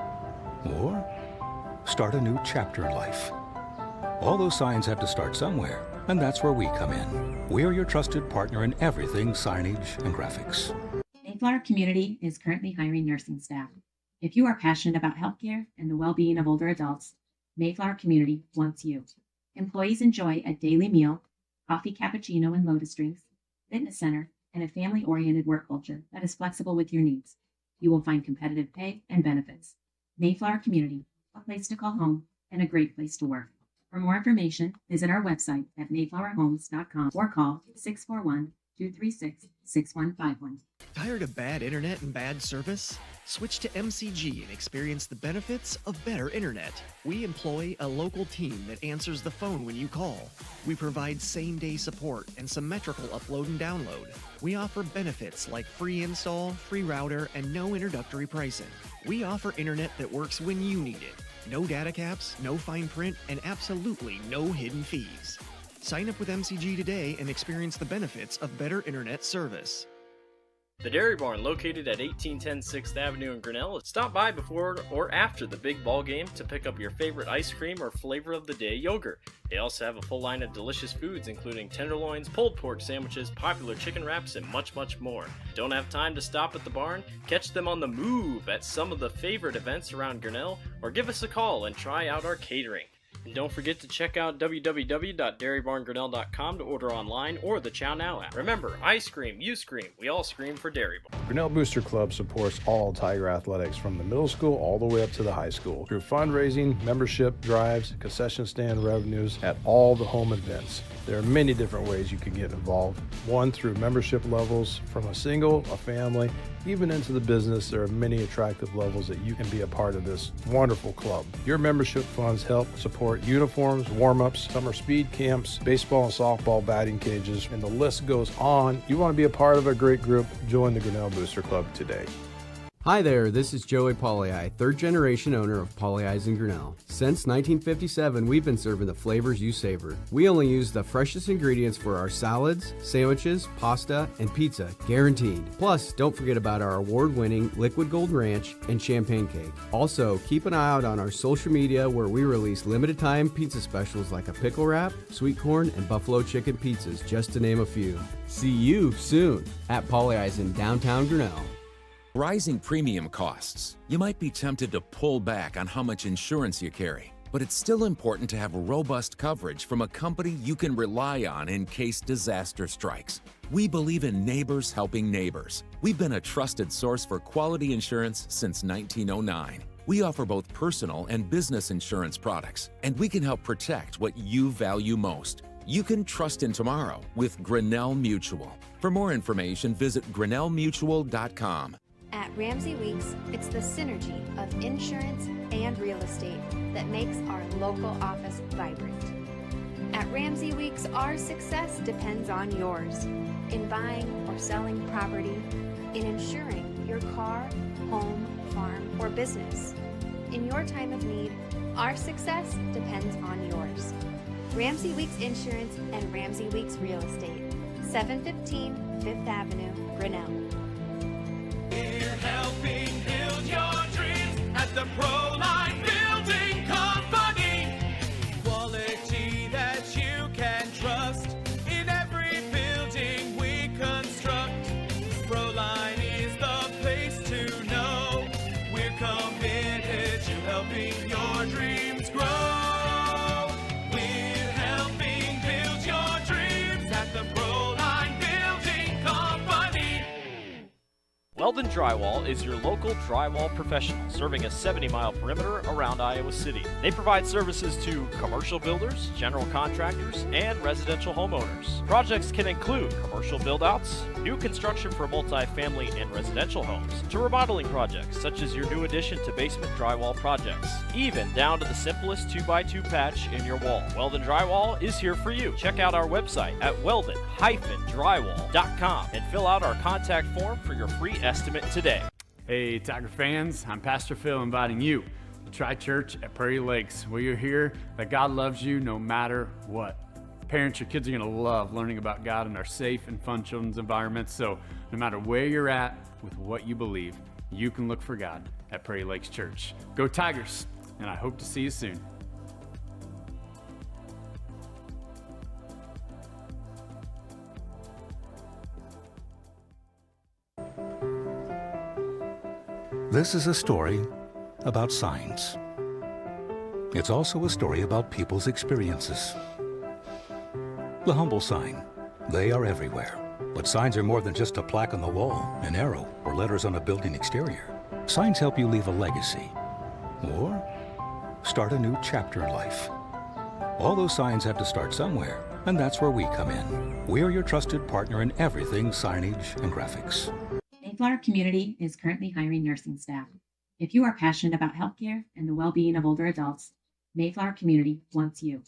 or start a new chapter in life. All those signs have to start somewhere, and that's where we come in. We're your trusted partner in everything signage and graphics. Mayflower Community is currently hiring nursing staff. If you are passionate about healthcare and the well-being of older adults, Mayflower Community wants you. Employees enjoy a daily meal, coffee cappuccino and lotus drinks, fitness center, and a family-oriented work culture that is flexible with your needs. You will find competitive pay and benefits. Mayflower Community, a place to call home and a great place to work. For more information, visit our website at mayflowerhomes.com or call 641-236-6151. Tired of bad internet and bad service? Switch to MCG and experience the benefits of better internet. We employ a local team that answers the phone when you call. We provide same-day support and symmetrical upload and download. We offer benefits like free install, free router, and no introductory pricing. We offer internet that works when you need it. No data caps, no fine print, and absolutely no hidden fees. Sign up with MCG today and experience the benefits of better internet service. The Dairy Barn, located at 1810 6th Avenue in Grinnell, stop by before or after the big ball game to pick up your favorite ice cream or flavor of the day yogurt. They also have a full line of delicious foods, including tenderloins, pulled pork sandwiches, popular chicken wraps, and much, much more. Don't have time to stop at the barn? Catch them on the move at some of the favorite events around Grinnell, or give us a call and try out our catering. And don't forget to check out www.dairybarngrinnell.com to order online or the Chow Now app. Remember, I scream, you scream, we all scream for Dairy Barn. Grinnell Booster Club supports all Tiger athletics from the middle school all the way up to the high school through fundraising, membership drives, concession stand revenues at all the home events. There are many different ways you can get involved. One, through membership levels from a single, a family, even into the business. There are many attractive levels that you can be a part of this wonderful club. Your membership funds help support uniforms, warm-ups, summer speed camps, baseball and softball batting cages, and the list goes on. You want to be a part of a great group? Join the Grinnell Booster Club today. Hi there, this is Joey Pollei, third generation owner of Polley's in Grinnell. Since 1957, we've been serving the flavors you savor. We only use the freshest ingredients for our salads, sandwiches, pasta, and pizza, guaranteed. Plus, don't forget about our award-winning Liquid Gold Ranch and Champagne Cake. Also, keep an eye out on our social media where we release limited-time pizza specials like a pickle wrap, sweet corn, and buffalo chicken pizzas, just to name a few. See you soon at Polley's in downtown Grinnell. Rising premium costs. You might be tempted to pull back on how much insurance you carry, but it's still important to have robust coverage from a company you can rely on in case disaster strikes. We believe in neighbors helping neighbors. We've been a trusted source for quality insurance since 1909. We offer both personal and business insurance products, and we can help protect what you value most. You can trust in tomorrow with Grinnell Mutual. For more information, visit grinnellmutual.com. At Ramsey Weeks, it's the synergy of insurance and real estate that makes our local office vibrant. At Ramsey Weeks, our success depends on yours in buying or selling property, in insuring your car, home, farm, or business. In your time of need, our success depends on yours. Ramsey Weeks Insurance and Ramsey Weeks Real Estate, 715 5th Avenue, Grinnell. We're helping build your dreams at the Proline Building Company. Quality that you can trust in every building we construct. Proline is the place to know. We're committed to helping your dreams grow. We're helping build your dreams at the Proline Building Company. Weldon Drywall is your local drywall professional, serving a 70-mile perimeter around Iowa City. They provide services to commercial builders, general contractors, and residential homeowners. Projects can include commercial build-outs, new construction for multi-family and residential homes, to remodeling projects such as your new addition to basement drywall projects, even down to the simplest 2x2 patch in your wall. Weldon Drywall is here for you. Check out our website at weldon-drywall.com and fill out our contact form for your free estimate today. Hey, Tiger fans, I'm Pastor Phil inviting you to try church at Prairie Lakes, where you'll hear that God loves you no matter what. Parents, your kids are going to love learning about God in our safe and fun children's environments, so no matter where you're at with what you believe, you can look for God at Prairie Lakes Church. Go Tigers, and I hope to see you soon. This is a story about signs. It's also a story about people's experiences. The humble sign. They are everywhere. But signs are more than just a plaque on the wall, an arrow, or letters on a building exterior. Signs help you leave a legacy or start a new chapter in life. All those signs have to start somewhere, and that's where we come in. We are your trusted partner in everything signage and graphics. Mayflower Community is currently hiring nursing staff. If you are passionate about healthcare and the well-being of older adults, Mayflower Community wants you.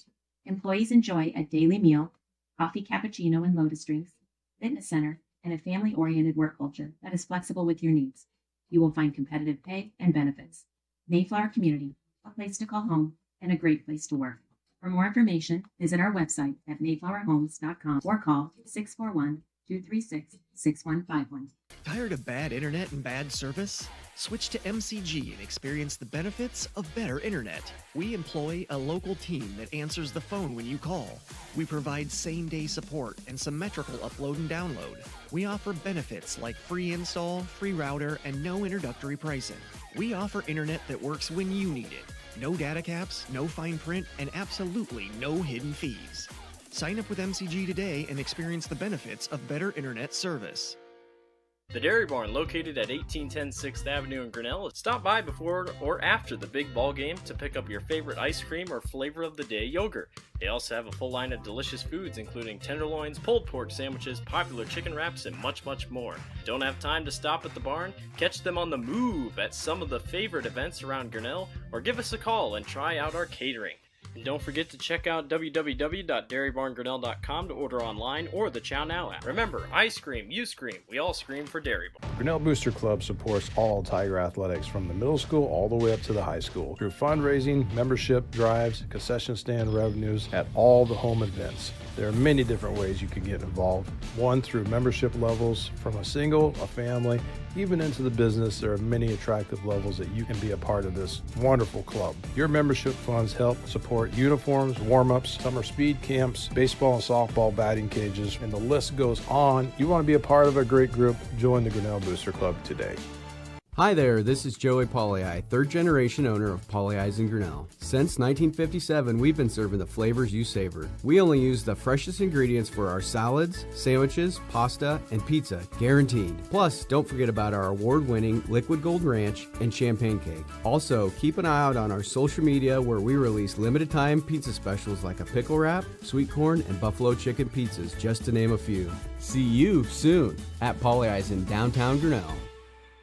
Employees enjoy a daily meal, coffee, cappuccino, and lotus drinks, fitness center, and a family-oriented work culture that is flexible with your needs. You will find competitive pay and benefits. Mayflower Community, a place to call home and a great place to work. For more information, visit our website at mayflowerhomes.com or call 641-236-6151. Tired of bad internet and bad service? Switch to MCG and experience the benefits of better internet. We employ a local team that answers the phone when you call. We provide same-day support and symmetrical upload and download. We offer benefits like free install, free router, and no introductory pricing. We offer internet that works when you need it. No data caps, no fine print, and absolutely no hidden fees. Sign up with MCG today and experience the benefits of better internet service. The Dairy Barn, located at 1810 6th Avenue in Grinnell. Stop by before or after the big ball game to pick up your favorite ice cream or flavor of the day yogurt. They also have a full line of delicious foods, including tenderloins, pulled pork sandwiches, popular chicken wraps, and much, much more. Don't have time to stop at the barn? Catch them on the move at some of the favorite events around Grinnell, or give us a call and try out our catering. And don't forget to check out www.dairybarngrinnell.com to order online or the Chow Now app. Remember, I scream, you scream, we all scream for Dairy Barn. Grinnell Booster Club supports all Tiger athletics from the middle school all the way up to the high school through fundraising, membership drives, concession stand revenues at all the home events. There are many different ways you can get involved. One, through membership levels from a single, a family, even into the business. There are many attractive levels that you can be a part of this wonderful club. Your membership funds help support uniforms, warm-ups, summer speed camps, baseball and softball batting cages, and the list goes on. You want to be a part of a great group? Join the Grinnell Booster Club today. Hi there, this is Joey Pollei, third generation owner of Pollei's in Grinnell. Since 1957, we've been serving the flavors you savor. We only use the freshest ingredients for our salads, sandwiches, pasta, and pizza, guaranteed. Plus, don't forget about our award-winning Liquid Gold Ranch and Champagne Cake. Also, keep an eye out on our social media where we release limited-time pizza specials like a pickle wrap, sweet corn, and buffalo chicken pizzas, just to name a few. See you soon at Pollei's in downtown Grinnell.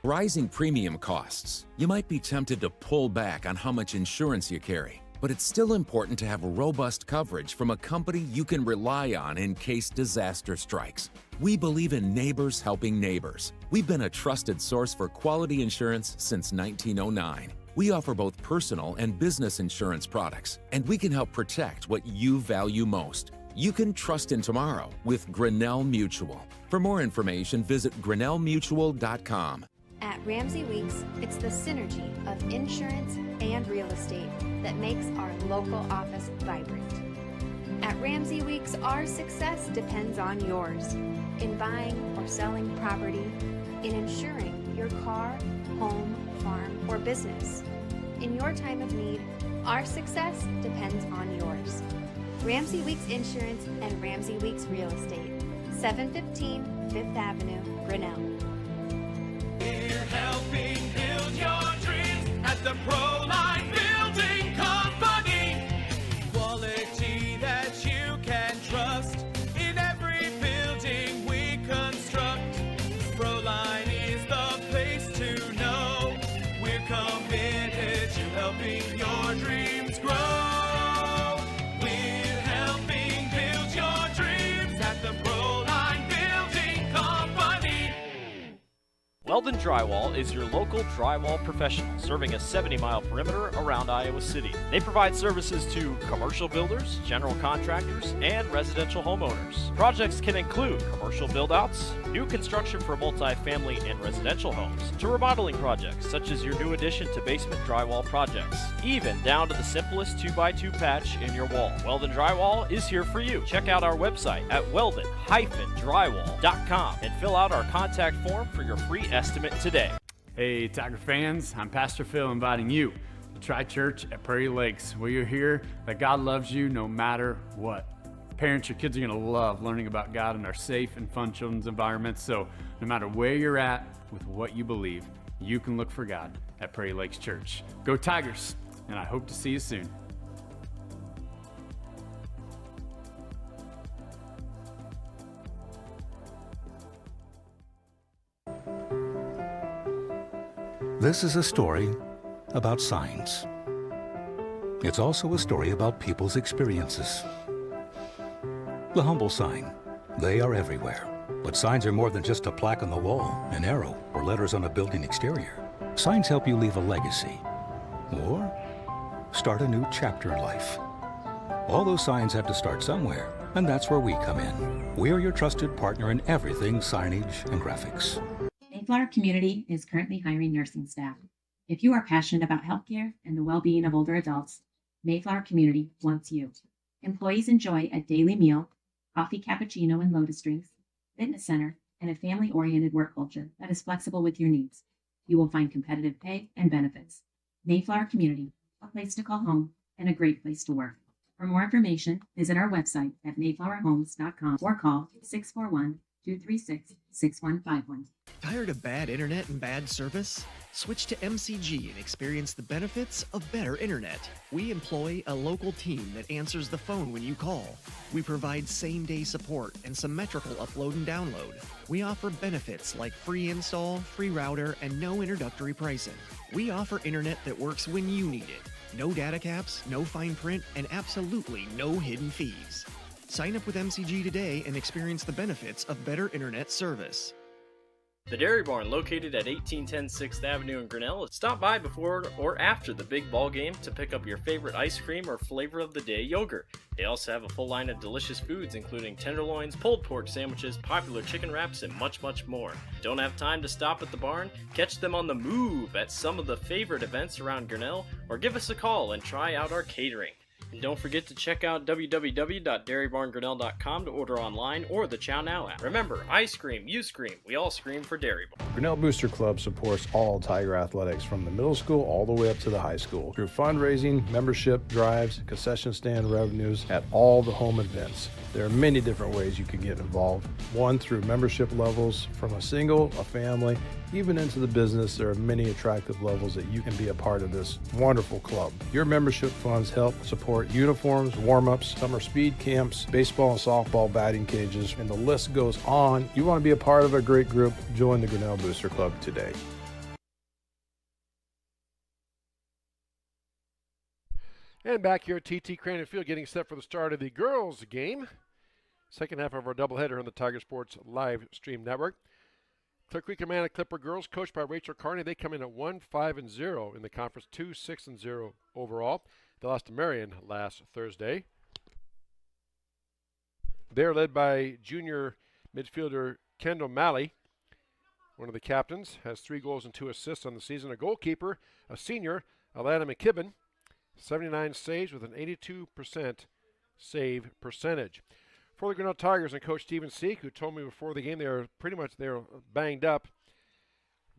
Rising premium costs. You might be tempted to pull back on how much insurance you carry, but it's still important to have robust coverage from a company you can rely on in case disaster strikes. We believe in neighbors helping neighbors. We've been a trusted source for quality insurance since 1909. We offer both personal and business insurance products, and we can help protect what you value most. You can trust in tomorrow with Grinnell Mutual. For more information, visit grinnellmutual.com. At Ramsey Weeks, it's the synergy of insurance and real estate that makes our local office vibrant. At Ramsey Weeks, our success depends on yours in buying or selling property, in insuring your car, home, farm, or business. In your time of need, our success depends on yours. Ramsey Weeks Insurance and Ramsey Weeks Real Estate, 715 5th Avenue, Grinnell. We're helping build your dreams at the Proline Building Company. Quality that you can trust in every building we construct. Proline is the place to know. We're committed to helping your dreams grow. We're helping build your dreams at the Proline Building Company. Weldon Drywall is your local drywall professional, serving a 70-mile perimeter around Iowa City. They provide services to commercial builders, general contractors, and residential homeowners. Projects can include commercial build-outs, new construction for multi-family and residential homes, to remodeling projects such as your new addition to basement drywall projects, even down to the simplest 2x2 patch in your wall. Weldon Drywall is here for you. Check out our website at weldon-drywall.com and fill out our contact form for your free estimate today. Hey, Tiger fans, I'm Pastor Phil inviting you to try church at Prairie Lakes, where you'll hear that God loves you no matter what. Parents, your kids are going to love learning about God in our safe and fun children's environments, so no matter where you're at with what you believe, you can look for God at Prairie Lakes Church. Go Tigers, and I hope to see you soon. This is a story about signs. It's also a story about people's experiences. The humble sign. They are everywhere. But signs are more than just a plaque on the wall, an arrow, or letters on a building exterior. Signs help you leave a legacy or start a new chapter in life. All those signs have to start somewhere, and that's where we come in. We are your trusted partner in everything signage and graphics. Mayflower Community is currently hiring nursing staff. If you are passionate about healthcare and the well-being of older adults, Mayflower Community wants you. Employees enjoy a daily meal, coffee cappuccino and lotus drinks, fitness center, and a family-oriented work culture that is flexible with your needs. You will find competitive pay and benefits. Mayflower Community, a place to call home and a great place to work. For more information, visit our website at mayflowerhomes.com or call 641-236-6151. Tired of bad internet and bad service? Switch to MCG and experience the benefits of better internet. We employ a local team that answers the phone when you call. We provide same-day support and symmetrical upload and download. We offer benefits like free install, free router, and no introductory pricing. We offer internet that works when you need it. No data caps, no fine print, and absolutely no hidden fees. Sign up with MCG today and experience the benefits of better internet service. The Dairy Barn, located at 1810 6th Avenue in Grinnell. Stop by before or after the big ball game to pick up your favorite ice cream or flavor of the day yogurt. They also have a full line of delicious foods, including tenderloins, pulled pork sandwiches, popular chicken wraps, and much, much more. Don't have time to stop at the barn? Catch them on the move at some of the favorite events around Grinnell, or give us a call and try out our catering. And don't forget to check out www.dairybarngrinnell.com to order online or the Chow Now app. Remember, I scream, you scream, we all scream for Dairy Barn. Grinnell Booster Club supports all Tiger athletics from the middle school all the way up to the high school through fundraising, membership drives, concession stand revenues at all the home events. There are many different ways you can get involved. One, through membership levels from a single, a family, even into the business. There are many attractive levels that you can be a part of this wonderful club. Your membership funds help support uniforms, warm-ups, summer speed camps, baseball and softball batting cages, and the list goes on. You want to be a part of a great group? Join the Grinnell Booster Club today. And back here at TT Crane Field, getting set for the start of the girls' game. Second half of our doubleheader on the Tiger Sports live stream network. Clear Creek Amana Clipper girls, coached by Rachel Carney. They come in at 1-5-0 in the conference, 2-6-0 overall. They lost to Marion last Thursday. They're led by junior midfielder Kendall Malley. One of the captains has 3 goals and 2 assists on the season. A goalkeeper, a senior, Alana McKibben, 79 saves with an 82% save percentage. For the Grinnell Tigers and Coach Stephen Seek, who told me before the game they are banged up.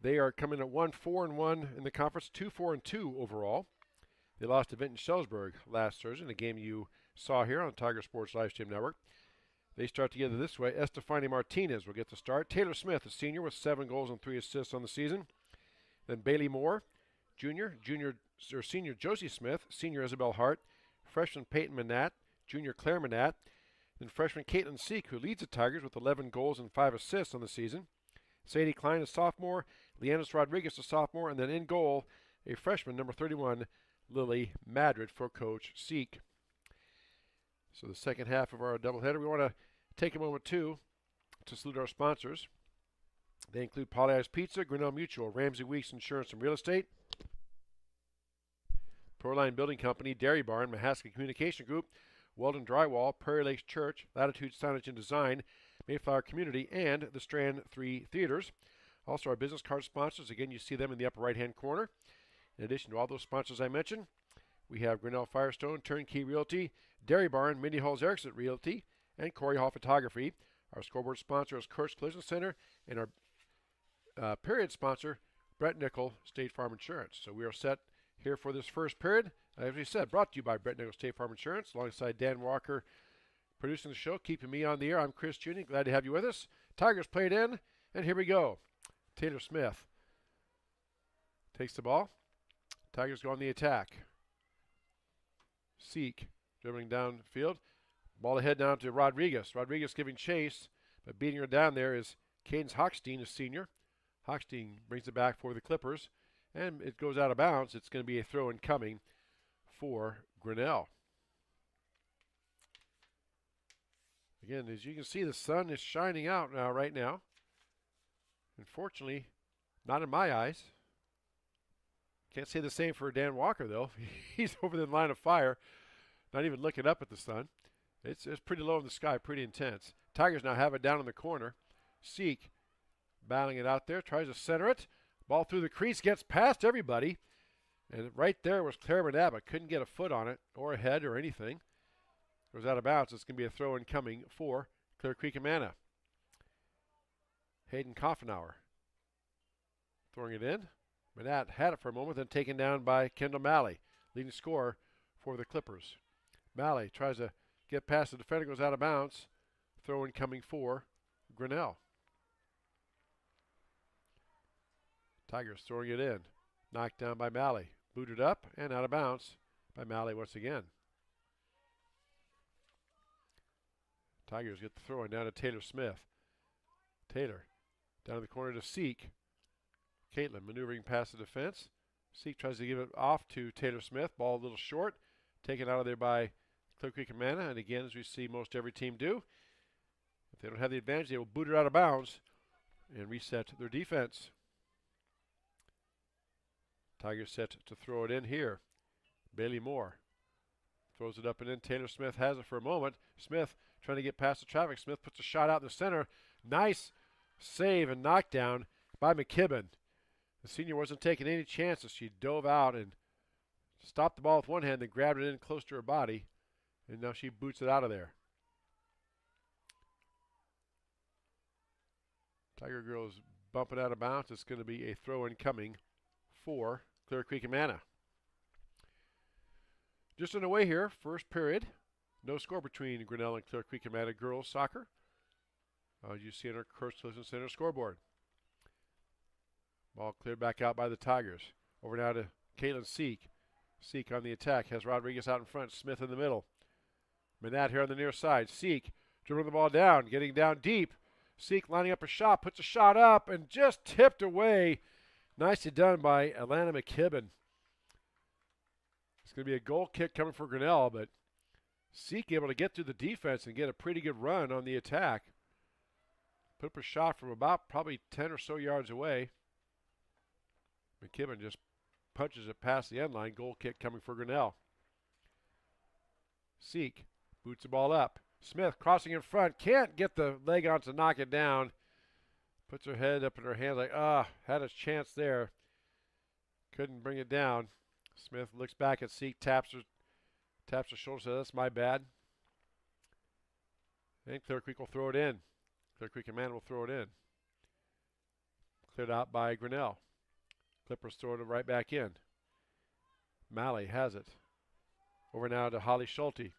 They are coming at 1-4-1 in the conference, 2-4-2 overall. They lost to Vinton Shellsburg last Thursday in a game you saw here on Tiger Sports Livestream Network. They start together this way. Estefany Martinez will get the start. Taylor Smith, a senior, with 7 goals and 3 assists on the season. Then Bailey Moore, senior Josie Smith, senior Isabel Hart, freshman Peyton Manat, junior Claire Manat, then freshman Caitlin Seek, who leads the Tigers with 11 goals and 5 assists on the season. Sadie Klein, a sophomore, Leanis Rodriguez, a sophomore, and then in goal, a freshman, number 31, Lily Madrid for Coach Seek. So the second half of our doubleheader, we want to take a moment, too, to salute our sponsors. They include Polly Ice Pizza, Grinnell Mutual, Ramsey Weeks Insurance and Real Estate, Proline Building Company, Dairy Barn, Mahaska Communication Group, Weldon Drywall, Prairie Lakes Church, Latitude Signage and Design, Mayflower Community, and the Strand 3 Theaters. Also our business card sponsors, again, you see them in the upper right-hand corner. In addition to all those sponsors I mentioned, we have Grinnell Firestone, Turnkey Realty, Dairy Barn, Mindy Halls Erickson Realty, and Corey Hall Photography. Our scoreboard sponsor is Kurtz Collision Center, and our period sponsor, Brett Nickel, State Farm Insurance. So we are set here for this first period. As we said, brought to you by Brett Nickel, State Farm Insurance, alongside Dan Walker producing the show, keeping me on the air. I'm Chris Juni. Glad to have you with us. Tigers played in, and here we go. Taylor Smith takes the ball. Tigers go on the attack. Seek dribbling downfield. Ball ahead down to Rodriguez. Rodriguez giving chase, but beating her down there is Cadence Hochstein, a senior. Hochstein brings it back for the Clippers, and it goes out of bounds. It's going to be a throw-in coming for Grinnell. Again, as you can see, the sun is shining out now, right now. Unfortunately, not in my eyes. Can't say the same for Dan Walker, though. He's over the line of fire, not even looking up at the sun. It's pretty low in the sky, pretty intense. Tigers now have it down in the corner. Seek battling it out there, tries to center it. Ball through the crease, gets past everybody. And right there was Claire Manat, but couldn't get a foot on it or a head or anything. It was out of bounds. It's going to be a throw-in coming for Clear Creek Amana. Hayden Koffenauer throwing it in. Manat had it for a moment, then taken down by Kendall Malley, leading scorer for the Clippers. Malley tries to get past the defender, goes out of bounds. Throw-in coming for Grinnell. Tigers throwing it in. Knocked down by Malley. Booted up and out of bounds by Malley once again. Tigers get the throw-in down to Taylor Smith. Taylor down in the corner to Seek. Caitlin maneuvering past the defense. Seek tries to give it off to Taylor Smith. Ball a little short. Taken out of there by Clear Creek Amana. And again, as we see most every team do, if they don't have the advantage, they will boot it out of bounds and reset their defense. Tigers set to throw it in here. Bailey Moore throws it up and in. Taylor Smith has it for a moment. Smith trying to get past the traffic. Smith puts a shot out in the center. Nice save and knockdown by McKibben. The senior wasn't taking any chances. She dove out and stopped the ball with one hand, then grabbed it in close to her body, and now she boots it out of there. Tiger Girls bumping out of bounds. It's going to be a throw-in coming for Clear Creek Amana. Just underway here, first period. No score between Grinnell and Clear Creek Amana girls soccer. You see on our Kurtz Collision Center scoreboard. Ball cleared back out by the Tigers. Over now to Caitlin Seek. Seek on the attack. Has Rodriguez out in front. Smith in the middle. Manat here on the near side. Seek dribbling the ball down. Getting down deep. Seek lining up a shot. Puts a shot up and just tipped away. Nicely done by Alana McKibben. It's going to be a goal kick coming for Grinnell, but Seek able to get through the defense and get a pretty good run on the attack. Put up a shot from about probably 10 or so yards away. McKibben just punches it past the end line. Goal kick coming for Grinnell. Seek boots the ball up. Smith crossing in front. Can't get the leg on to knock it down. Puts her head up in her hands like, had a chance there. Couldn't bring it down. Smith looks back at Seek, taps her shoulder, says, that's my bad. And Clear Creek will throw it in. Clear Creek Amana will throw it in. Cleared out by Grinnell. Clippers throw it right back in. Malley has it. Over now to Holly Schulte.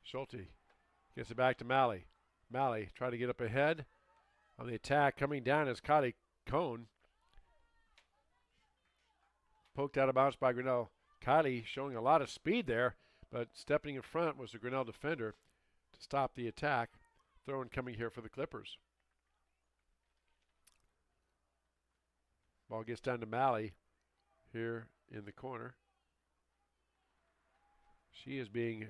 Schulte gets it back to Malley. Malley trying to get up ahead on the attack. Coming down is Kylie Cohn. Poked out of bounds by Grinnell. Kylie showing a lot of speed there, but stepping in front was the Grinnell defender to stop the attack. Throw-in coming here for the Clippers. Ball gets down to Malley here in the corner. She is being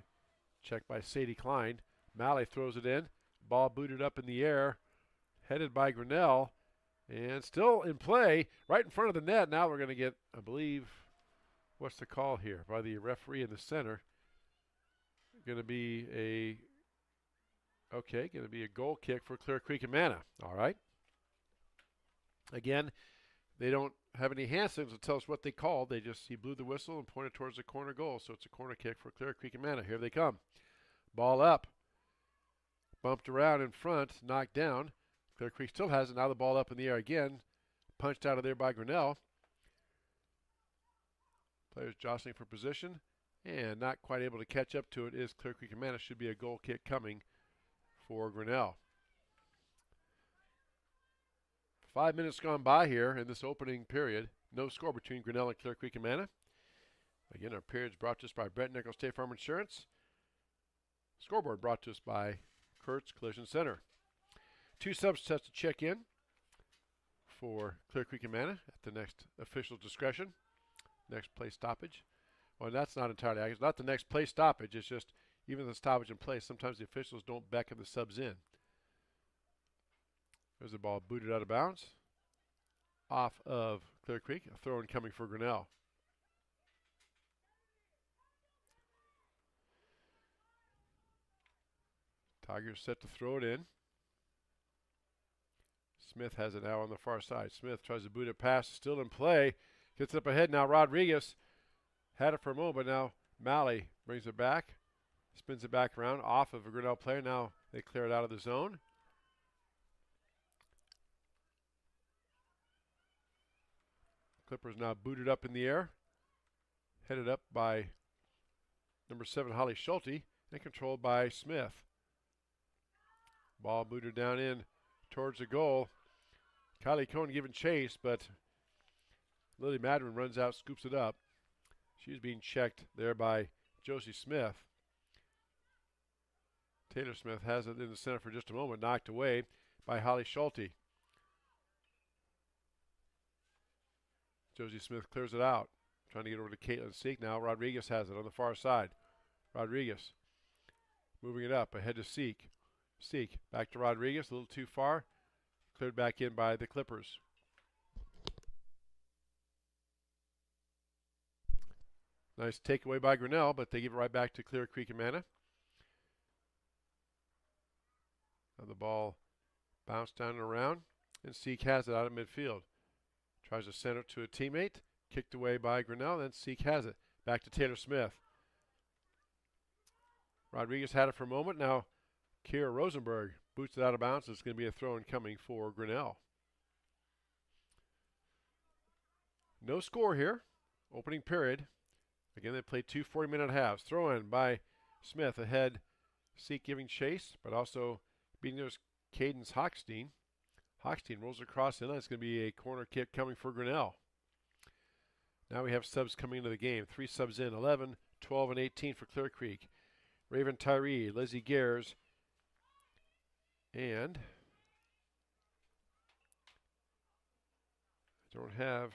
checked by Sadie Klein. Malley throws it in. Ball booted up in the air, headed by Grinnell, and still in play right in front of the net. Now we're going to get, I believe, what's the call here by the referee in the center? Going to be a goal kick for Clear Creek Amana. All right. Again, they don't have any hand signals to tell us what they called. He blew the whistle and pointed towards the corner goal. So it's a corner kick for Clear Creek Amana. Here they come. Ball up. Bumped around in front, knocked down. Clear Creek still has it. Now the ball up in the air again. Punched out of there by Grinnell. Players jostling for position and not quite able to catch up to it is Clear Creek Amana. Should be a goal kick coming for Grinnell. 5 minutes gone by here in this opening period. No score between Grinnell and Clear Creek Amana. Again, our period's brought to us by Brett Nichols State Farm Insurance. Scoreboard brought to us by Kurtz Collision Center. 2 subs set to check in for Clear Creek Amana at the next official's discretion. Next play stoppage. Well, that's not entirely accurate. It's not the next play stoppage. It's just even the stoppage in play, sometimes the officials don't beckon the subs in. There's the ball booted out of bounds. Off of Clear Creek. A throw-in coming for Grinnell. Tigers set to throw it in. Smith has it now on the far side. Smith tries to boot it past. Still in play. Gets up ahead now. Rodriguez had it for a moment, but now Malley brings it back. Spins it back around off of a Grinnell player. Now they clear it out of the zone. Clippers now booted up in the air. Headed up by number 7, Holly Schulte, and controlled by Smith. Ball booted down in towards the goal. Kylie Cohn giving chase, but Lily Madron runs out, scoops it up. She's being checked there by Josie Smith. Taylor Smith has it in the center for just a moment, knocked away by Holly Schulte. Josie Smith clears it out. Trying to get over to Caitlin Seek now. Rodriguez has it on the far side. Rodriguez moving it up ahead to Seek. Seek back to Rodriguez, a little too far. Cleared back in by the Clippers. Nice takeaway by Grinnell, but they give it right back to Clear Creek Amana. Now the ball bounced down and around, and Seek has it out of midfield. Tries to send it to a teammate. Kicked away by Grinnell. Then Seek has it. Back to Taylor Smith. Rodriguez had it for a moment. Now Kira Rosenberg boots it out of bounds. It's going to be a throw-in coming for Grinnell. No score here. Opening period. Again, they played 2 40-minute halves. Throw-in by Smith ahead. Seek giving chase, but also beating those Cadence Hochstein. Hochstein rolls across in. It's going to be a corner kick coming for Grinnell. Now we have subs coming into the game. 3 subs in, 11, 12, and 18 for Clear Creek. Raven Tyree, Lizzie Gears, and I don't have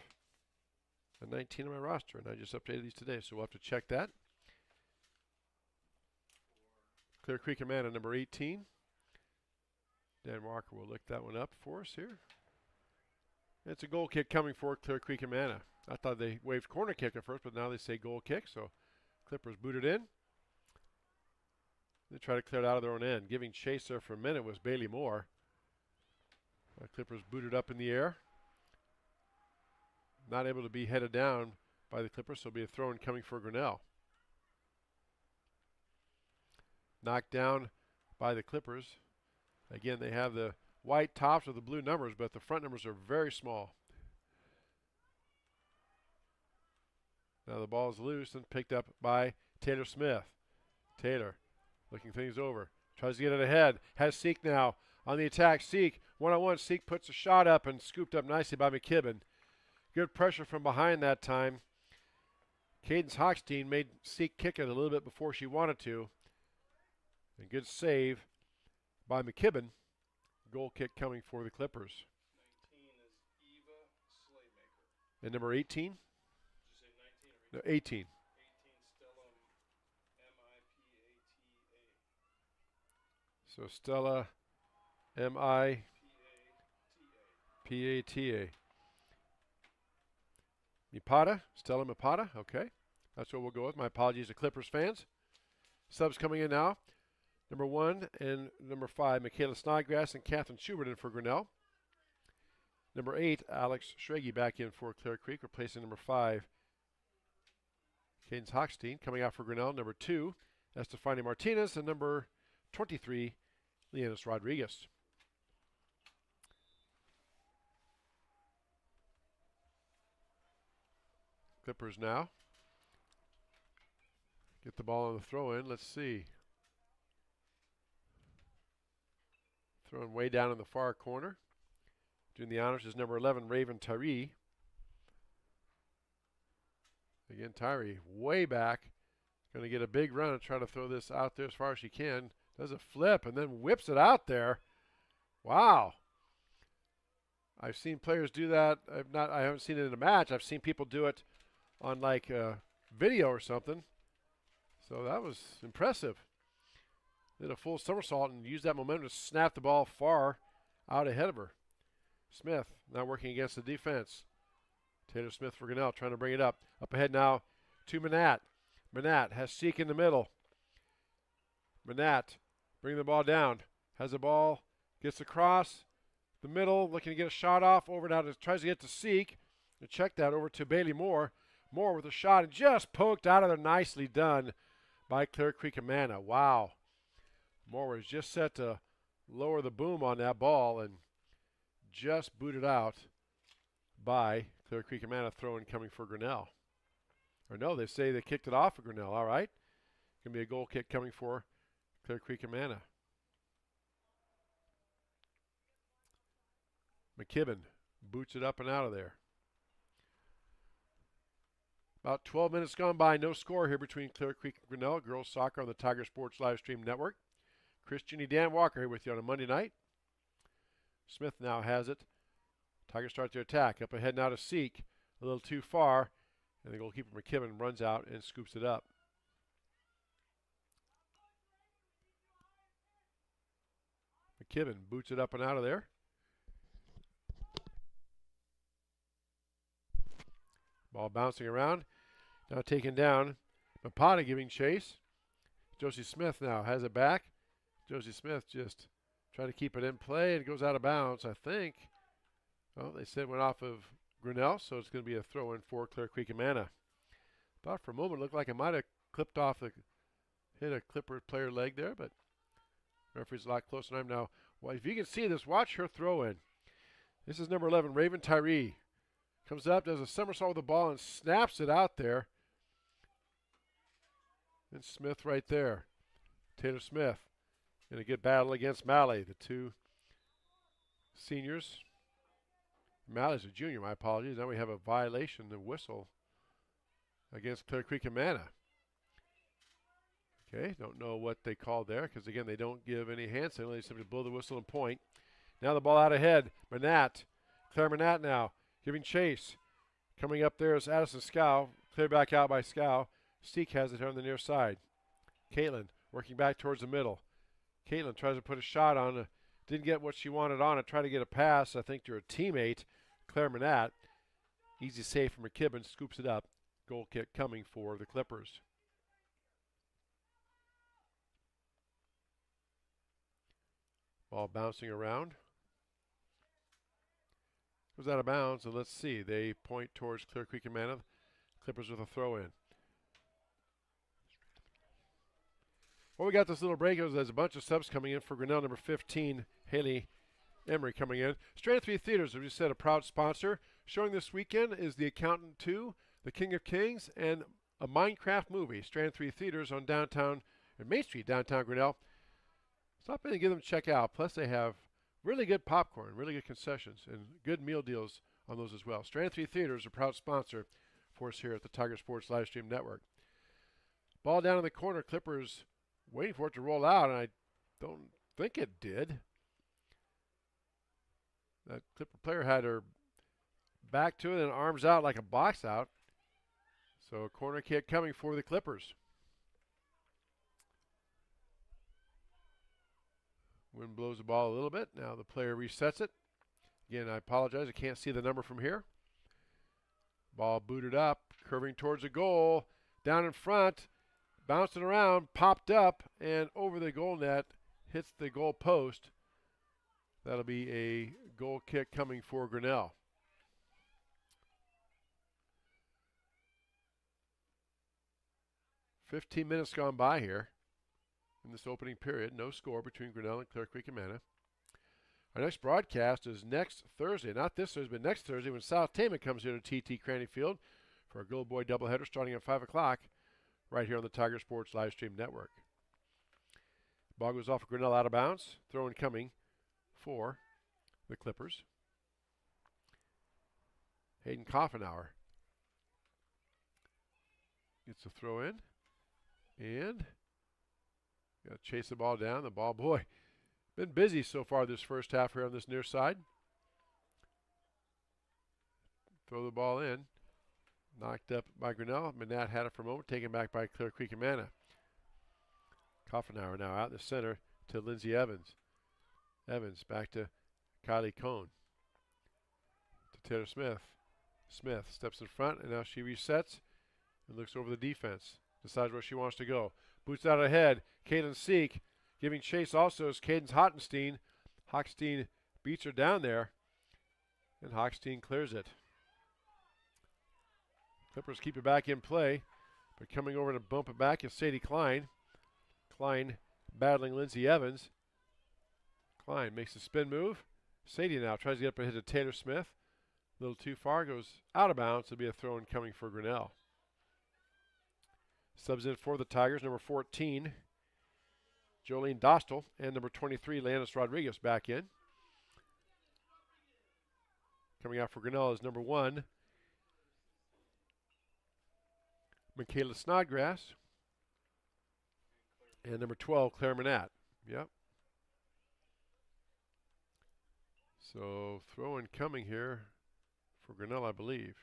a 19 on my roster, and I just updated these today, so we'll have to check that. Clear Creek Amana, number 18. Dan Walker will lick that one up for us here. It's a goal kick coming for Clear Creek Amana. I thought they waved corner kick at first, but now they say goal kick, so Clippers booted in. They try to clear it out of their own end. Giving chase there for a minute was Bailey Moore. Clippers booted up in the air. Not able to be headed down by the Clippers, so it'll be a throw-in coming for Grinnell. Knocked down by the Clippers. Again, they have the white tops with the blue numbers, but the front numbers are very small. Now the ball is loose and picked up by Taylor Smith. Taylor looking things over. Tries to get it ahead. Has Seek now on the attack. Seek, one-on-one. Seek puts a shot up and scooped up nicely by McKibben. Good pressure from behind that time. Cadence Hochstein made Seek kick it a little bit before she wanted to. And good save by McKibben. Goal kick coming for the Clippers. 19 is Eva Slaymaker. And number 18? Did you say 19 or No, 18. 18 Stella M-I-P-A-T-A. So Stella M-I-P-A-T-A. Mipata? Stella Mipata? Okay. That's what we'll go with. My apologies to Clippers fans. Subs coming in now. Number 1 and number 5, Michaela Snodgrass and Catherine Schubert in for Grinnell. Number 8, Alex Schrage back in for Clear Creek, replacing number 5, Cadence Hochstein. Coming out for Grinnell, number 2, Estefania Martinez, and number 23, Leonis Rodriguez. Clippers now get the ball on the throw-in. Let's see. Thrown way down in the far corner. Doing the honors is number 11, Raven Tyree. Again, Tyree way back. Going to get a big run and try to throw this out there as far as she can. Does a flip and then whips it out there. Wow. I've seen players do that. I haven't seen it in a match. I've seen people do it on like video or something. So that was impressive. Did a full somersault and used that momentum to snap the ball far out ahead of her. Smith now working against the defense. Taylor Smith for Grinnell trying to bring it up. Up ahead now to Manat. Manat has Seek in the middle. Manat bringing the ball down. Has the ball, gets across the middle, looking to get a shot off. Over now, tries to get to Seek. And check that over to Bailey Moore. Moore with a shot and just poked out of there. Nicely done by Clear Creek Amana. Wow. Moore was just set to lower the boom on that ball and just booted out by Clear Creek Amana, throwing coming for Grinnell. Or no, they say they kicked it off of Grinnell. All right. Going to be a goal kick coming for Clear Creek Amana. McKibben boots it up and out of there. About 12 minutes gone by. No score here between Clear Creek and Grinnell. Girls soccer on the Tiger Sports Live Stream Network. Chris Ginny, Dan Walker here with you on a Monday night. Smith now has it. Tigers start their attack. Up ahead now to Seek. A little too far. And the goalkeeper McKibben runs out and scoops it up. McKibben boots it up and out of there. Ball bouncing around. Now taken down. Mapata giving chase. Josie Smith now has it back. Josie Smith just trying to keep it in play, and it goes out of bounds, I think. Well, they said it went off of Grinnell, so it's going to be a throw-in for Clear Creek Amana. Thought for a moment it looked like it might have clipped off hit a Clipper player leg there, but referee's a lot closer than I am now. Well, if you can see this, watch her throw-in. This is number 11, Raven Tyree. Comes up, does a somersault with the ball, and snaps it out there. And Smith right there. Taylor Smith in a good battle against Malley, the two seniors. Malley's a junior, my apologies. Now we have a violation, the whistle against Clear Creek Amana. Okay, don't know what they called there because, again, they don't give any hand signal. They simply blow the whistle and point. Now the ball out ahead. Manat, Claire Manat now giving chase. Coming up there is Addison Scow. Clear back out by Scow. Seek has it here on the near side. Caitlin working back towards the middle. Caitlin tries to put a shot on. Didn't get what she wanted on it. Tried to get a pass, I think, to her teammate, Claire Manat. Easy save from McKibben. Scoops it up. Goal kick coming for the Clippers. Ball bouncing around. Goes out of bounds, and let's see. They point towards Clear Creek Amana. Clippers with a throw-in. Well, we got this little break. There's a bunch of subs coming in for Grinnell. Number 15, Haley Emery coming in. Strand 3 Theaters, as we said, a proud sponsor. Showing this weekend is The Accountant 2, The King of Kings, and a Minecraft movie. Strand 3 Theaters on Main Street, downtown Grinnell. Stop in and give them a check out. Plus, they have really good popcorn, really good concessions, and good meal deals on those as well. Strand 3 Theater is a proud sponsor for us here at the Tiger Sports Livestream Network. Ball down in the corner. Clippers waiting for it to roll out, and I don't think it did. That Clipper player had her back to it and arms out like a box out. So a corner kick coming for the Clippers. Wind blows the ball a little bit. Now the player resets it. Again, I apologize. I can't see the number from here. Ball booted up, curving towards the goal. Down in front, bouncing around, popped up, and over the goal net, hits the goal post. That'll be a goal kick coming for Grinnell. "15 minutes gone by here in this opening period. No score between Grinnell and Clear Creek Amana. Our next broadcast is next Thursday. Not this Thursday, but next Thursday when South Tama comes here to TT Cranny Field for a Gold Boy doubleheader starting at 5 o'clock right here on the Tiger Sports Livestream Network. Ball goes off of Grinnell out of bounds. Throw in coming for the Clippers. Hayden Koffenauer gets the throw in. And got to chase the ball down. The ball, boy, been busy so far this first half here on this near side. Throw the ball in. Knocked up by Grinnell. Manat had it for a moment. Taken back by Clear Creek Amana. Koffenauer now out in the center to Lindsey Evans. Evans back to Kylie Cohn. To Taylor Smith. Smith steps in front, and now she resets and looks over the defense. Decides where she wants to go. Boots out ahead. Caden Seek giving chase also is Caden's Hottenstein. Hochstein beats her down there, and Hochstein clears it. Clippers keep it back in play, but coming over to bump it back is Sadie Klein. Klein battling Lindsey Evans. Klein makes a spin move. Sadie now tries to get up ahead to Taylor Smith. A little too far, goes out of bounds. It'll be a throw in coming for Grinnell. Subs in for the Tigers, number 14, Jolene Dostal, and number 23, Landis Rodriguez back in. Coming out for Grinnell is number 1, Michaela Snodgrass, and number 12, Claire Manat. Yep. So throw in coming here for Grinnell, I believe.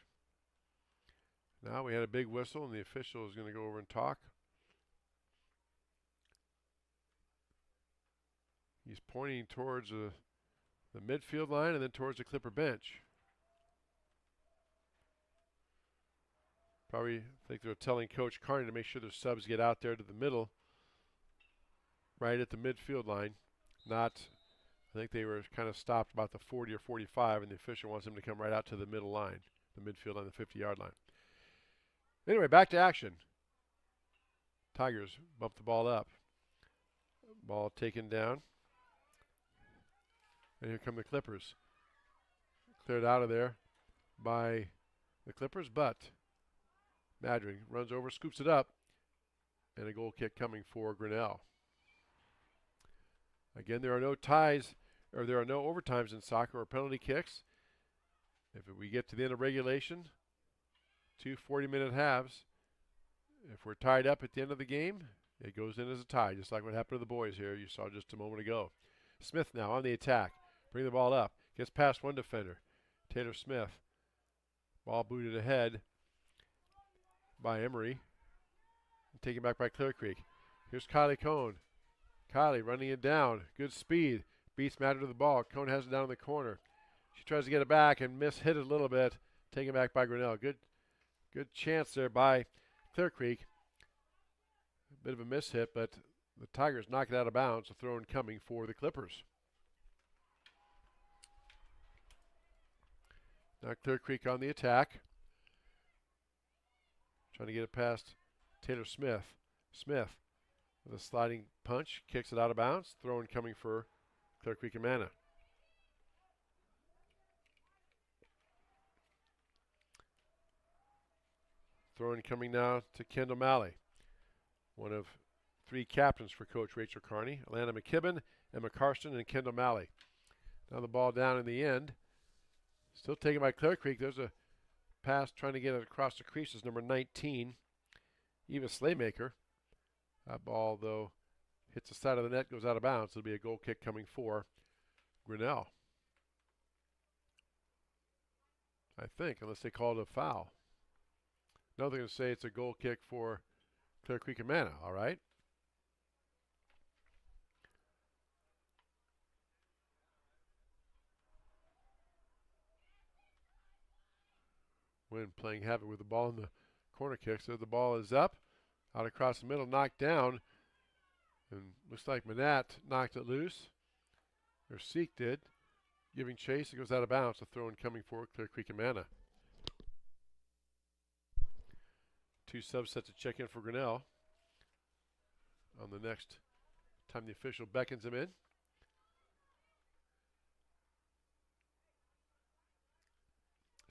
Now we had a big whistle, and the official is going to go over and talk. He's pointing towards the midfield line and then towards the Clipper bench. Probably think they're telling Coach Carney to make sure their subs get out there to the middle, right at the midfield line. Not, I think they were kind of stopped about the 40 or 45, and the official wants them to come right out to the middle line, the midfield on the 50-yard line. Anyway, back to action. Tigers bump the ball up. Ball taken down. And here come the Clippers. Cleared out of there by the Clippers, but Madring runs over, scoops it up, and a goal kick coming for Grinnell. Again, there are no ties, or there are no overtimes in soccer or penalty kicks. If we get to the end of regulation, 2 40-minute halves. If we're tied up at the end of the game, it goes in as a tie, just like what happened to the boys here you saw just a moment ago. Smith now on the attack. Bring the ball up. Gets past one defender. Taylor Smith. Ball booted ahead by Emery. Taken back by Clear Creek. Here's Kylie Cohn. Kylie running it down. Good speed. Beats Matter to the ball. Cohn has it down in the corner. She tries to get it back and hit it a little bit. Taken back by Grinnell. Good chance there by Clear Creek. A bit of a miss-hit, but the Tigers knock it out of bounds. A throw in coming for the Clippers. Now Clear Creek on the attack. Trying to get it past Taylor Smith. Smith with a sliding punch. Kicks it out of bounds. Throw in coming for Clear Creek Amana. Throw in coming now to Kendall Malley. One of three captains for Coach Rachel Carney, Alana McKibben, Emma Karsten, and Kendall Malley. Now the ball down in the end. Still taken by Clear Creek. There's a pass trying to get it across the creases, number 19, Eva Slaymaker. That ball, though, hits the side of the net, goes out of bounds. It'll be a goal kick coming for Grinnell, I think, unless they call it a foul. No, they're going to say it's a goal kick for Clear Creek Amana, all right? Wynn playing havoc with the ball in the corner kick. So the ball is up, out across the middle, knocked down. And looks like Manat knocked it loose. Or Seek did. Giving chase, it goes out of bounds. A throw in coming for Clear Creek Amana. Two subs set to check in for Grinnell on the next time the official beckons him in.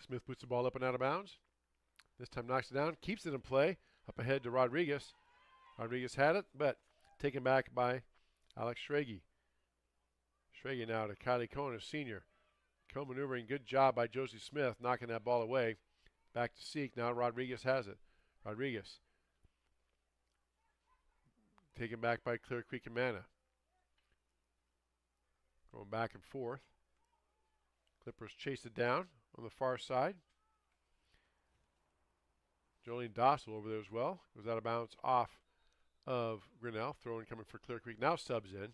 Smith puts the ball up and out of bounds. This time knocks it down, keeps it in play. Up ahead to Rodriguez. Rodriguez had it, but taken back by Alex Schrage. Schrage now to Kylie Cohn, a senior. Co-maneuvering, good job by Josie Smith, knocking that ball away. Back to Seek, now Rodriguez has it. Rodriguez. Taken back by Clear Creek Amana. Going back and forth. Clippers chase it down on the far side. Jolene Dossel over there as well. Goes out of bounds off of Grinnell. Throwing coming for Clear Creek. Now subs in.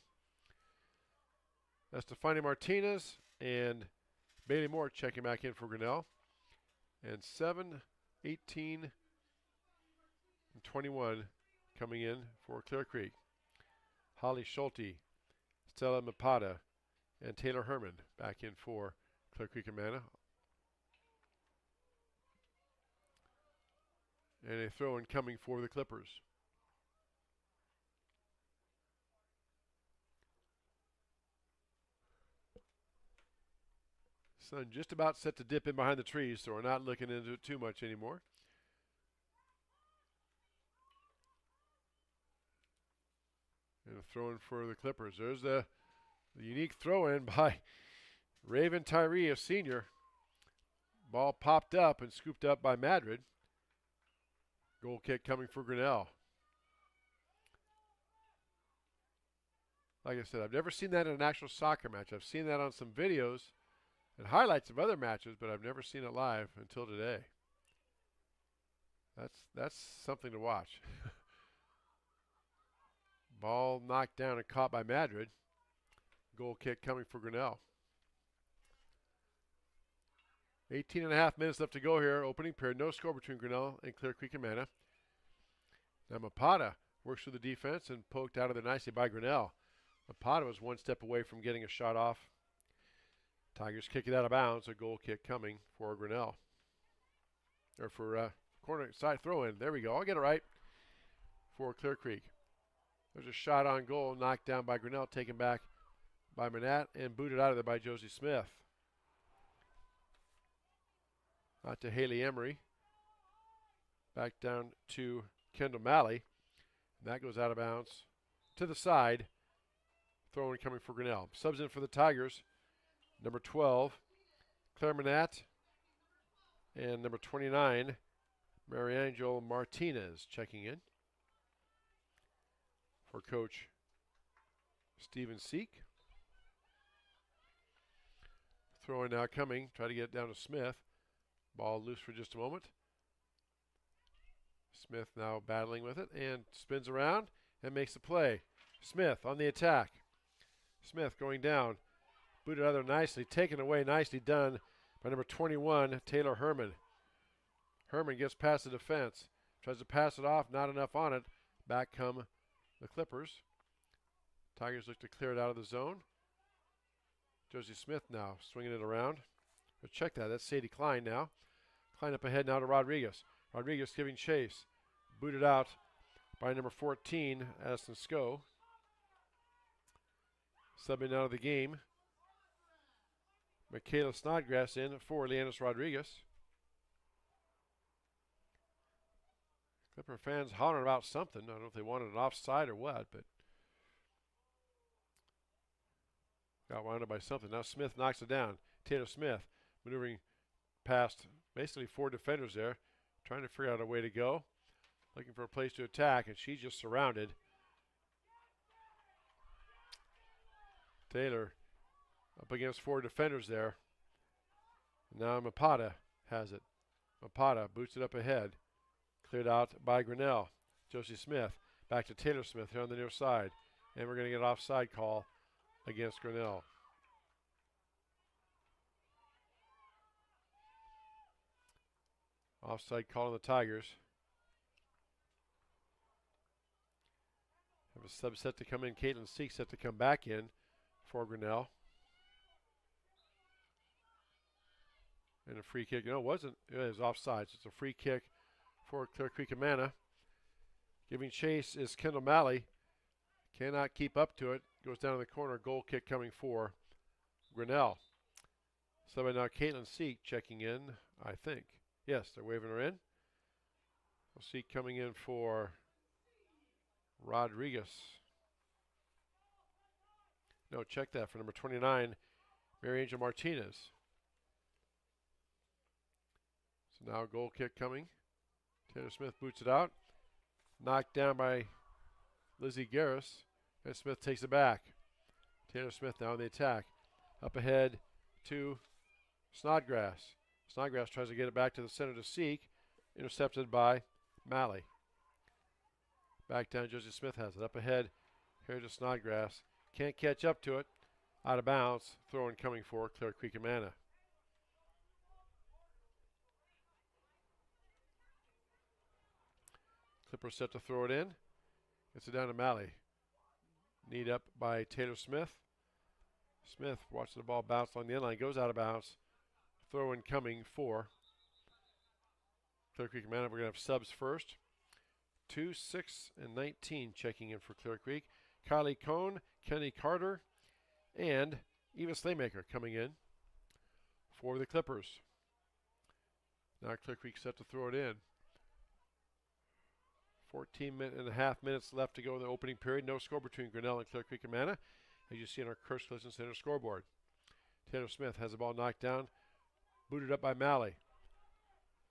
That's Stefani Martinez and Bailey Moore checking back in for Grinnell. And 7, 18, and 21 coming in for Clear Creek. Holly Schulte, Stella Mapata, and Taylor Herman back in for Clear Creek Amana. And a throw in coming for the Clippers. Sun just about set to dip in behind the trees, so we're not looking into it too much anymore. And a throw in for the Clippers. There's the unique throw in by Raven Tyree, a senior. Ball popped up and scooped up by Madrid. Goal kick coming for Grinnell. Like I said, I've never seen that in an actual soccer match. I've seen that on some videos and highlights of other matches, but I've never seen it live until today. That's something to watch. Ball knocked down and caught by Madrid. Goal kick coming for Grinnell. 18 and a half minutes left to go here. Opening period. No score between Grinnell and Clear Creek Amana. Now Mapata works through the defense and poked out of there nicely by Grinnell. Mapata was one step away from getting a shot off. Tigers kick it out of bounds. A goal kick coming for Grinnell. Or for corner side throw in. There we go. I'll get it right for Clear Creek. There's a shot on goal knocked down by Grinnell, taken back by Manat and booted out of there by Josie Smith. Out to Haley Emery. Back down to Kendall Malley. And that goes out of bounds to the side. Throwing coming for Grinnell. Subs in for the Tigers. Number 12, Claire Manat. And number 29, Mariangel Martinez checking in for Coach Stephen Seek. Throwing now coming. Try to get it down to Smith. Ball loose for just a moment. Smith now battling with it and spins around and makes the play. Smith on the attack. Smith going down. Booted out there nicely. Taken away. Nicely done by number 21, Taylor Herman. Herman gets past the defense. Tries to pass it off. Not enough on it. Back come the Clippers. Tigers look to clear it out of the zone. Josie Smith now swinging it around. But check that. That's Sadie Klein now. Klein up ahead now to Rodriguez. Rodriguez giving chase. Booted out by number 14, Addison Sco. Subbing out of the game. Michaela Snodgrass in for Leanis Rodriguez. Clipper fans hollering about something. I don't know if they wanted an offside or what, but got wound up by something. Now Smith knocks it down. Taylor Smith maneuvering past basically 4 defenders there, trying to figure out a way to go, looking for a place to attack, and she's just surrounded. Taylor up against 4 defenders there. Now Mapata has it. Mapata boots it up ahead. Cleared out by Grinnell. Josie Smith back to Taylor Smith here on the near side. And we're going to get an offside call against Grinnell. Offside call on the Tigers. Have a sub set to come in. Caitlin Seek set to come back in for Grinnell. And a free kick. No, it wasn't. It was offside. So it's a free kick for Clear Creek Amana. Giving chase is Kendall Malley. Cannot keep up to it. Goes down in the corner. Goal kick coming for Grinnell. So by now Caitlin Seek checking in, I think. Yes, they're waving her in. Seek coming in for Rodriguez. No, check that for number 29, Mary Angel Martinez. So now a goal kick coming. Taylor Smith boots it out. Knocked down by Lizzie Garris. And Smith takes it back. Taylor Smith now on the attack. Up ahead to Snodgrass. Snodgrass tries to get it back to the center to Seek. Intercepted by Malley. Back down, Josie Smith has it. Up ahead here to Snodgrass. Can't catch up to it. Out of bounds. Throw in coming for Clear Creek Amana. Clipper set to throw it in. Gets it down to Malley. Kneed up by Taylor Smith. Smith watching the ball bounce along the end line. Goes out of bounds. Throw in coming for Clear Creek Amana. We're going to have subs first. 2, 6, and 19 checking in for Clear Creek. Kylie Cohn, Kenny Carter, and Eva Slaymaker coming in for the Clippers. Now Clear Creek set to throw it in. 14.5 minutes left to go in the opening period. No score between Grinnell and Clear Creek Amana, as you see on our Kirsch Listen Center scoreboard. Taylor Smith has the ball knocked down, booted up by Malley.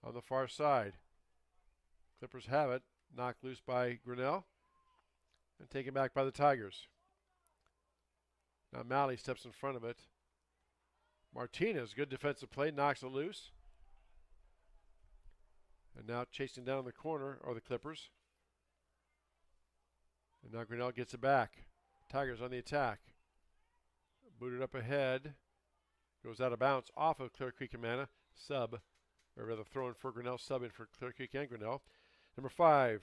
On the far side, Clippers have it, knocked loose by Grinnell, and taken back by the Tigers. Now Malley steps in front of it. Martinez, good defensive play, knocks it loose. And now chasing down the corner are the Clippers. And now Grinnell gets it back. Tigers on the attack. Booted up ahead. Goes out of bounds off of Clear Creek Amana. Sub, or rather throw in for Grinnell, sub in for Clear Creek and Grinnell. Number 5,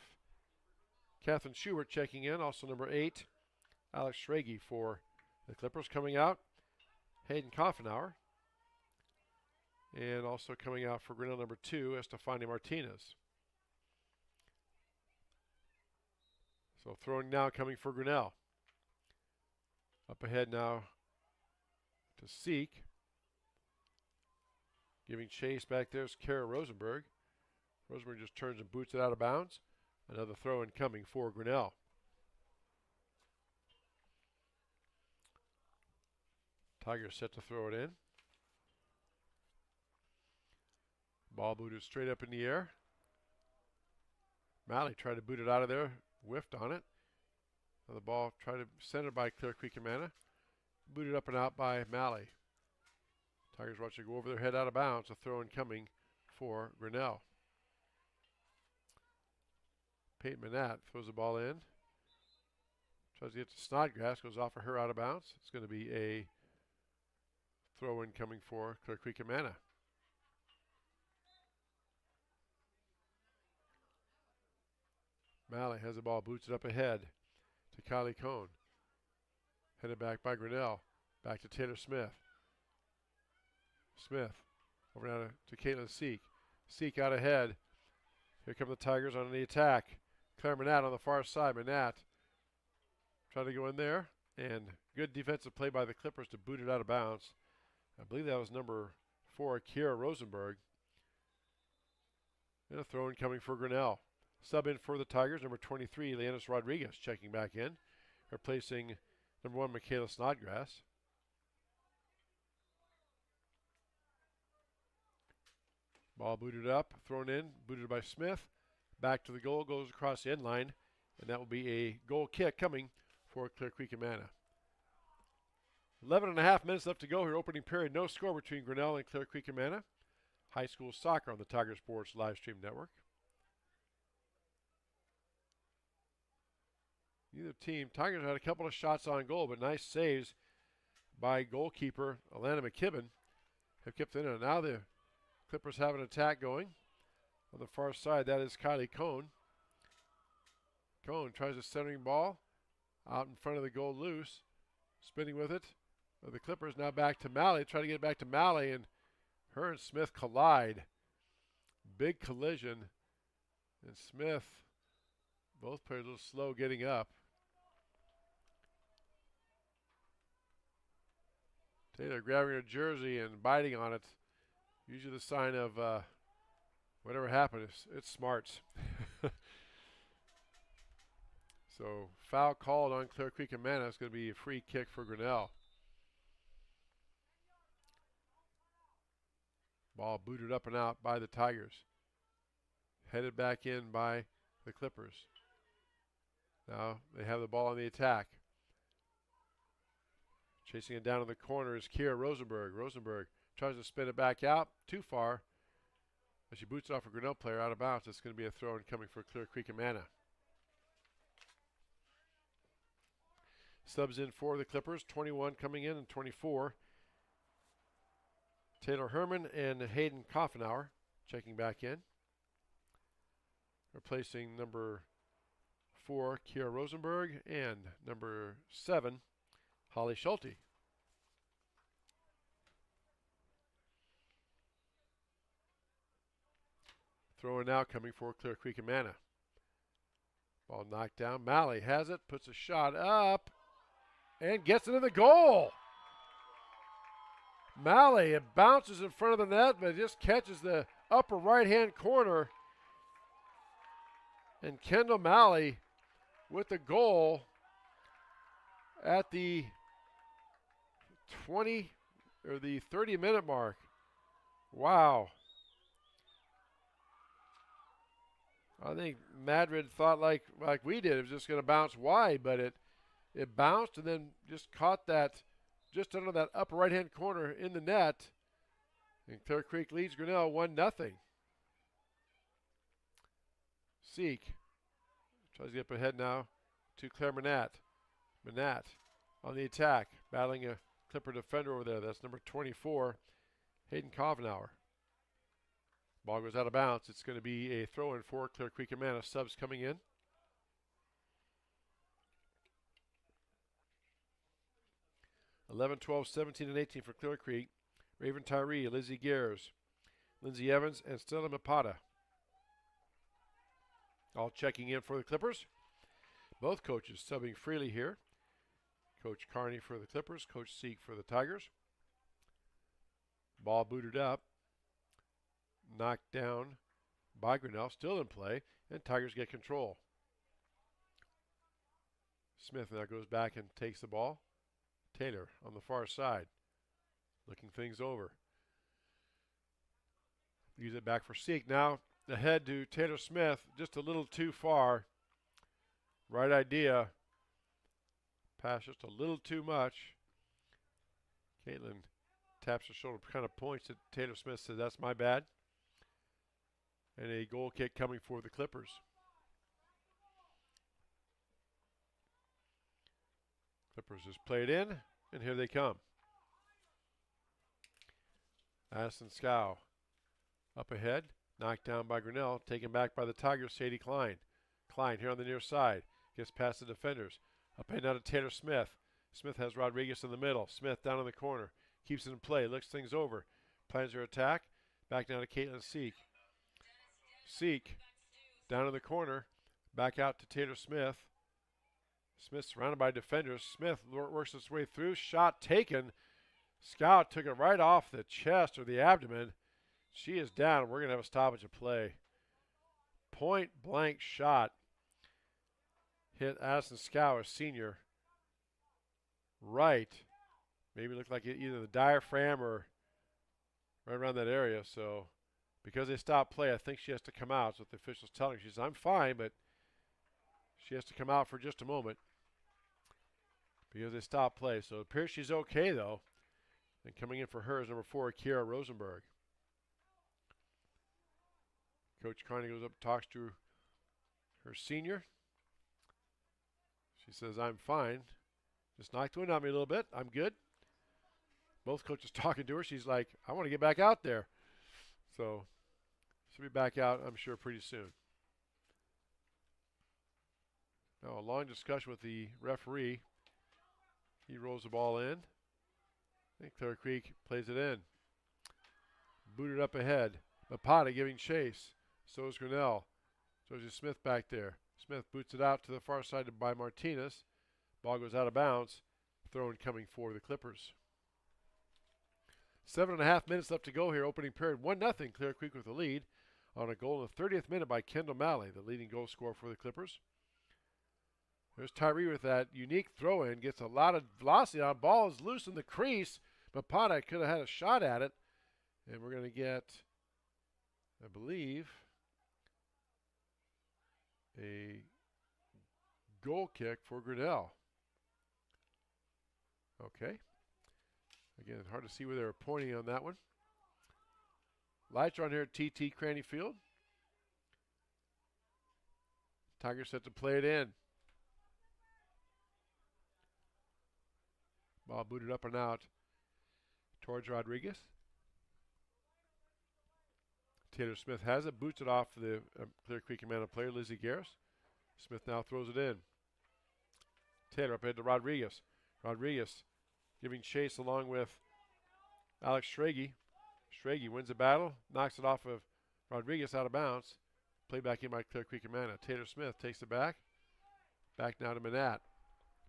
Catherine Schubert checking in. Also number 8, Alex Schrage for the Clippers coming out. Hayden Koffenauer. And also coming out for Grinnell number 2, Estefania Martinez. So throwing now coming for Grinnell. Up ahead now to Seek. Giving chase back there is Kara Rosenberg. Rosenberg just turns and boots it out of bounds. Another throw in coming for Grinnell. Tigers set to throw it in. Ball booted straight up in the air. Malley tried to boot it out of there, whiffed on it. Now the ball tried to centered by Clear Creek Amana. Booted up and out by Malley. Tigers watch it go over their head out of bounds. A throw in coming for Grinnell. Peyton Manat throws the ball in. Tries to get to Snodgrass, goes off of her out of bounds. It's going to be a throw in coming for Clear Creek Amana. Malley has the ball, boots it up ahead to Kylie Cohn. Headed back by Grinnell. Back to Taylor Smith. Smith over now to Caitlin Seek. Seek out ahead. Here come the Tigers on the attack. Claire Manat on the far side. Manat trying to go in there. And good defensive play by the Clippers to boot it out of bounds. I believe that was number 4, Kiera Rosenberg. And a throw in coming for Grinnell. Sub in for the Tigers, number 23, Leanis Rodriguez, checking back in, replacing number 1, Michaela Snodgrass. Ball booted up, thrown in, booted by Smith. Back to the goal, goes across the end line, and that will be a goal kick coming for Clear Creek Amana. 11 and a half minutes left to go here, opening period. No score between Grinnell and Clear Creek Amana. High school soccer on the Tiger Sports live stream network. Neither team. Tigers had a couple of shots on goal, but nice saves by goalkeeper Alana McKibben have kept it in. Now the Clippers have an attack going. On the far side, that is Kylie Cohn. Cohn tries a centering ball out in front of the goal loose. Spinning with it. The Clippers now back to Malley. Try to get it back to Malley, and her and Smith collide. Big collision. And Smith, both players a little slow getting up. Taylor grabbing her jersey and biting on it. Usually the sign of whatever happened. It's smarts. So foul called on Clear Creek Amana. It's going to be a free kick for Grinnell. Ball booted up and out by the Tigers. Headed back in by the Clippers. Now they have the ball on the attack. Chasing it down in the corner is Kira Rosenberg. Rosenberg tries to spin it back out. Too far. As she boots off a Grinnell player out of bounds, it's going to be a throw-in coming for Clear Creek Amana. Subs in for the Clippers. 21 coming in and 24. Taylor Herman and Hayden Koffenauer checking back in. Replacing number 4, Kira Rosenberg, and number 7, Holly Schulte. Throwing now coming for Clear Creek Amana. Ball knocked down. Malley has it, puts a shot up, and gets it in the goal. Malley, it bounces in front of the net, but it just catches the upper right-hand corner. And Kendall Malley with the goal at the 30-minute mark. Wow. I think Madrid thought like we did, it was just going to bounce wide, but it bounced and then just caught that just under that upper right-hand corner in the net. And Clear Creek leads Grinnell 1-0. Seek tries to get up ahead now to Claire Manat. Manat on the attack, battling a Clipper defender over there. That's number 24, Hayden Koffenauer. Ball goes out of bounds. It's going to be a throw-in for Clear Creek Amana. Subs coming in. (11, 12, 17, and 18 for Clear Creek. Raven Tyree, Lizzie Gears, Lindsay Evans, and Stella Mapata. All checking in for the Clippers. Both coaches subbing freely here. Coach Carney for the Clippers, Coach Seek for the Tigers. Ball booted up. Knocked down by Grinnell, still in play, and Tigers get control. Smith now goes back and takes the ball. Taylor on the far side, looking things over. Use it back for Seek. Now ahead to Taylor Smith, just a little too far. Right idea. Pass just a little too much. Caitlin taps her shoulder, kind of points at Taylor Smith, says, "That's my bad." And a goal kick coming for the Clippers. Clippers just played in, and here they come. Addison Scow up ahead, knocked down by Grinnell, taken back by the Tigers, Sadie Klein. Klein here on the near side, gets past the defenders. Up ahead now to Taylor Smith. Smith has Rodriguez in the middle. Smith down in the corner, keeps it in play, looks things over, plans her attack. Back down to Caitlin Seek. Seek down in the corner, back out to Taylor Smith. Smith surrounded by defenders. Smith works his way through. Shot taken. Scout took it right off the chest or the abdomen. She is down. We're going to have a stoppage of play. point-blank shot hit Addison Scow, senior, right. Maybe looked like either the diaphragm or right around that area. So because they stopped play, I think she has to come out. That's what the official's telling her. She says, I'm fine, but she has to come out for just a moment because they stopped play. So it appears she's okay, though. And coming in for her is number 4, Kiara Rosenberg. Coach Carney goes up and talks to her senior. She says, I'm fine. Just knocked wind on me a little bit. I'm good. Both coaches talking to her. She's like, I want to get back out there. So she'll be back out, I'm sure, pretty soon. Now a long discussion with the referee. He rolls the ball in. I think Clear Creek plays it in. Booted up ahead. Mapata giving chase. So is Grinnell. Josie Smith back there. Smith boots it out to the far side by Martinez. Ball goes out of bounds. Throw in coming for the Clippers. 7.5 minutes left to go here. Opening period 1-0. Clear Creek with the lead on a goal in the 30th minute by Kendall Malley, the leading goal scorer for the Clippers. There's Tyree with that unique throw-in. Gets a lot of velocity on. Ball is loose in the crease. Mapata could have had a shot at it. And we're going to get, I believe, a goal kick for Grinnell. Okay. Again, hard to see where they were pointing on that one. Lights are on here at TT Cranny Field. Tigers set to play it in. Ball booted up and out towards Rodriguez. Taylor Smith has it, boots it off to the Clear Creek Amana player, Lizzie Garris. Smith now throws it in. Taylor up ahead to Rodriguez. Rodriguez giving chase along with Alex Schrage. Schrage wins the battle, knocks it off of Rodriguez out of bounds. Play back in by Clear Creek Amana. Taylor Smith takes it back. Back now to Manat.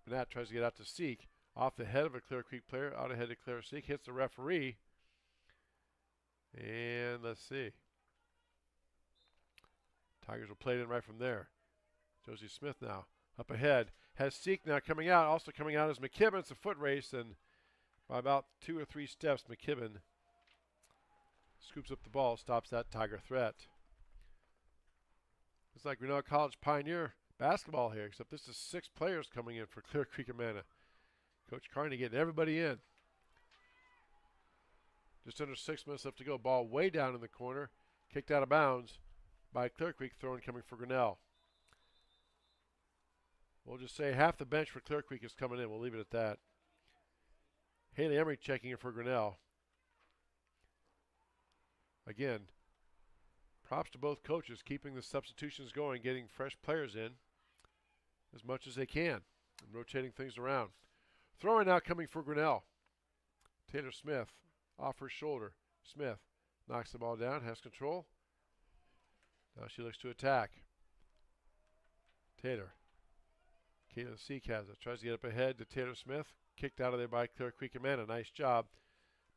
Manat tries to get out to Seek. Off the head of a Clear Creek player, out ahead to Claire Seek. Hits the referee. And let's see. Tigers will play it in right from there. Josie Smith now up ahead. Has Seek now coming out. Also coming out is McKibben. It's a foot race, and by about 2 or 3 steps, McKibben scoops up the ball, stops that Tiger threat. It's like Grinnell College Pioneer basketball here, except this is 6 players coming in for Clear Creek Amana. Coach Carney getting everybody in. Just under 6 minutes left to go. Ball way down in the corner. Kicked out of bounds by Clear Creek. Throw in coming for Grinnell. We'll just say half the bench for Clear Creek is coming in. We'll leave it at that. Haley Emery checking in for Grinnell. Again, props to both coaches keeping the substitutions going, getting fresh players in as much as they can and rotating things around. Throwing now coming for Grinnell. Taylor Smith off her shoulder. Smith knocks the ball down, has control. Now she looks to attack. Taylor. Caitlin Seek has it. Tries to get up ahead to Taylor Smith. Kicked out of there by Clear Creek Amana. Nice job.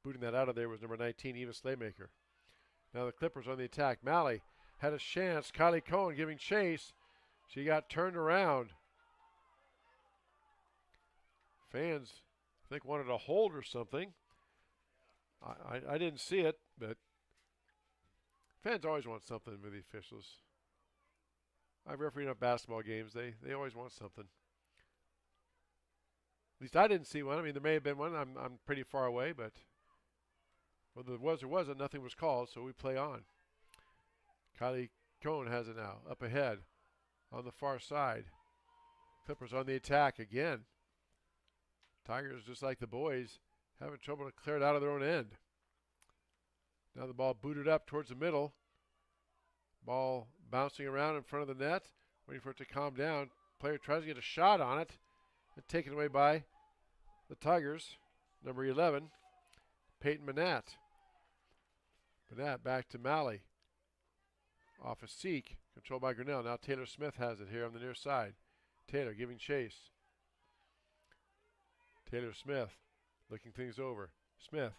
Booting that out of there was number 19, Eva Slaymaker. Now the Clippers on the attack. Malley had a chance. Kylie Cohen giving chase. She got turned around. Fans, I think, wanted a hold or something. I didn't see it, but fans always want something with the officials. I've refereed enough basketball games. They always want something. At least I didn't see one. I mean, there may have been one. I'm pretty far away, but whether there was or wasn't, nothing was called, so we play on. Kylie Cohen has it now. Up ahead on the far side. Clippers on the attack again. Tigers, just like the boys, having trouble to clear it out of their own end. Now the ball booted up towards the middle. Ball bouncing around in front of the net, waiting for it to calm down. Player tries to get a shot on it, and taken away by the Tigers. Number 11, Peyton Manat. Manat back to Malley. Off a Seek, controlled by Grinnell. Now Taylor Smith has it here on the near side. Taylor giving chase. Taylor Smith looking things over. Smith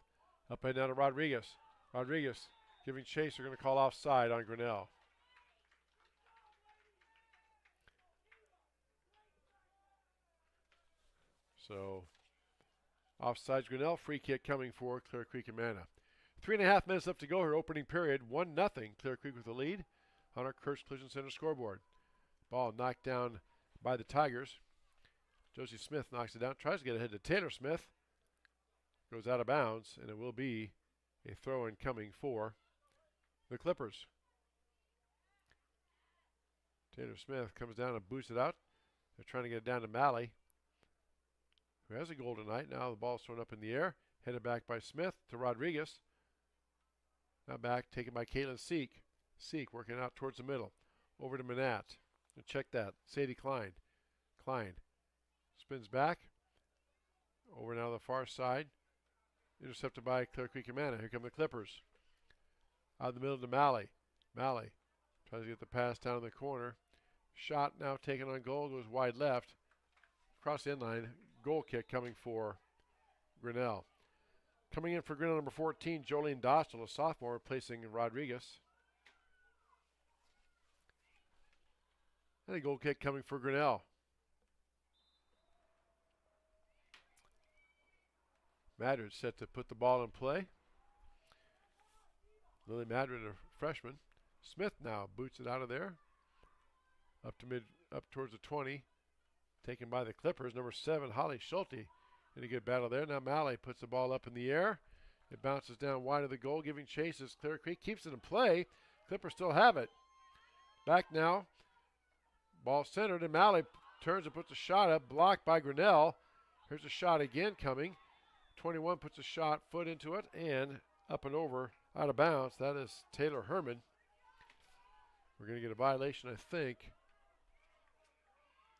up and down to Rodriguez. Rodriguez giving chase. They're going to call offside on Grinnell. So offsides Grinnell, free kick coming for Clear Creek Amana. 3.5 minutes left to go here, opening period. 1-0, Clear Creek with the lead on our Kurtz Collision Center scoreboard. Ball knocked down by the Tigers. Josie Smith knocks it down, tries to get ahead to Taylor Smith. Goes out of bounds, and it will be a throw-in coming for the Clippers. Taylor Smith comes down and boots it out. They're trying to get it down to Malley, who has a goal tonight. Now the ball's thrown up in the air, headed back by Smith to Rodriguez. Now back, taken by Caitlin Seek. Seek working out towards the middle. Over to Manat. And check that. Sadie Klein. Klein spins back. Over now to the far side. Intercepted by Clear Creek Amana. Here come the Clippers. Out of the middle to Malley. Malley tries to get the pass down in the corner. Shot now taken on goal. Goes wide left. Across the end line. Goal kick coming for Grinnell. Coming in for Grinnell, number 14, Jolene Dostal, a sophomore, replacing Rodriguez. And a goal kick coming for Grinnell. Madrid set to put the ball in play. Lily Madrid, a freshman. Smith now boots it out of there. Up towards the 20. Taken by the Clippers. Number 7, Holly Schulte. In a good battle there. Now Malley puts the ball up in the air. It bounces down wide of the goal, giving chase as Clear Creek keeps it in play. Clippers still have it. Back now. Ball centered, and Malley turns and puts a shot up, blocked by Grinnell. Here's a shot again coming. 21 puts a shot, foot into it, and up and over, out of bounds. That is Taylor Herman. We're going to get a violation, I think.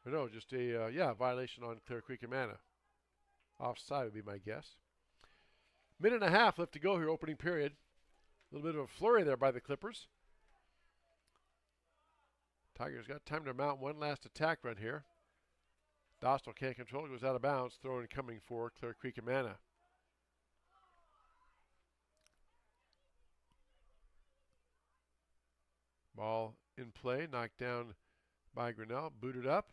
Or no, just a violation on Clear Creek Amana. Offside would be my guess. Minute and a half left to go here, opening period. A little bit of a flurry there by the Clippers. Tigers got time to mount one last attack run here. Dostal can't control it, goes out of bounds. Throw in coming for Clear Creek Amana. Ball in play, knocked down by Grinnell, booted up.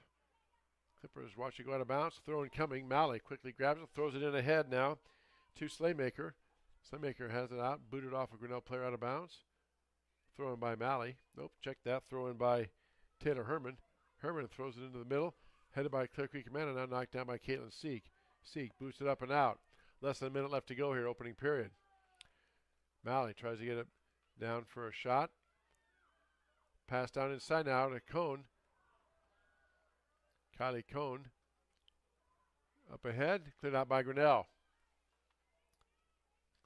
Clippers watch it go out of bounds. Throw in coming. Malley quickly grabs it, throws it in ahead now to Slaymaker. Slaymaker has it out, booted off a Grinnell player out of bounds. Throw in by Malley. Nope, check that. Throw in by Taylor Herman. Herman throws it into the middle. Headed by Clear Creek Amana, now knocked down by Caitlin Seek. Seek boots it up and out. Less than a minute left to go here, opening period. Malley tries to get it down for a shot. Pass down inside now to Cone. Kylie Cone up ahead, cleared out by Grinnell.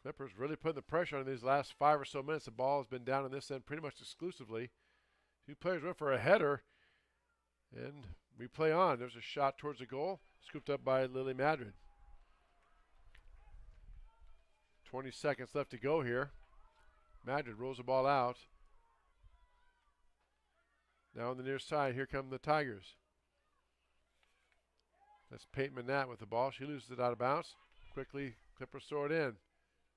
Clippers really putting the pressure on these last 5 or so minutes. The ball has been down in this end pretty much exclusively. Two players went for a header, and we play on. There's a shot towards the goal, scooped up by Lily Madrid. 20 seconds left to go here. Madrid rolls the ball out. Now on the near side, here come the Tigers. That's Peyton Manat with the ball. She loses it out of bounds. Quickly, Clippers throw it in.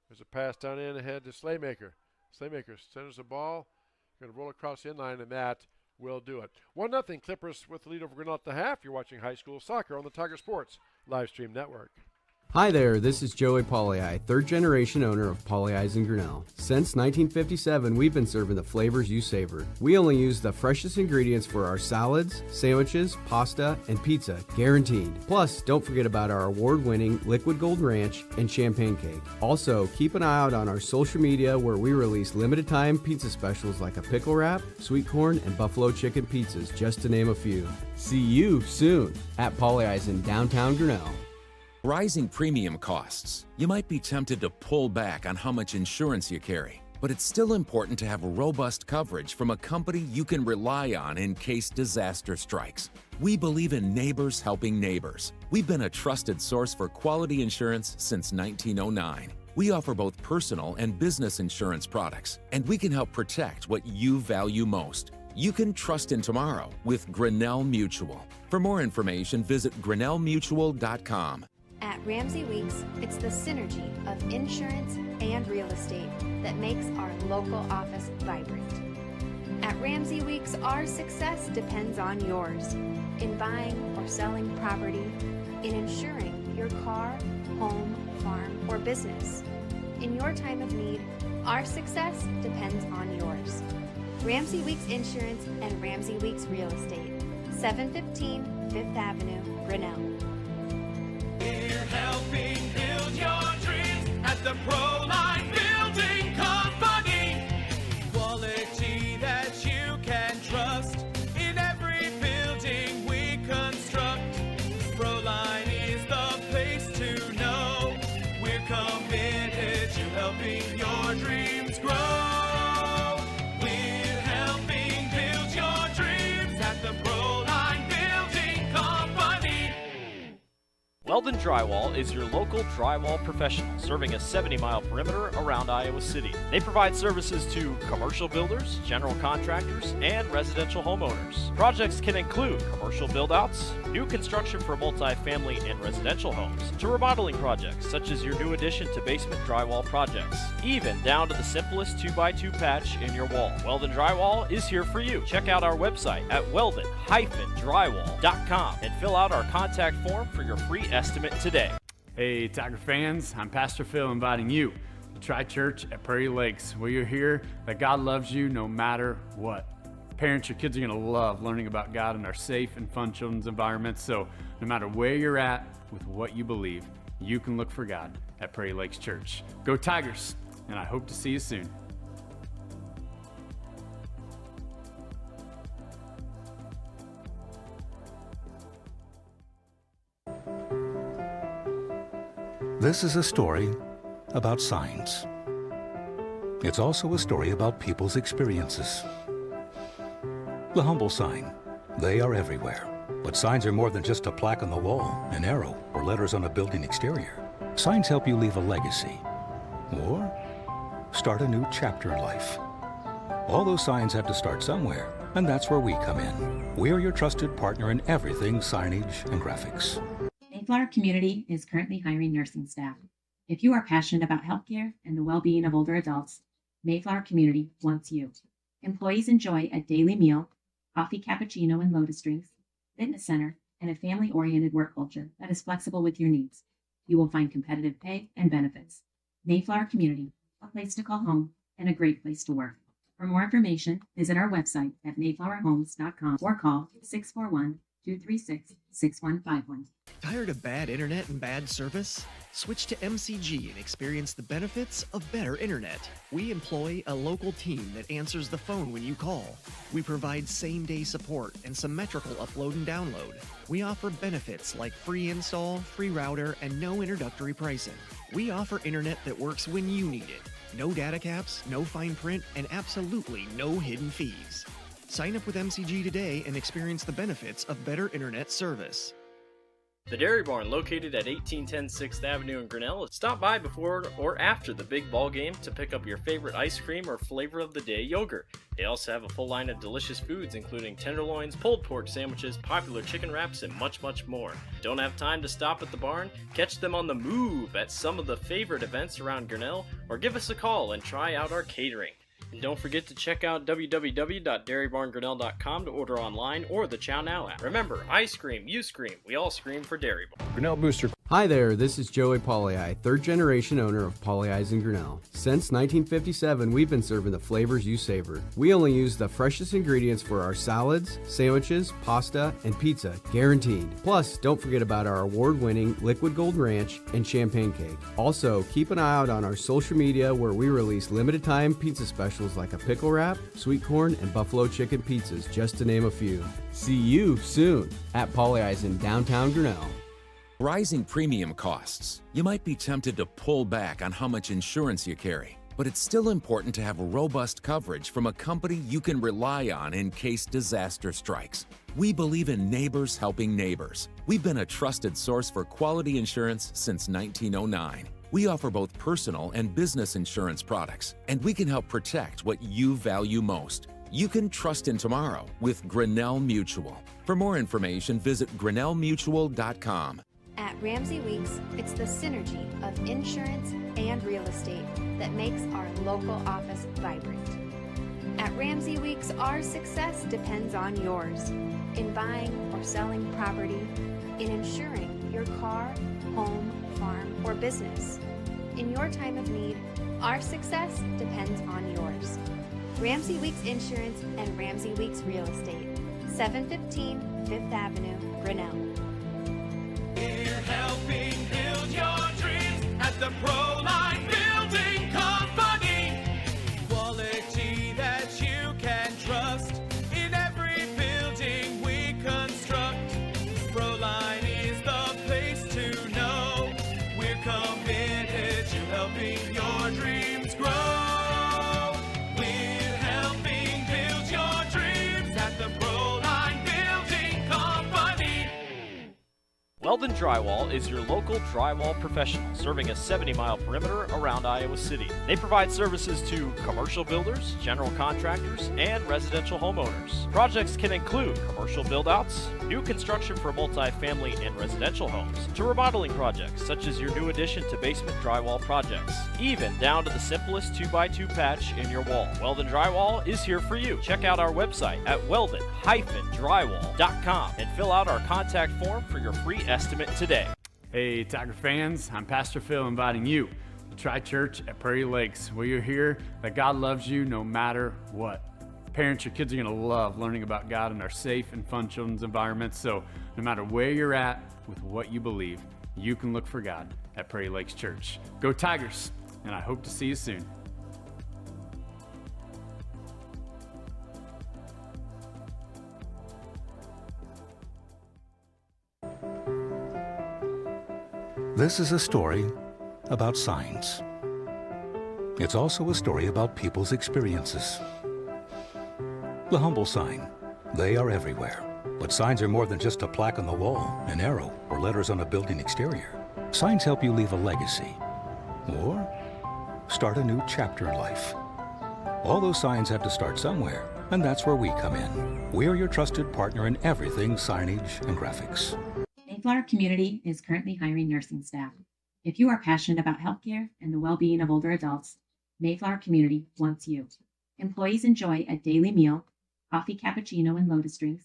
There's a pass down in ahead to Slaymaker. Slaymaker centers the ball. Going to roll across the inline, and that will do it. 1-0 Clippers with the lead over Grinnell at the half. You're watching high school soccer on the Tiger Sports live stream network. Hi there, this is Joey Pauley, third generation owner of Pauley Eyes in Grinnell. Since 1957, we've been serving the flavors you savor. We only use the freshest ingredients for our salads, sandwiches, pasta, and pizza, guaranteed. Plus, don't forget about our award-winning Liquid Gold Ranch and Champagne Cake. Also, keep an eye out on our social media where we release limited-time pizza specials like a pickle wrap, sweet corn, and buffalo chicken pizzas, just to name a few. See you soon at Pauley Eyes in downtown Grinnell. Rising premium costs. You might be tempted to pull back on how much insurance you carry, but it's still important to have robust coverage from a company you can rely on in case disaster strikes. We believe in neighbors helping neighbors. We've been a trusted source for quality insurance since 1909. We offer both personal and business insurance products, and we can help protect what you value most. You can trust in tomorrow with Grinnell Mutual. For more information, visit grinnellmutual.com. At Ramsey Weeks, it's the synergy of insurance and real estate that makes our local office vibrant. At Ramsey Weeks, our success depends on yours in buying or selling property, in insuring your car, home, farm, or business. In your time of need, our success depends on yours. Ramsey Weeks Insurance and Ramsey Weeks Real Estate, 715 5th Avenue, Grinnell. We're helping build your dreams at the Proline Building Company. Quality that you can trust in every building we construct. Proline is the place to know. We're committed to helping your dreams grow. We're helping build your dreams at the Proline Building Company. Weldon Drywall is your local drywall professional, serving a 70-mile perimeter around Iowa City. They provide services to commercial builders, general contractors, and residential homeowners. Projects can include commercial build-outs, new construction for multi-family and residential homes, to remodeling projects such as your new addition to basement drywall projects, even down to the simplest 2x2 patch in your wall. Weldon Drywall is here for you. Check out our website at weldon-drywall.com and fill out our contact form for your free estimate today. Hey, Tiger fans, I'm Pastor Phil inviting you to try church at Prairie Lakes, where you'll hear that God loves you no matter what. Parents, your kids are going to love learning about God in our safe and fun children's environments, so no matter where you're at with what you believe, you can look for God at Prairie Lakes Church. Go Tigers, and I hope to see you soon. This is a story about signs. It's also a story about people's experiences. The humble sign. They are everywhere. But signs are more than just a plaque on the wall, an arrow, or letters on a building exterior. Signs help you leave a legacy or start a new chapter in life. All those signs have to start somewhere, and that's where we come in. We're your trusted partner in everything signage and graphics. Mayflower Community is currently hiring nursing staff. If you are passionate about healthcare and the well-being of older adults, Mayflower Community wants you. Employees enjoy a daily meal, coffee cappuccino and lotus drinks, fitness center, and a family-oriented work culture that is flexible with your needs. You will find competitive pay and benefits. Mayflower Community, a place to call home and a great place to work. For more information, visit our website at mayflowerhomes.com or call 641-236-6151. Tired of bad internet and bad service? Switch to MCG and experience the benefits of better internet. We employ a local team that answers the phone when you call. We provide same-day support and symmetrical upload and download. We offer benefits like free install, free router, and no introductory pricing. We offer internet that works when you need it. No data caps, no fine print, and absolutely no hidden fees. Sign up with MCG today and experience the benefits of better internet service. The Dairy Barn, located at 1810 6th Avenue in Grinnell. Stop by before or after the big ball game to pick up your favorite ice cream or flavor of the day yogurt. They also have a full line of delicious foods, including tenderloins, pulled pork sandwiches, popular chicken wraps, and much, much more. Don't have time to stop at the barn? Catch them on the move at some of the favorite events around Grinnell, or give us a call and try out our catering. And don't forget to check out www.dairybarngrinnell.com to order online or the Chow Now app. Remember, I scream, you scream, we all scream for Dairy Barn. Grinnell Booster. Hi there, this is Joey Pauley, third generation owner of Pauley in Grinnell. Since 1957, we've been serving the flavors you savor. We only use the freshest ingredients for our salads, sandwiches, pasta, and pizza, guaranteed. Plus, don't forget about our award-winning Liquid Gold Ranch and Champagne Cake. Also, keep an eye out on our social media where we release limited time pizza specials like a pickle wrap, sweet corn, and buffalo chicken pizzas, just to name a few. See you soon at Pauley in downtown Grinnell. Rising premium costs. You might be tempted to pull back on how much insurance you carry, but it's still important to have robust coverage from a company you can rely on in case disaster strikes. We believe in neighbors helping neighbors. We've been a trusted source for quality insurance since 1909. We offer both personal and business insurance products, and we can help protect what you value most. You can trust in tomorrow with Grinnell Mutual. For more information, visit grinnellmutual.com. At Ramsey Weeks, it's the synergy of insurance and real estate that makes our local office vibrant. At Ramsey Weeks, our success depends on yours. In buying or selling property, in insuring your car, home, farm, or business. In your time of need, our success depends on yours. Ramsey Weeks Insurance and Ramsey Weeks Real Estate, 715 Fifth Avenue, Grinnell. We're helping build your dreams at the Proline Building Company. Quality that you can trust in every building we construct. Proline is the place to know. We're committed to helping your dreams grow. We're helping build your dreams at the Proline Building Company. Weldon Drywall is your local drywall professional, serving a 70-mile perimeter around Iowa City. They provide services to commercial builders, general contractors, and residential homeowners. Projects can include commercial build-outs, new construction for multi-family and residential homes, to remodeling projects such as your new addition to basement drywall projects, even down to the simplest 2x2 patch in your wall. Weldon Drywall is here for you. Check out our website at weldon-drywall.com and fill out our contact form for your free estimate today. Hey, Tiger fans, I'm Pastor Phil inviting you to try church at Prairie Lakes, where you'll hear that God loves you no matter what. Parents, your kids are going to love learning about God in our safe and fun children's environments, so no matter where you're at with what you believe, you can look for God at Prairie Lakes Church. Go Tigers, and I hope to see you soon. This is a story about signs. It's also a story about people's experiences. The humble sign. They are everywhere. But signs are more than just a plaque on the wall, an arrow, or letters on a building exterior. Signs help you leave a legacy or start a new chapter in life. All those signs have to start somewhere, and that's where we come in. We're your trusted partner in everything signage and graphics. Mayflower Community is currently hiring nursing staff. If you are passionate about healthcare and the well-being of older adults, Mayflower Community wants you. Employees enjoy a daily meal, coffee cappuccino and lotus drinks,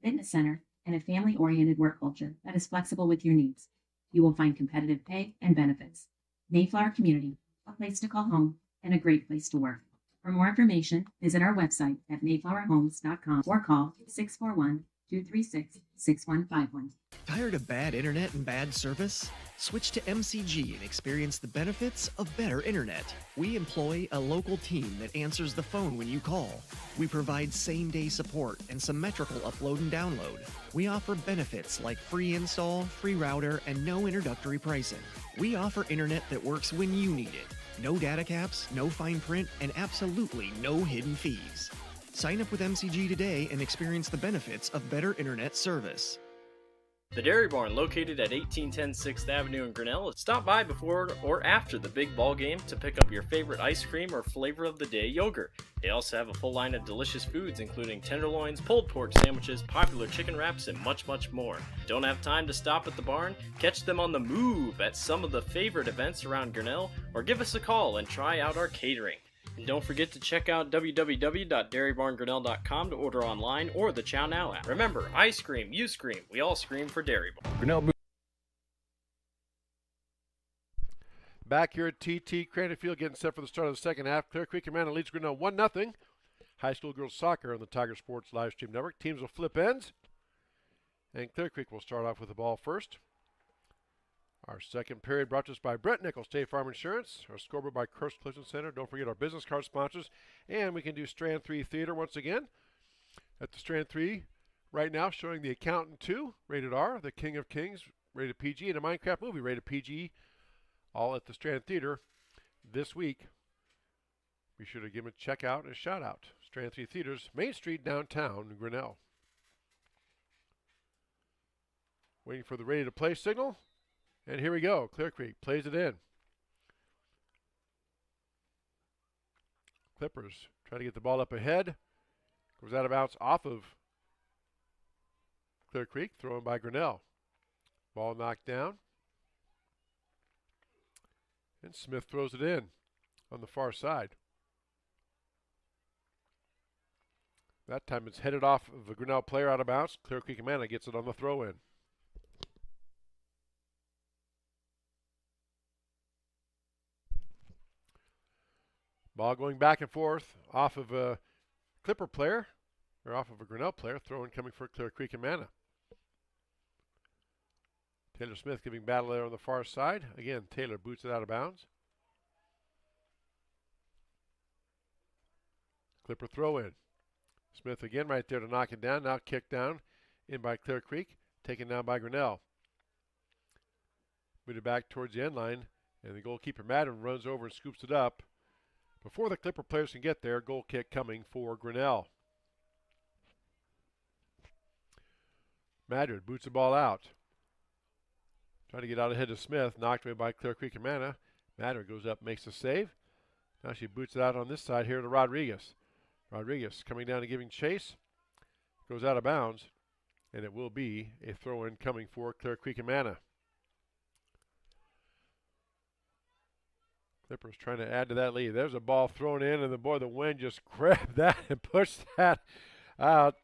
fitness center, and a family-oriented work culture that is flexible with your needs. You will find competitive pay and benefits. Mayflower Community, a place to call home and a great place to work. For more information, visit our website at mayflowerhomes.com or call 641-236-6151. Tired of bad internet and bad service? Switch to MCG and experience the benefits of better internet. We employ a local team that answers the phone when you call. We provide same-day support and symmetrical upload and download. We offer benefits like free install, free router, and no introductory pricing. We offer internet that works when you need it. No data caps, no fine print, and absolutely no hidden fees. Sign up with MCG today and experience the benefits of better internet service. The Dairy Barn, located at 1810 6th Avenue in Grinnell. Stop by before or after the big ball game to pick up your favorite ice cream or flavor of the day yogurt. They also have a full line of delicious foods, including tenderloins, pulled pork sandwiches, popular chicken wraps, and much, much more. Don't have time to stop at the barn? Catch them on the move at some of the favorite events around Grinnell, or give us a call and try out our catering. And don't forget to check out www.dairybarngrinnell.com to order online or the Chow Now app. Remember, I scream, you scream, we all scream for Dairy Barn. Grinnell. Back here at TT Crane Field, getting set for the start of the second half. Clear Creek Amana leads Grinnell 1-0. High school girls soccer on the Tiger Sports live stream network. Teams will flip ends, and Clear Creek will start off with the ball first. Our second period brought to us by Brett Nichols, State Farm Insurance. Our scoreboard by Kirst Clifton Center. Don't forget our business card sponsors. And we can do Strand 3 Theater once again. At the Strand 3 right now, showing The Accountant 2, rated R, The King of Kings, rated PG, and a Minecraft movie, rated PG, all at the Strand Theater this week. Be sure to give them a check out and a shout out. Strand 3 Theaters, Main Street, downtown in Grinnell. Waiting for the ready to play signal. And here we go. Clear Creek plays it in. Clippers try to get the ball up ahead. Goes out of bounds off of Clear Creek. Thrown by Grinnell. Ball knocked down. And Smith throws it in on the far side. That time it's headed off of a Grinnell player, out of bounds. Clear Creek Amana gets it on the throw in. Ball going back and forth off of a Clipper player, or off of a Grinnell player. Throw in coming for Clear Creek Amana. Taylor Smith giving battle there on the far side. Again, Taylor boots it out of bounds. Clipper throw in. Smith again right there to knock it down. Now kicked down in by Clear Creek. Taken down by Grinnell. Moved it back towards the end line. And the goalkeeper Madden runs over and scoops it up. Before the Clipper players can get there, goal kick coming for Grinnell. Madrid boots the ball out. Trying to get out ahead of Smith. Knocked away by Clear Creek Amana. Madrid goes up, makes the save. Now she boots it out on this side here to Rodriguez. Rodriguez coming down and giving chase. Goes out of bounds. And it will be a throw-in coming for Clear Creek Amana. Clippers trying to add to that lead. There's a ball thrown in, and the wind just grabbed that and pushed that out.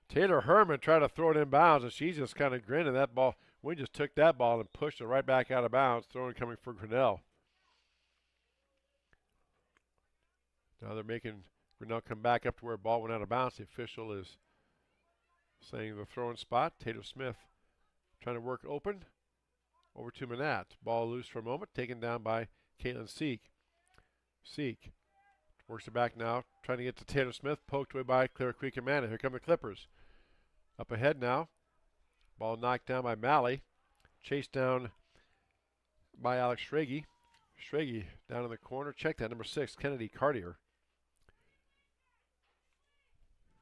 Taylor Herman tried to throw it in bounds, and she's just kind of grinning. That ball, wind just took that ball and pushed it right back out of bounds. Throwing coming for Grinnell. Now they're making Grinnell come back up to where the ball went out of bounds. The official is saying the throwing spot. Taylor Smith trying to work open. Over to Manat. Ball loose for a moment. Taken down by Caitlin Seek. Seek works it back now. Trying to get to Taylor Smith. Poked away by Clear Creek Amana. Here come the Clippers. Up ahead now. Ball knocked down by Malley. Chased down by Alex Schrage. Schrage down in the corner. Check that. Number 6, Kennedy Cartier.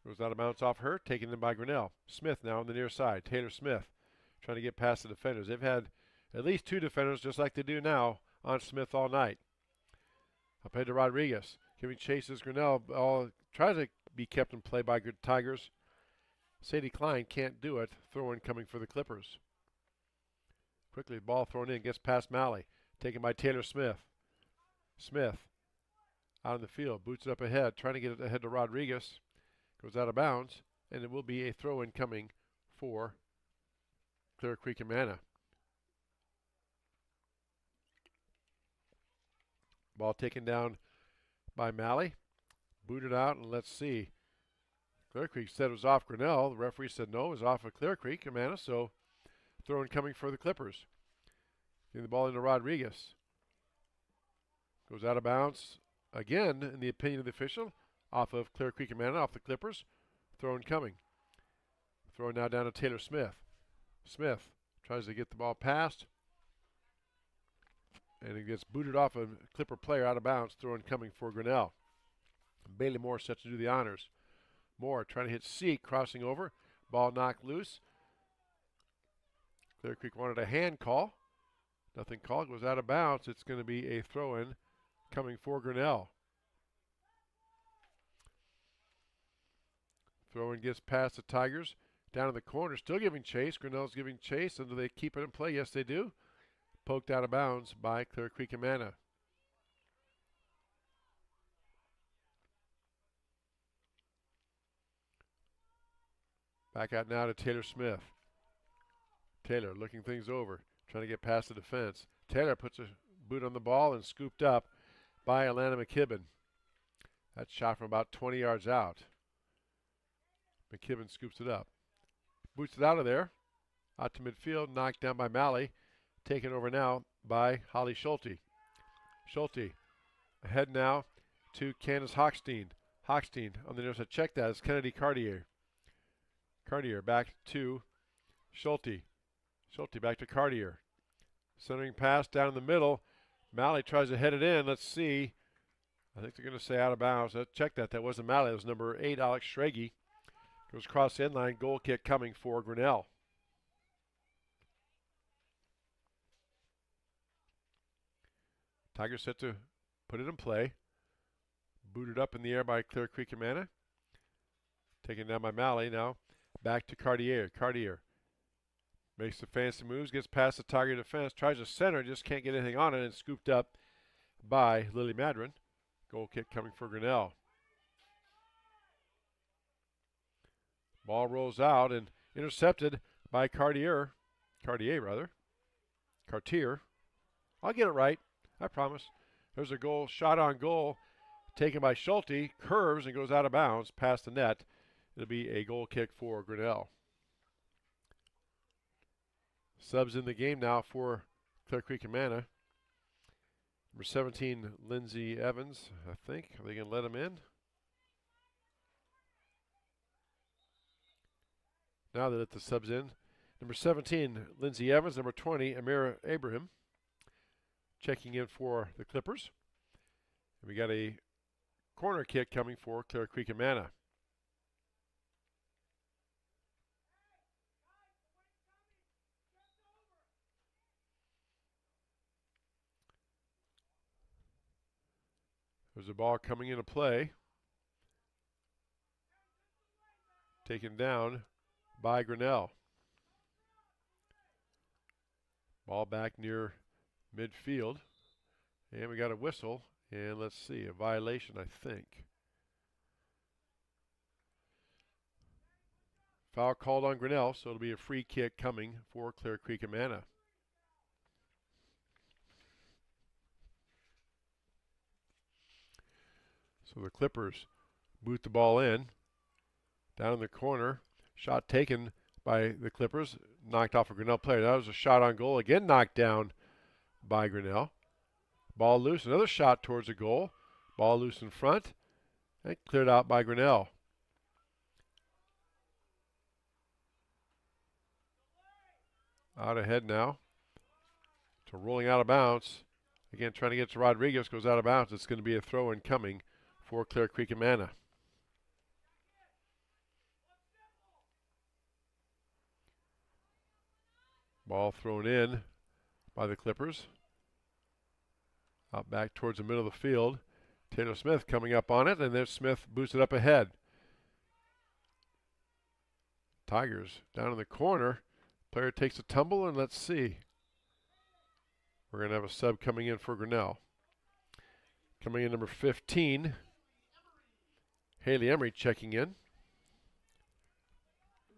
Goes out of bounds off her. Taken in by Grinnell. Smith now on the near side. Taylor Smith trying to get past the defenders. They've had at least 2 defenders, just like they do now, on Smith all night. Up ahead to Rodriguez. Giving chases Grinnell. Tries to be kept in play by good Tigers. Sadie Klein can't do it. Throw in coming for the Clippers. Quickly the ball thrown in. Gets past Malley. Taken by Taylor Smith. Smith out in the field. Boots it up ahead. Trying to get it ahead to Rodriguez. Goes out of bounds. And it will be a throw in coming for Clear Creek Amana. Ball taken down by Malley. Booted out, and let's see. Clear Creek said it was off Grinnell. The referee said no, it was off of Clear Creek, Amana, so throw in coming for the Clippers. Getting the ball into Rodriguez. Goes out of bounds again, in the opinion of the official, off of Clear Creek Amana, off the Clippers. Throw in coming. Throw now down to Taylor Smith. Smith tries to get the ball past. And it gets booted off a Clipper player out of bounds, throwing coming for Grinnell. Bailey Moore set to do the honors. Moore trying to hit Seek, crossing over. Ball knocked loose. Clear Creek wanted a hand call. Nothing called. Goes out of bounds. It's going to be a throw-in coming for Grinnell. Throw-in gets past the Tigers. Down in the corner, still giving chase. Grinnell's giving chase. And do they keep it in play? Yes, they do. Poked out of bounds by Clear Creek Amana. Back out now to Taylor Smith. Taylor looking things over, trying to get past the defense. Taylor puts a boot on the ball and scooped up by Alana McKibben. That shot from about 20 yards out. McKibben scoops it up. Boots it out of there. Out to midfield, knocked down by Malley. Taken over now by Holly Schulte. Schulte ahead now to Candace Hochstein. Hochstein on the near side. Check that. It's Kennedy Cartier. Cartier back to Schulte. Schulte back to Cartier. Centering pass down in the middle. Malley tries to head it in. Let's see. I think they're going to say out of bounds. Check that. That wasn't Malley. It was number 8, Alex Schrage. Goes across the end line. Goal kick coming for Grinnell. Tigers set to put it in play. Booted up in the air by Clear Creek Amana. Taken down by Malley now. Back to Cartier. Cartier makes the fancy moves, gets past the Tiger defense, tries to center, just can't get anything on it, and scooped up by Lily Madron. Goal kick coming for Grinnell. Ball rolls out and intercepted by Cartier. Cartier. I'll get it right. I promise. There's a goal, shot on goal. taken by Schulte, curves and goes out of bounds past the net. It'll be a goal kick for Grinnell. Subs in the game now for Clear Creek Amana. Number 17, Lindsey Evans, I think. Are they going to let him in? Now they let the subs in. Number 17, Lindsey Evans. Number 20, Amira Abraham. Checking in for the Clippers. And we got a corner kick coming for Clear Creek Amana. There's a ball coming into play. Taken down by Grinnell. Ball back near midfield. And we got a whistle. And let's see, a violation, I think. Foul called on Grinnell, so it'll be a free kick coming for Clear Creek Amana. So the Clippers boot the ball in. Down in the corner. Shot taken by the Clippers. Knocked off a Grinnell player. That was a shot on goal. Again knocked down by Grinnell. Ball loose. Another shot towards the goal. Ball loose in front. And cleared out by Grinnell. Out ahead now. So rolling out of bounds. Again trying to get to Rodriguez. Goes out of bounds. It's going to be a throw in coming for Clear Creek Amana. Ball thrown in by the Clippers. Out back towards the middle of the field. Taylor Smith coming up on it, and there's Smith boosts it up ahead. Tigers down in the corner. Player takes a tumble, and let's see. We're going to have a sub coming in for Grinnell. Coming in number 15. Haley Emery checking in.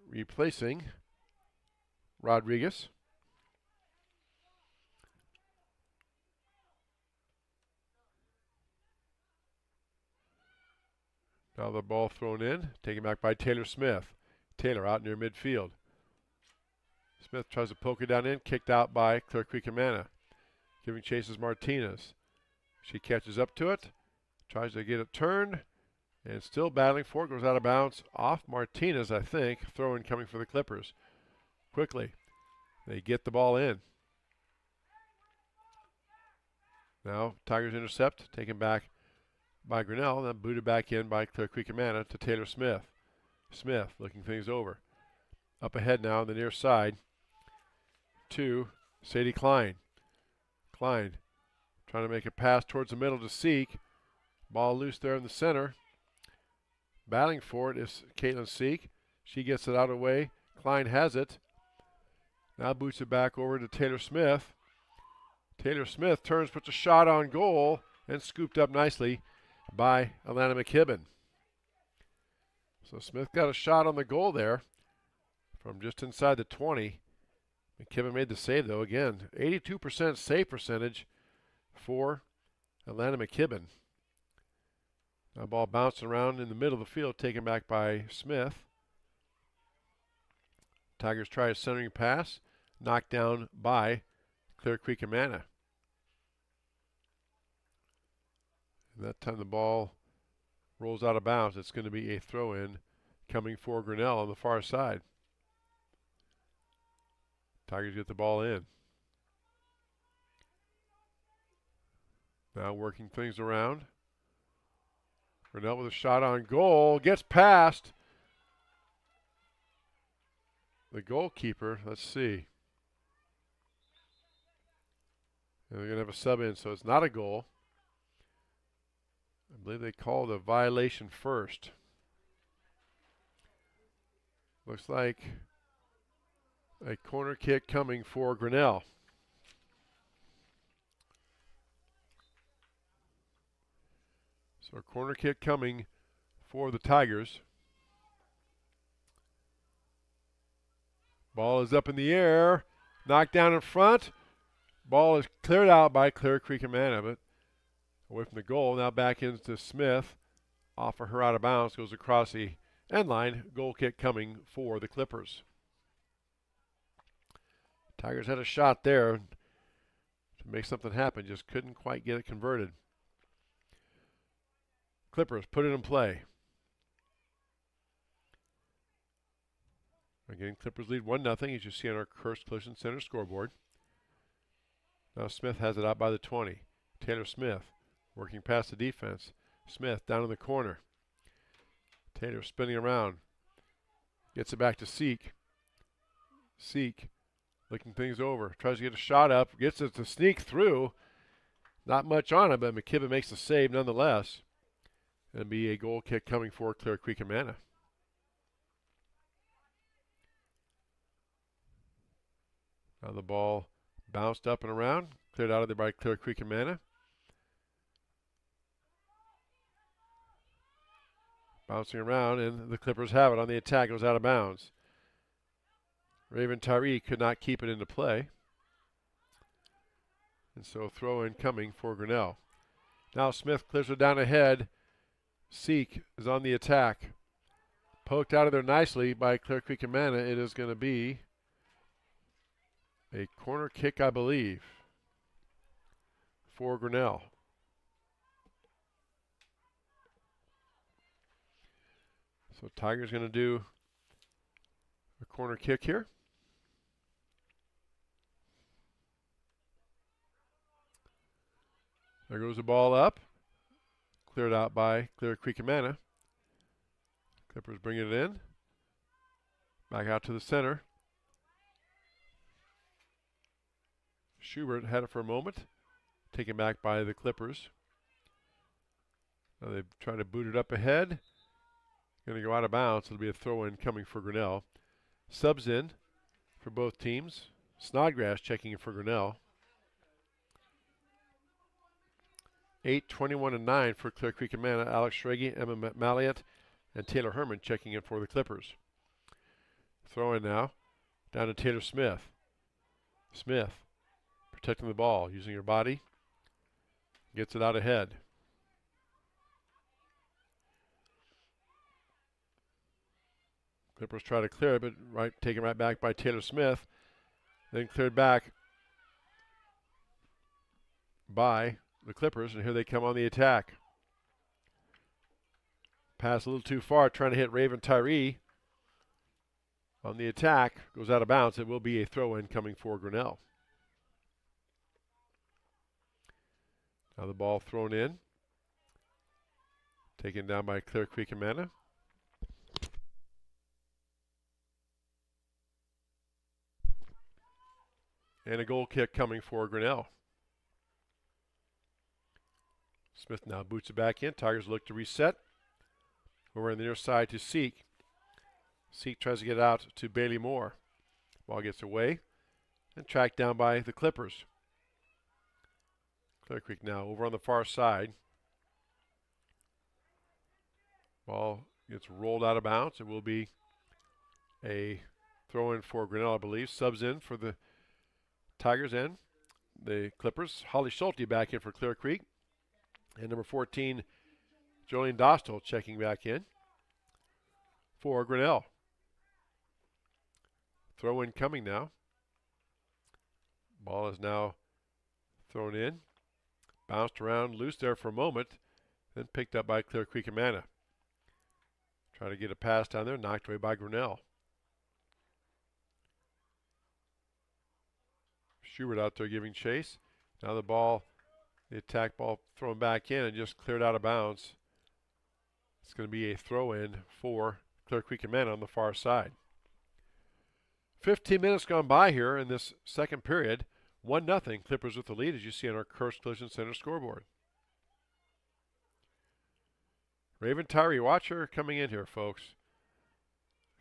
Replacing Rodriguez. Now the ball thrown in, taken back by Taylor Smith. Taylor out near midfield. Smith tries to poke it down in, kicked out by Clear Creek Amana. Giving chase is Martinez. She catches up to it, tries to get it turned, and still battling for it, goes out of bounds. Off Martinez, I think. Throw in coming for the Clippers. Quickly, they get the ball in. Now Tigers intercept, taken back by Grinnell, then booted back in by Clear Creek Amana to Taylor Smith. Smith looking things over. Up ahead now on the near side to Sadie Klein. Klein trying to make a pass towards the middle to Seek. Ball loose there in the center. Battling for it is Caitlin Seek. She gets it out of the way. Klein has it. Now boots it back over to Taylor Smith. Taylor Smith turns, puts a shot on goal, and scooped up nicely by Alana McKibben. So Smith got a shot on the goal there from just inside the 20. McKibben made the save, though. Again, 82% save percentage for Alana McKibben. That ball bouncing around in the middle of the field, taken back by Smith. Tigers try a centering pass, knocked down by Clear Creek Amana. And that time the ball rolls out of bounds. It's going to be a throw-in coming for Grinnell on the far side. Tigers get the ball in. Now working things around. Grinnell with a shot on goal. Gets past the goalkeeper. Let's see. And they're going to have a sub in, so it's not a goal. I believe they called a violation first. Looks like a corner kick coming for Grinnell. So a corner kick coming for the Tigers. Ball is up in the air. Knocked down in front. Ball is cleared out by Clear Creek Amana, but Away from the goal, now back into Smith. Off of her, out of bounds, goes across the end line. Goal kick coming for the Clippers. Tigers had a shot there to make something happen, just couldn't quite get it converted. Clippers put it in play. Again, Clippers lead 1-0, as you see on our Cursed Collision Center scoreboard. Now Smith has it out by the 20. Taylor Smith working past the defense. Smith down in the corner. Taylor spinning around. Gets it back to Seek. Seek looking things over. Tries to get a shot up. Gets it to sneak through. Not much on it, but McKibben makes the save nonetheless. It'll be a goal kick coming for Clear Creek Amana. Now the ball bounced up and around. Cleared out of there by Clear Creek Amana. Bouncing around, and the Clippers have it on the attack. Goes out of bounds. Raven Tyree could not keep it into play. And so throw in coming for Grinnell. Now Smith clears it down ahead. Seek is on the attack. Poked out of there nicely by Clear Creek Amana. It is going to be a corner kick, I believe, for Grinnell. So Tiger's going to do a corner kick here. There goes the ball up. Cleared out by Clear Creek Amana. Clippers bringing it in. Back out to the center. Schubert had it for a moment. Taken back by the Clippers. Now they try to boot it up ahead. Going to go out of bounds. It'll be a throw-in coming for Grinnell. Subs in for both teams. Snodgrass checking in for Grinnell. 8:21-9 for Clear Creek Amana. Alex Schrage, Emma Malliot, and Taylor Herman checking in for the Clippers. Throw in now. Down to Taylor Smith. Smith protecting the ball, using her body. Gets it out ahead. Clippers try to clear it, but taken right back by Taylor Smith. Then cleared back by the Clippers, and here they come on the attack. Pass a little too far, trying to hit Raven Tyree. On the attack, goes out of bounds. It will be a throw-in coming for Grinnell. Now the ball thrown in. Taken down by Clear Creek Amana. And a goal kick coming for Grinnell. Smith now boots it back in. Tigers look to reset. Over on the near side to Seek. Seek tries to get out to Bailey Moore. Ball gets away and tracked down by the Clippers. Clear Creek now over on the far side. Ball gets rolled out of bounds. It will be a throw in for Grinnell, I believe. Subs in for the Tigers and the Clippers. Holly Schulte back in for Clear Creek. And number 14, Jolene Dostal checking back in for Grinnell. Throw in coming now. Ball is now thrown in. Bounced around loose there for a moment. Then picked up by Clear Creek Amana. Try to get a pass down there. Knocked away by Grinnell. Schubert out there giving chase. Now the ball, the attack ball thrown back in and just cleared out of bounds. It's going to be a throw-in for Clear Creek Amana on the far side. 15 minutes gone by here in this second period. 1-0 Clippers with the lead, as you see on our Cursed Collision Center scoreboard. Raven Tyree, watch her coming in here, folks.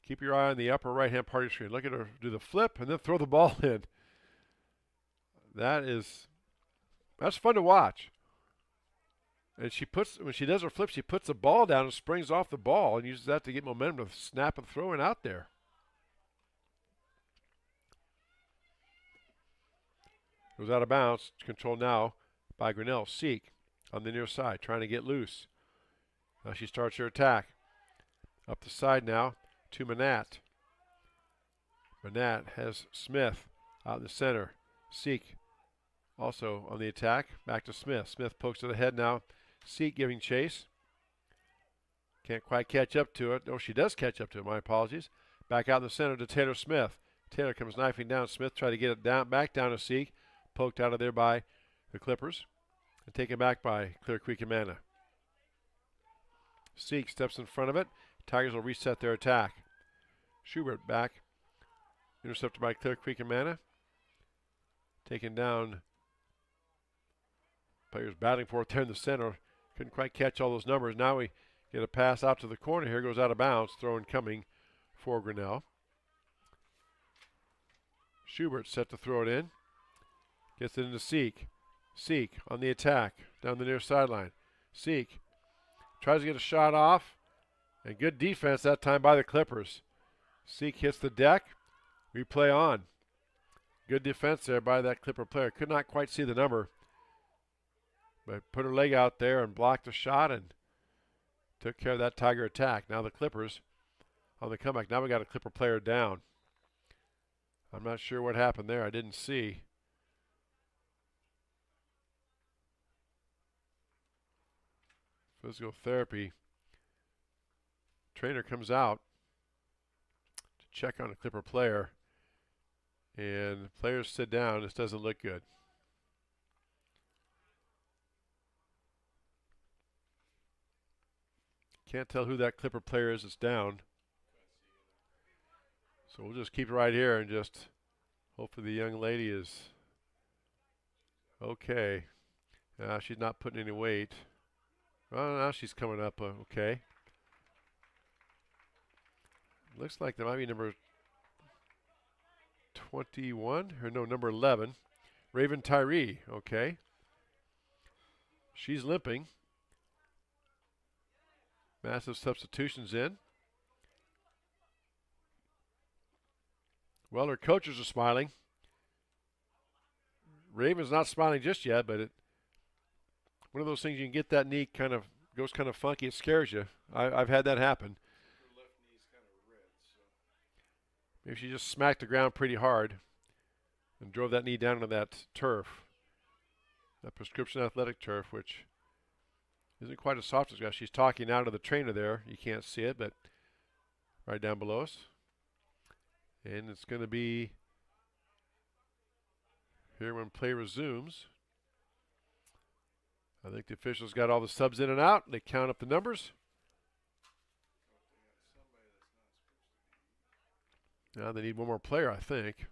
Keep your eye on the upper right-hand part of your screen. Look at her do the flip and then throw the ball in. That's fun to watch. And when she does her flip, she puts the ball down and springs off the ball and uses that to get momentum to snap and throw it out there. Goes out of bounds. Controlled now by Grinnell. Seek on the near side, trying to get loose. Now she starts her attack. Up the side now to Manat. Manat has Smith out in the center. Seek also on the attack. Back to Smith. Smith pokes it ahead now. Seek giving chase. Can't quite catch up to it. Oh, she does catch up to it. My apologies. Back out in the center to Taylor Smith. Taylor comes knifing down. Smith try to get it down, back down to Seek. Poked out of there by the Clippers. And taken back by Clear Creek Amana. Seek steps in front of it. Tigers will reset their attack. Schubert back. Intercepted by Clear Creek Amana. Taken down. Players battling for it there in the center. Couldn't quite catch all those numbers. Now we get a pass out to the corner here. Goes out of bounds. Throw in coming for Grinnell. Schubert set to throw it in. Gets it into Seek. Seek on the attack. Down the near sideline. Seek tries to get a shot off. And good defense that time by the Clippers. Seek hits the deck. Replay on. Good defense there by that Clipper player. Could not quite see the number. But put her leg out there and blocked the shot and took care of that Tiger attack. Now the Clippers on the comeback. Now we got a Clipper player down. I'm not sure what happened there. I didn't see. Physical therapy. Trainer comes out to check on a Clipper player. And players sit down. This doesn't look good. Can't tell who that Clipper player is that's down. So we'll just keep it right here and just hopefully the young lady is okay. She's not putting any weight. Well, now she's coming up okay. Looks like there might be number 21, or no, number 11. Raven Tyree, okay. She's limping. Massive substitutions in. Well, her coaches are smiling. Raven's not smiling just yet, but one of those things you can get that knee kind of goes kind of funky. It scares you. I've had that happen. Her left knee's kind of red, so. Maybe she just smacked the ground pretty hard and drove that knee down into that turf, that prescription athletic turf, which isn't quite as soft as grass. She's talking now to the trainer there. You can't see it, but right down below us. And it's going to be here when play resumes. I think the officials got all the subs in and out. They count up the numbers. Now they need one more player, I think.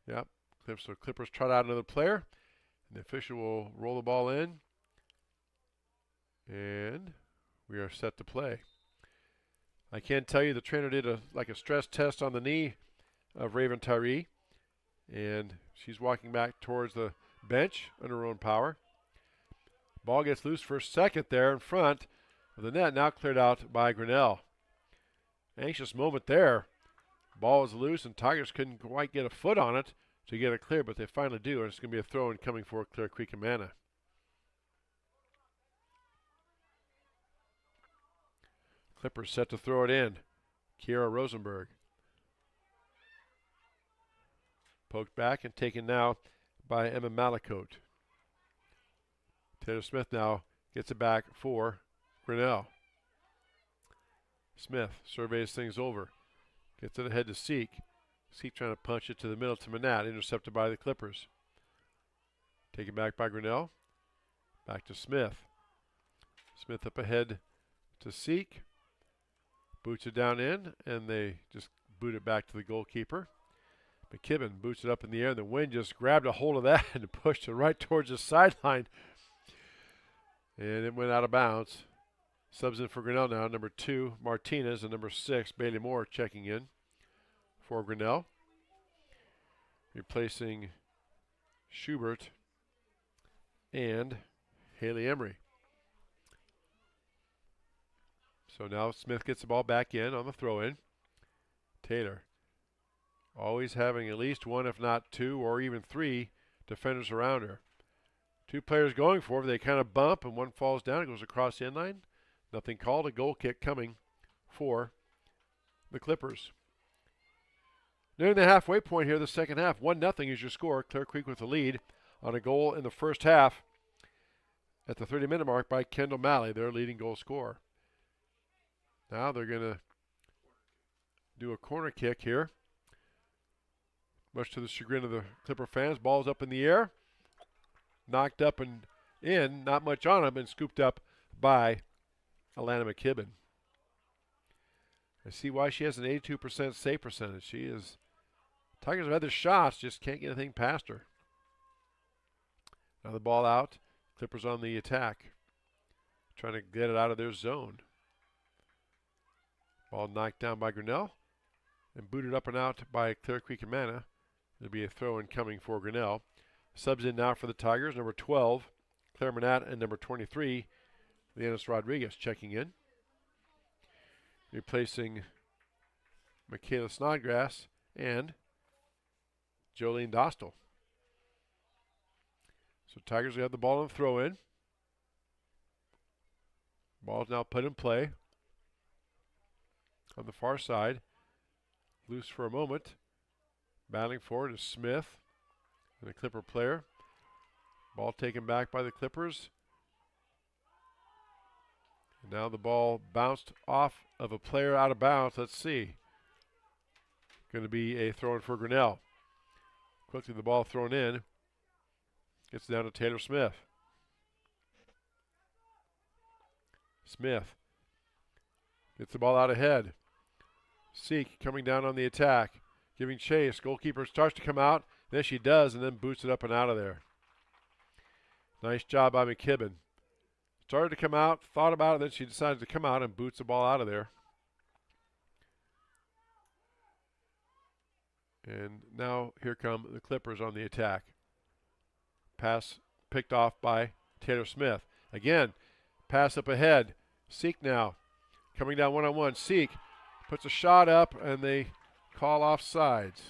Yep. So Clippers trot out another player. And the official will roll the ball in. And we are set to play. I can tell you the trainer did a stress test on the knee of Raven Tyree. And she's walking back towards the bench under her own power. Ball gets loose for a second there in front of the net. Now cleared out by Grinnell. Anxious moment there. Ball is loose and Tigers couldn't quite get a foot on it to get it clear, but they finally do. And it's going to be a throw-in coming for Clear Creek Amana. Clippers set to throw it in. Kiera Rosenberg. Poked back and taken now by Emma Malakote. Taylor Smith now gets it back for Grinnell. Smith surveys things over. Gets it ahead to Seek. Seek trying to punch it to the middle to Manat. Intercepted by the Clippers. Taken back by Grinnell. Back to Smith. Smith up ahead to Seek. Boots it down in, and they just boot it back to the goalkeeper. McKibben boots it up in the air, and the wind just grabbed a hold of that and pushed it right towards the sideline. And it went out of bounds. Subs in for Grinnell now. Number 2, Martinez, and number 6, Bailey Moore checking in for Grinnell. Replacing Schubert and Haley Emery. So now Smith gets the ball back in on the throw-in. Taylor always having at least one, if not two, or even three defenders around her. Two players going for it. They kind of bump, and one falls down. It goes across the end line. Nothing called. A goal kick coming for the Clippers. Nearing the halfway point here, the second half. 1-0 is your score. Clear Creek with the lead on a goal in the first half at the 30-minute mark by Kendall Malley, their leading goal scorer. Now they're going to do a corner kick here. Much to the chagrin of the Clipper fans. Ball's up in the air. Knocked up and in. Not much on him, and scooped up by Alana McKibben. I see why she has an 82% save percentage. She is. Tigers have had the shots, just can't get anything past her. Now the ball out. Clippers on the attack. Trying to get it out of their zone. Ball knocked down by Grinnell and booted up and out by Clear Creek Amana. There'll be a throw in coming for Grinnell. Subs in now for the Tigers. Number 12, Claire Manat, and number 23, Leonis Rodriguez checking in. Replacing Michaela Snodgrass and Jolene Dostal. So Tigers will have the ball on the throw in. Ball is now put in play on the far side. Loose for a moment. Battling forward is Smith, and a Clipper player. Ball taken back by the Clippers. And now the ball bounced off of a player out of bounds. Let's see. Going to be a throw in for Grinnell. Quickly the ball thrown in. Gets down to Taylor Smith. Smith gets the ball out ahead. Seek coming down on the attack. Giving chase. Goalkeeper starts to come out. Then she does, and then boots it up and out of there. Nice job by McKibben. Started to come out, thought about it, then she decided to come out and boots the ball out of there. And now here come the Clippers on the attack. Pass picked off by Taylor Smith. Again, pass up ahead. Seek now. Coming down one-on-one. Seek puts a shot up, and they call offsides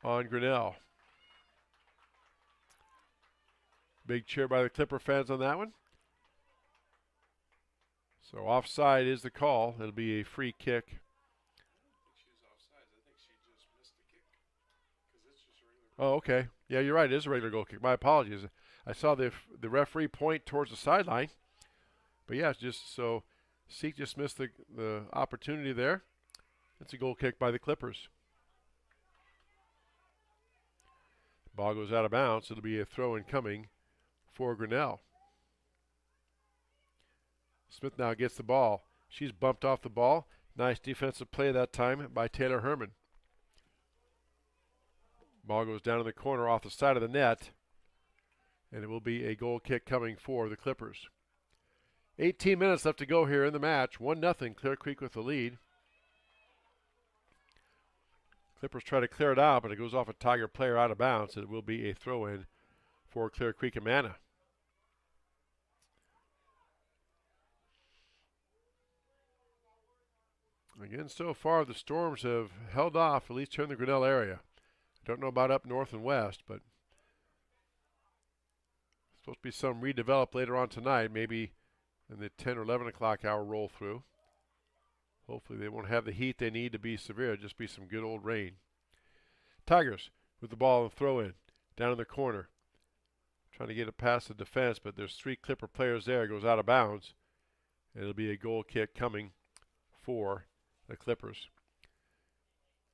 on Grinnell. Big cheer by the Clipper fans on that one. So offside is the call. It'll be a free kick. Oh, okay. Yeah, you're right. It is a regular goal kick. My apologies. I saw the referee point towards the sideline. But yeah, it's just so Seek just missed the opportunity there. It's a goal kick by the Clippers. Ball goes out of bounds. It'll be a throw in coming for Grinnell. Smith now gets the ball. She's bumped off the ball. Nice defensive play that time by Taylor Herman. Ball goes down in the corner off the side of the net, and it will be a goal kick coming for the Clippers. 18 minutes left to go here in the match. 1-0, Clear Creek with the lead. Clippers try to clear it out, but it goes off a Tiger player out of bounds. It will be a throw-in for Clear Creek Amana. Again, so far the Storms have held off, at least here in the Grinnell area. Don't know about up north and west, but supposed to be some redeveloped later on tonight, maybe in the 10 or 11 o'clock hour roll through. Hopefully they won't have the heat they need to be severe. It'll just be some good old rain. Tigers with the ball and throw in down in the corner. Trying to get it past the defense, but there's three Clipper players there. It goes out of bounds. And it'll be a goal kick coming for the Clippers.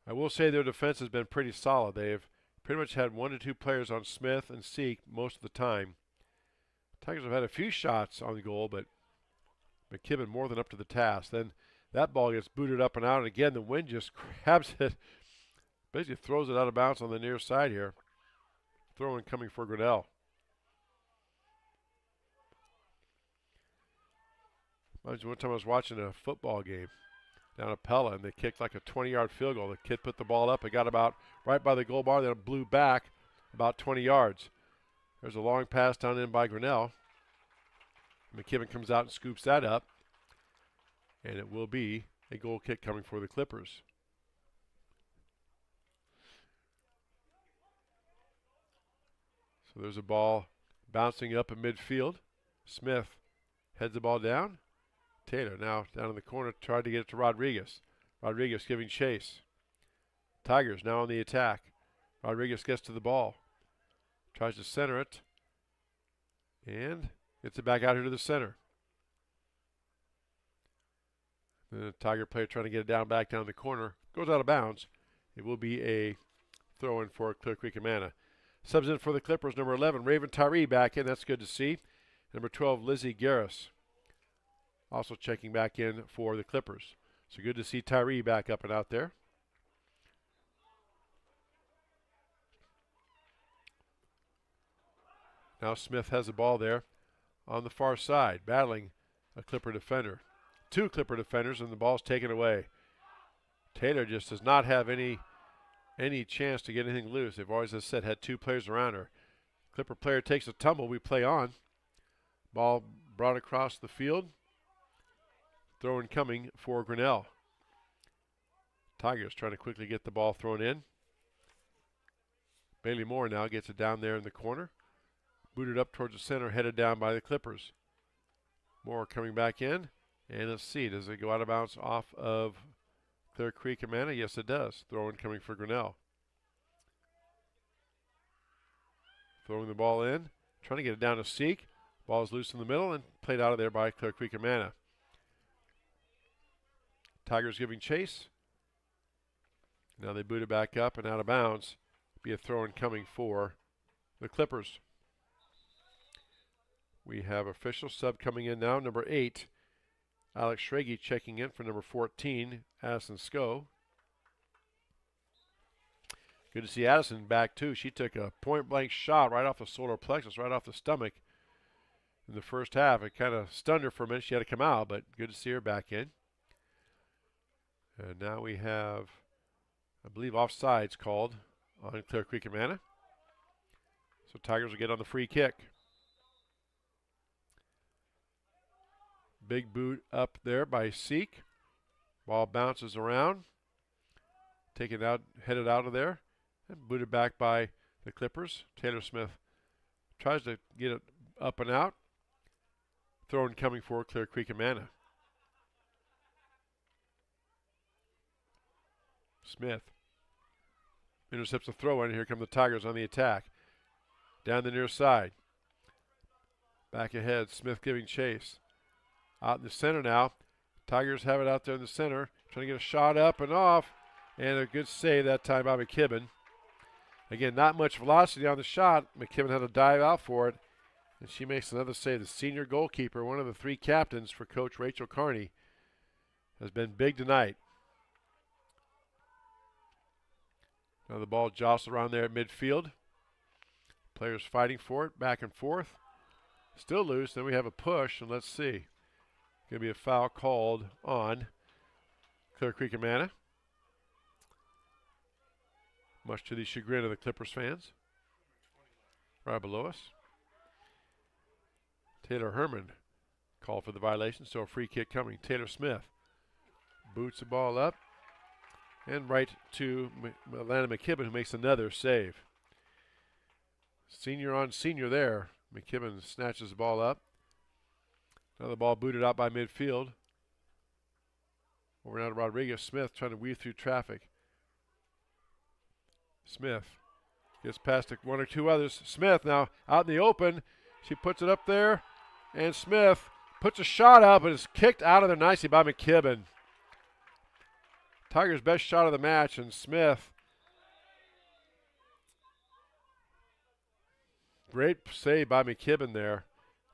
I will say their defense has been pretty solid. They have pretty much had 1 to 2 players on Smith and Seek most of the time. Tigers have had a few shots on the goal, but McKibben more than up to the task. Then that ball gets booted up and out, and again the wind just grabs it, basically throws it out of bounds on the near side here. Throw-in coming for Grinnell. One time I was watching a football game down at Pella, and they kicked like a 20-yard field goal. The kid put the ball up. It got about right by the goal bar, then it blew back about 20 yards. There's a long pass down in by Grinnell. McKibben comes out and scoops that up. And it will be a goal kick coming for the Clippers. So there's a ball bouncing up in midfield. Smith heads the ball down. Taylor now down in the corner, tried to get it to Rodriguez. Rodriguez giving chase. Tigers now on the attack. Rodriguez gets to the ball. Tries to center it. And gets it back out here to the center. The Tiger player trying to get it down back down the corner. Goes out of bounds. It will be a throw-in for Clear Creek Amana. Subs in for the Clippers, number 11, Raven Tyree back in. That's good to see. Number 12, Lizzie Garris also checking back in for the Clippers. So good to see Tyree back up and out there. Now Smith has the ball there on the far side, battling a Clipper defender. Two Clipper defenders, and the ball's taken away. Taylor just does not have any chance to get anything loose. They've always, as I said, had two players around her. Clipper player takes a tumble. We play on. Ball brought across the field. Throw in coming for Grinnell. Tigers trying to quickly get the ball thrown in. Bailey Moore now gets it down there in the corner. Booted up towards the center, headed down by the Clippers. Moore coming back in. And let's see, does it go out of bounds off of Clear Creek Amana? Yes, it does. Throw in coming for Grinnell. Throwing the ball in, trying to get it down to Seek. Ball is loose in the middle and played out of there by Clear Creek Amana. Tigers giving chase. Now they boot it back up and out of bounds. Be a throw in coming for the Clippers. We have official sub coming in now, number 8. Alex Schrage checking in for number 14, Addison Sco. Good to see Addison back too. She took a point-blank shot right off the solar plexus, right off the stomach in the first half. It kind of stunned her for a minute. She had to come out, but good to see her back in. And now we have, I believe, offsides called on Clear Creek Amana. So Tigers will get on the free kick. Big boot up there by Seek. Ball bounces around. Taken out, headed out of there. And booted back by the Clippers. Taylor Smith tries to get it up and out. Throw in coming for Clear Creek Amana. Smith intercepts the throw in. Here come the Tigers on the attack. Down the near side. Back ahead. Smith giving chase. Out in the center now. Tigers have it out there in the center. Trying to get a shot up and off. And a good save that time by McKibben. Again, not much velocity on the shot. McKibben had to dive out for it. And she makes another save. The senior goalkeeper, one of the 3 captains for Coach Rachel Carney, has been big tonight. Now the ball jostles around there at midfield. Players fighting for it, back and forth. Still loose. Then we have a push, and let's see. Going to be a foul called on Clear Creek Amana, much to the chagrin of the Clippers fans. Right below us. Taylor Herman called for the violation, so a free kick coming. Taylor Smith boots the ball up and right to Atlanta McKibben, who makes another save. Senior on senior there. McKibben snatches the ball up. Now the ball booted out by midfield. Over now to Rodriguez. Smith trying to weave through traffic. Smith gets past one or two others. Smith now out in the open. She puts it up there. And Smith puts a shot up, but it's kicked out of there nicely by McKibben. Tigers' best shot of the match, and Smith. Great save by McKibben there.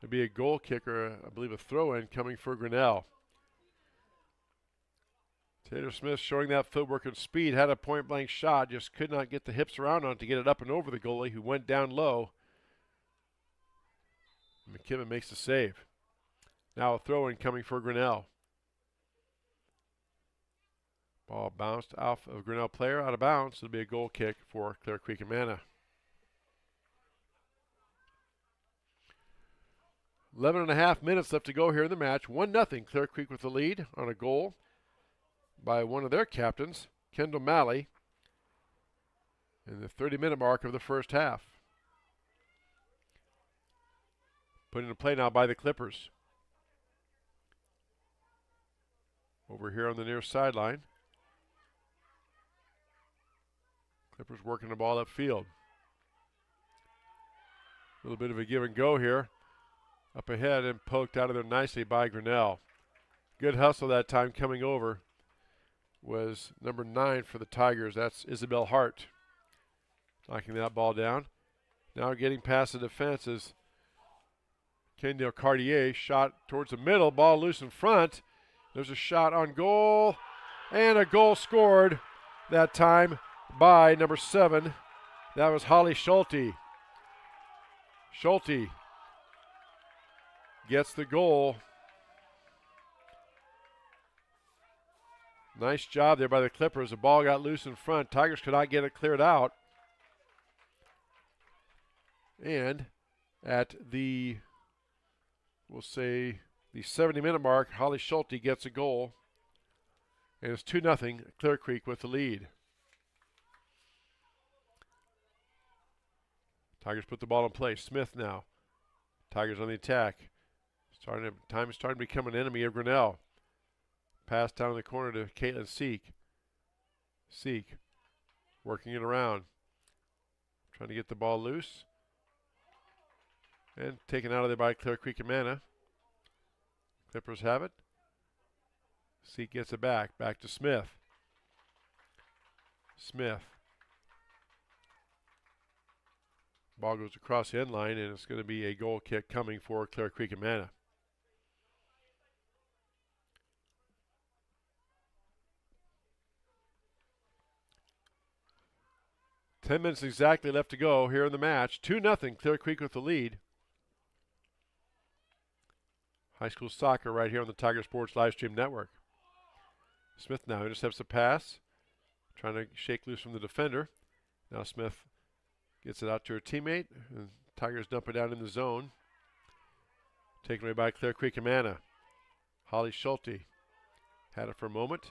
It'll be a goal kicker, I believe a throw-in coming for Grinnell. Taylor Smith showing that footwork and speed, had a point-blank shot, just could not get the hips around on it to get it up and over the goalie, who went down low. McKibben makes the save. Now a throw-in coming for Grinnell. Ball bounced off of Grinnell player, out of bounds. It'll be a goal kick for Clear Creek Amana. 11.5 minutes left to go here in the match. 1-0 Clear Creek with the lead on a goal by one of their captains, Kendall Malley, in the 30-minute mark of the first half. Put into play now by the Clippers. Over here on the near sideline. Clippers working the ball upfield. A little bit of a give and go here. Up ahead and poked out of there nicely by Grinnell. Good hustle that time coming over was number 9 for the Tigers. That's Isabel Hart. Knocking that ball down. Now getting past the defense is Kendall Cartier. Shot towards the middle. Ball loose in front. There's a shot on goal. And a goal scored that time by number 7. That was Holly Schulte. Schulte gets the goal. Nice job there by the Clippers. The ball got loose in front. Tigers could not get it cleared out. And at the, we'll say, the 70-minute mark, Holly Schulte gets a goal. And it's 2-0, Clear Creek with the lead. Tigers put the ball in play. Smith now. Tigers on the attack. Time is starting to become an enemy of Grinnell. Pass down in the corner to Caitlin Seek. Seek working it around. Trying to get the ball loose. And taken out of there by Clear Creek Amana. Clippers have it. Seek gets it back. Back to Smith. Smith. Ball goes across the end line, and it's going to be a goal kick coming for Clear Creek Amana. Ten minutes exactly left to go here in the match. 2-0, Clear Creek with the lead. High school soccer right here on the Tiger Sports Livestream Network. Smith now intercepts the pass. Trying to shake loose from the defender. Now Smith gets it out to her teammate. And Tigers dump it down in the zone. Taken away by Clear Creek Amana. Holly Schulte had it for a moment.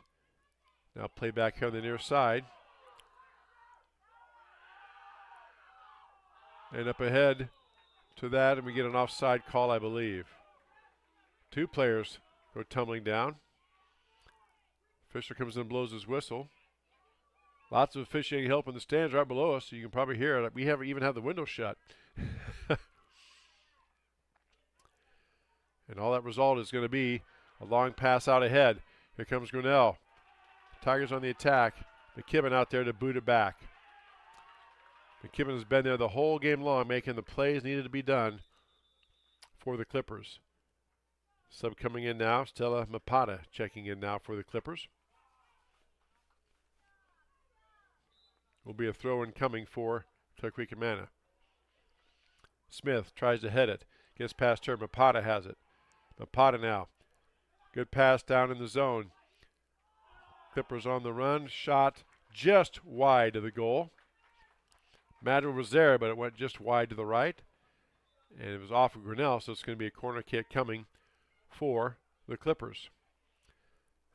Now play back here on the near side. And up ahead to that, and we get an offside call, I believe. 2 players go tumbling down. Fisher comes in and blows his whistle. Lots of officiating help in the stands right below us, so you can probably hear it. We even have the window shut. And all that result is going to be a long pass out ahead. Here comes Grinnell. Tigers on the attack. McKibben out there to boot it back. McKibben has been there the whole game long, making the plays needed to be done for the Clippers. Sub coming in now, Stella Mapata checking in now for the Clippers. Will be a throw-in coming for Clear Creek Amana. Smith tries to head it. Gets past her. Mapata has it. Mapata now. Good pass down in the zone. Clippers on the run. Shot just wide of the goal. Madden was there, but it went just wide to the right. And it was off of Grinnell, so it's going to be a corner kick coming for the Clippers.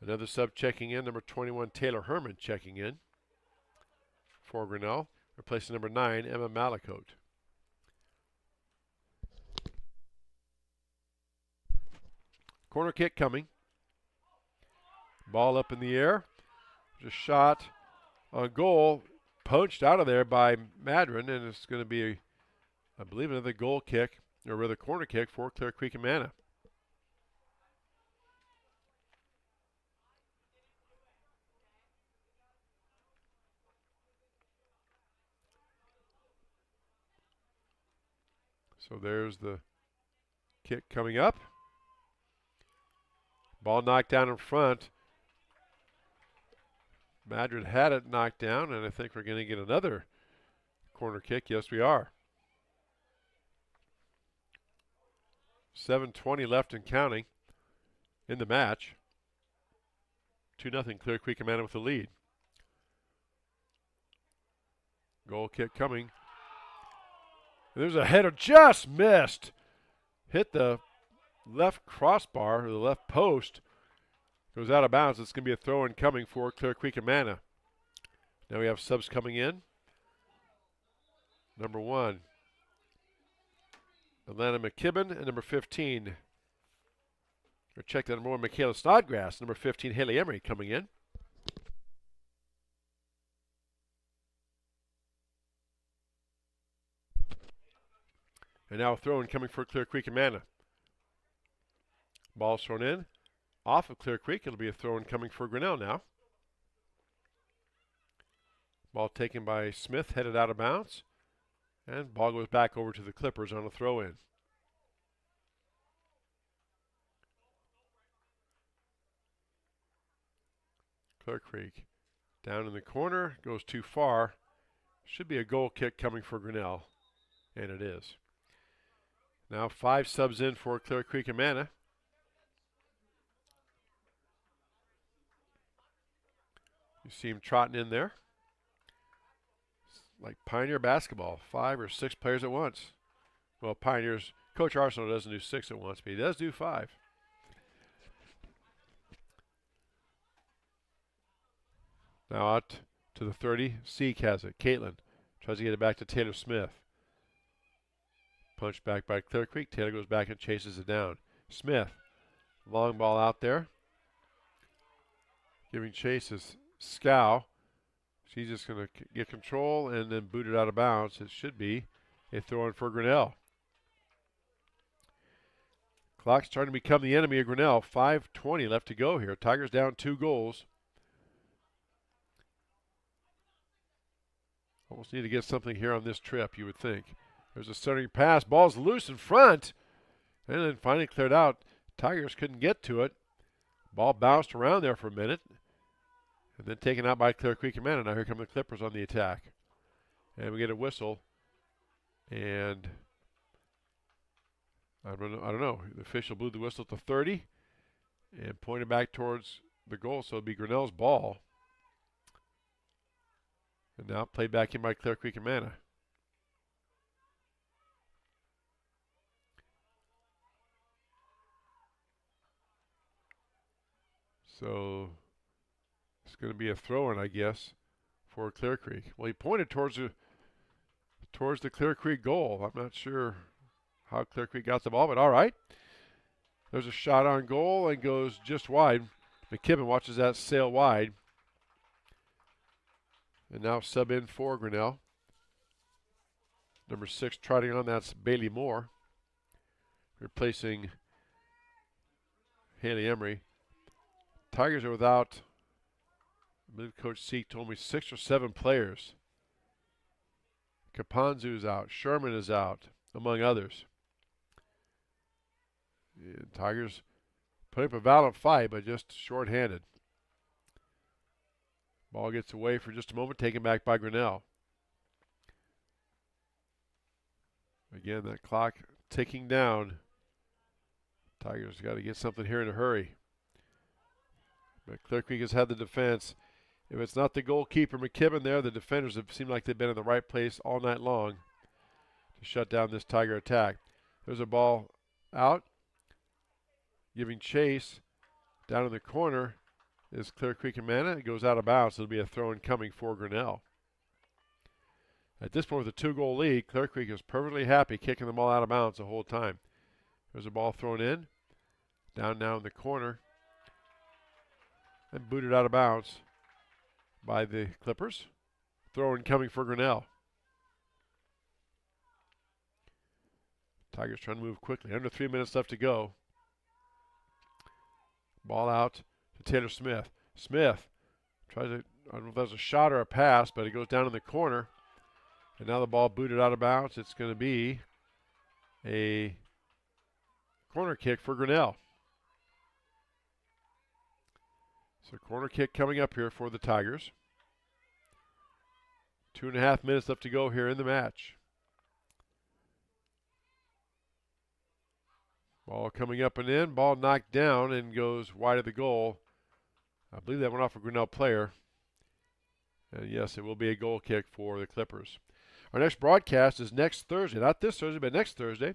Another sub checking in, number 21, Taylor Herman checking in for Grinnell, replacing number 9, Emma Malakote. Corner kick coming. Ball up in the air. Just shot on goal. Poached out of there by Madron, and it's going to be, I believe, another goal kick, or rather corner kick for Clear Creek Amana. So there's the kick coming up. Ball knocked down in front. Madrid had it knocked down, and I think we're going to get another corner kick. Yes, we are. 7:20 left and counting in the match. 2-0 Clear Creek Amana with the lead. Goal kick coming. There's a header just missed. Hit the left crossbar, or the left post. Goes out of bounds. It's going to be a throw-in coming for Clear Creek Amana. Now we have subs coming in. Number 1, Atlanta McKibben, and number 15. Or check that number 1, Michaela Snodgrass. Number 15, Haley Emery coming in. And now a throw-in coming for Clear Creek Amana. Ball's thrown in. Off of Clear Creek. It'll be a throw-in coming for Grinnell now. Ball taken by Smith, headed out of bounds. And ball goes back over to the Clippers on a throw-in. Clear Creek down in the corner, goes too far. Should be a goal kick coming for Grinnell, and it is. Now 5 subs in for Clear Creek Amana. You see him trotting in there. Like Pioneer basketball, 5 or 6 players at once. Well, Pioneers, Coach Arsenal doesn't do 6 at once, but he does do 5. Now out to the 30, Seek has it. Caitlin tries to get it back to Taylor Smith. Punched back by Clear Creek. Taylor goes back and chases it down. Smith, long ball out there. Giving chase is Scow. She's just going to get control and then boot it out of bounds. It should be a throw-in for Grinnell. Clock's trying to become the enemy of Grinnell. 5:20 left to go here. Tigers down 2 goals. Almost need to get something here on this trip, you would think. There's a centering pass. Ball's loose in front. And then finally cleared out. Tigers couldn't get to it. Ball bounced around there for a minute. And then taken out by Clear Creek Amana. Now here come the Clippers on the attack. And we get a whistle. And I don't know. The official blew the whistle at the 30 and pointed back towards the goal. So it'll be Grinnell's ball. And now played back in by Clear Creek Amana. So it's going to be a throw-in, I guess, for Clear Creek. Well, he pointed towards the Clear Creek goal. I'm not sure how Clear Creek got the ball, but all right. There's a shot on goal and goes just wide. McKibben watches that sail wide. And now sub in for Grinnell. Number 6 trotting on, that's Bailey Moore. Replacing Haley Emery. Tigers are without, I believe Coach Seek told me, 6 or 7 players. Kapanzu's out. Sherman is out, among others. And Tigers put up a valiant fight, but just short-handed. Ball gets away for just a moment, taken back by Grinnell. Again, that clock ticking down. Tigers got to get something here in a hurry. But Clear Creek has had the defense. If it's not the goalkeeper, McKibben there, the defenders have seemed like they've been in the right place all night long to shut down this Tiger attack. There's a ball out. Giving chase down in the corner is Clear Creek Amana. It goes out of bounds. It'll be a throw-in coming for Grinnell. At this point with a 2-goal lead, Clear Creek is perfectly happy kicking the ball out of bounds the whole time. There's a ball thrown in. Down now in the corner. And booted out of bounds by the Clippers. Throw-in coming for Grinnell. Tigers trying to move quickly. Under 3 minutes left to go. Ball out to Taylor Smith. Smith tries to, I don't know if that's a shot or a pass, but it goes down in the corner. And now the ball booted out of bounds. It's going to be a corner kick for Grinnell. So corner kick coming up here for the Tigers. 2.5 minutes left to go here in the match. Ball coming up and in. Ball knocked down and goes wide of the goal. I believe that went off a Grinnell player. And yes, it will be a goal kick for the Clippers. Our next broadcast is next Thursday. Not this Thursday, but next Thursday,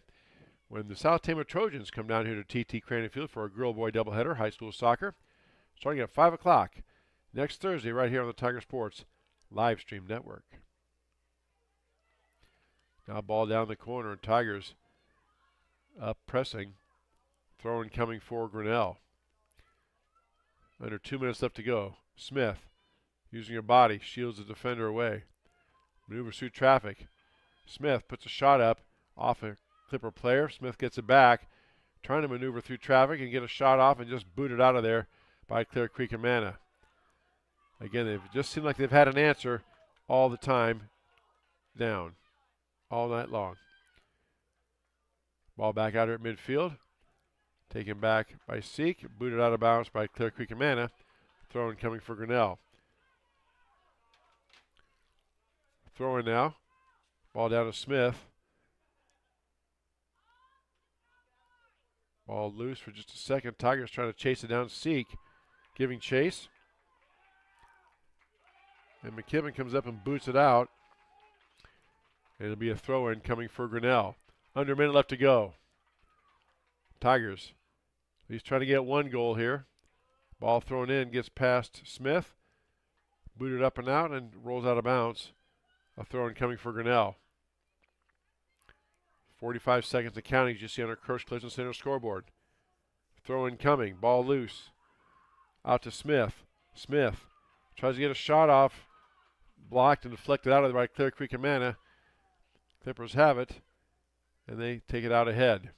when the South Tama Trojans come down here to TT Crane Field for a girl boy doubleheader, high school soccer, starting at 5 o'clock next Thursday right here on the Tiger Sports live stream network. Now ball down the corner, and Tigers Up pressing. Throwing coming for Grinnell. Under 2 minutes left to go. Smith, using her body, shields the defender away. Maneuvers through traffic. Smith puts a shot up off a Clipper player. Smith gets it back, trying to maneuver through traffic and get a shot off and just booted out of there by Clear Creek Amana. Again, they've just seemed like they've had an answer all the time down, all night long. Ball back out here at midfield. Taken back by Seek, booted out of bounds by Clear Creek Amana. Throwing coming for Grinnell. Throwing now. Ball down to Smith. Ball loose for just a second. Tigers trying to chase it down. Seek giving chase. And McKibben comes up and boots it out. And it'll be a throw-in coming for Grinnell. Under a minute left to go. Tigers. He's trying to get one goal here. Ball thrown in, gets past Smith. Booted up and out and rolls out of bounds. A throw-in coming for Grinnell. 45 seconds to counting, as you see on our Kirsch Collision Center scoreboard. Throw-in coming, ball loose. Out to Smith. Smith tries to get a shot off. Blocked and deflected out of there by Clear Creek Amana. Clippers have it, and they take it out ahead.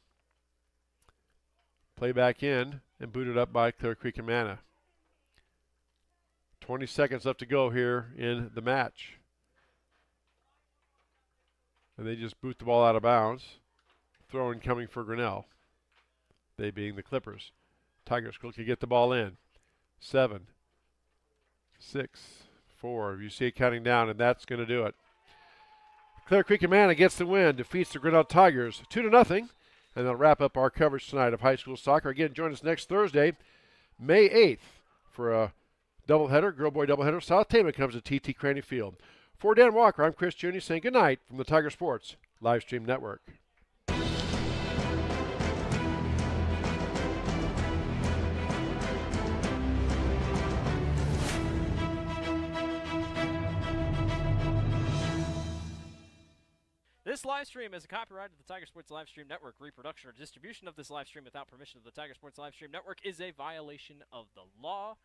Play back in and booted up by Clear Creek Amana. 20 seconds left to go here in the match. And they just boot the ball out of bounds. Throw-in coming for Grinnell. They being the Clippers. Tigers quickly get the ball in. 7, 6, 4. You see it counting down, and that's going to do it. Clear Creek Amana gets the win, defeats the Grinnell Tigers 2-0. And they'll wrap up our coverage tonight of high school soccer. Again, join us next Thursday, May 8th, for a doubleheader, girl-boy doubleheader. South Tama comes to TT Craney Field. For Dan Walker, I'm Chris Junior saying good night from the Tiger Sports Livestream Network. This live stream is a copyright of the Tiger Sports Livestream Network. Reproduction or distribution of this live stream without permission of the Tiger Sports Livestream Network is a violation of the law.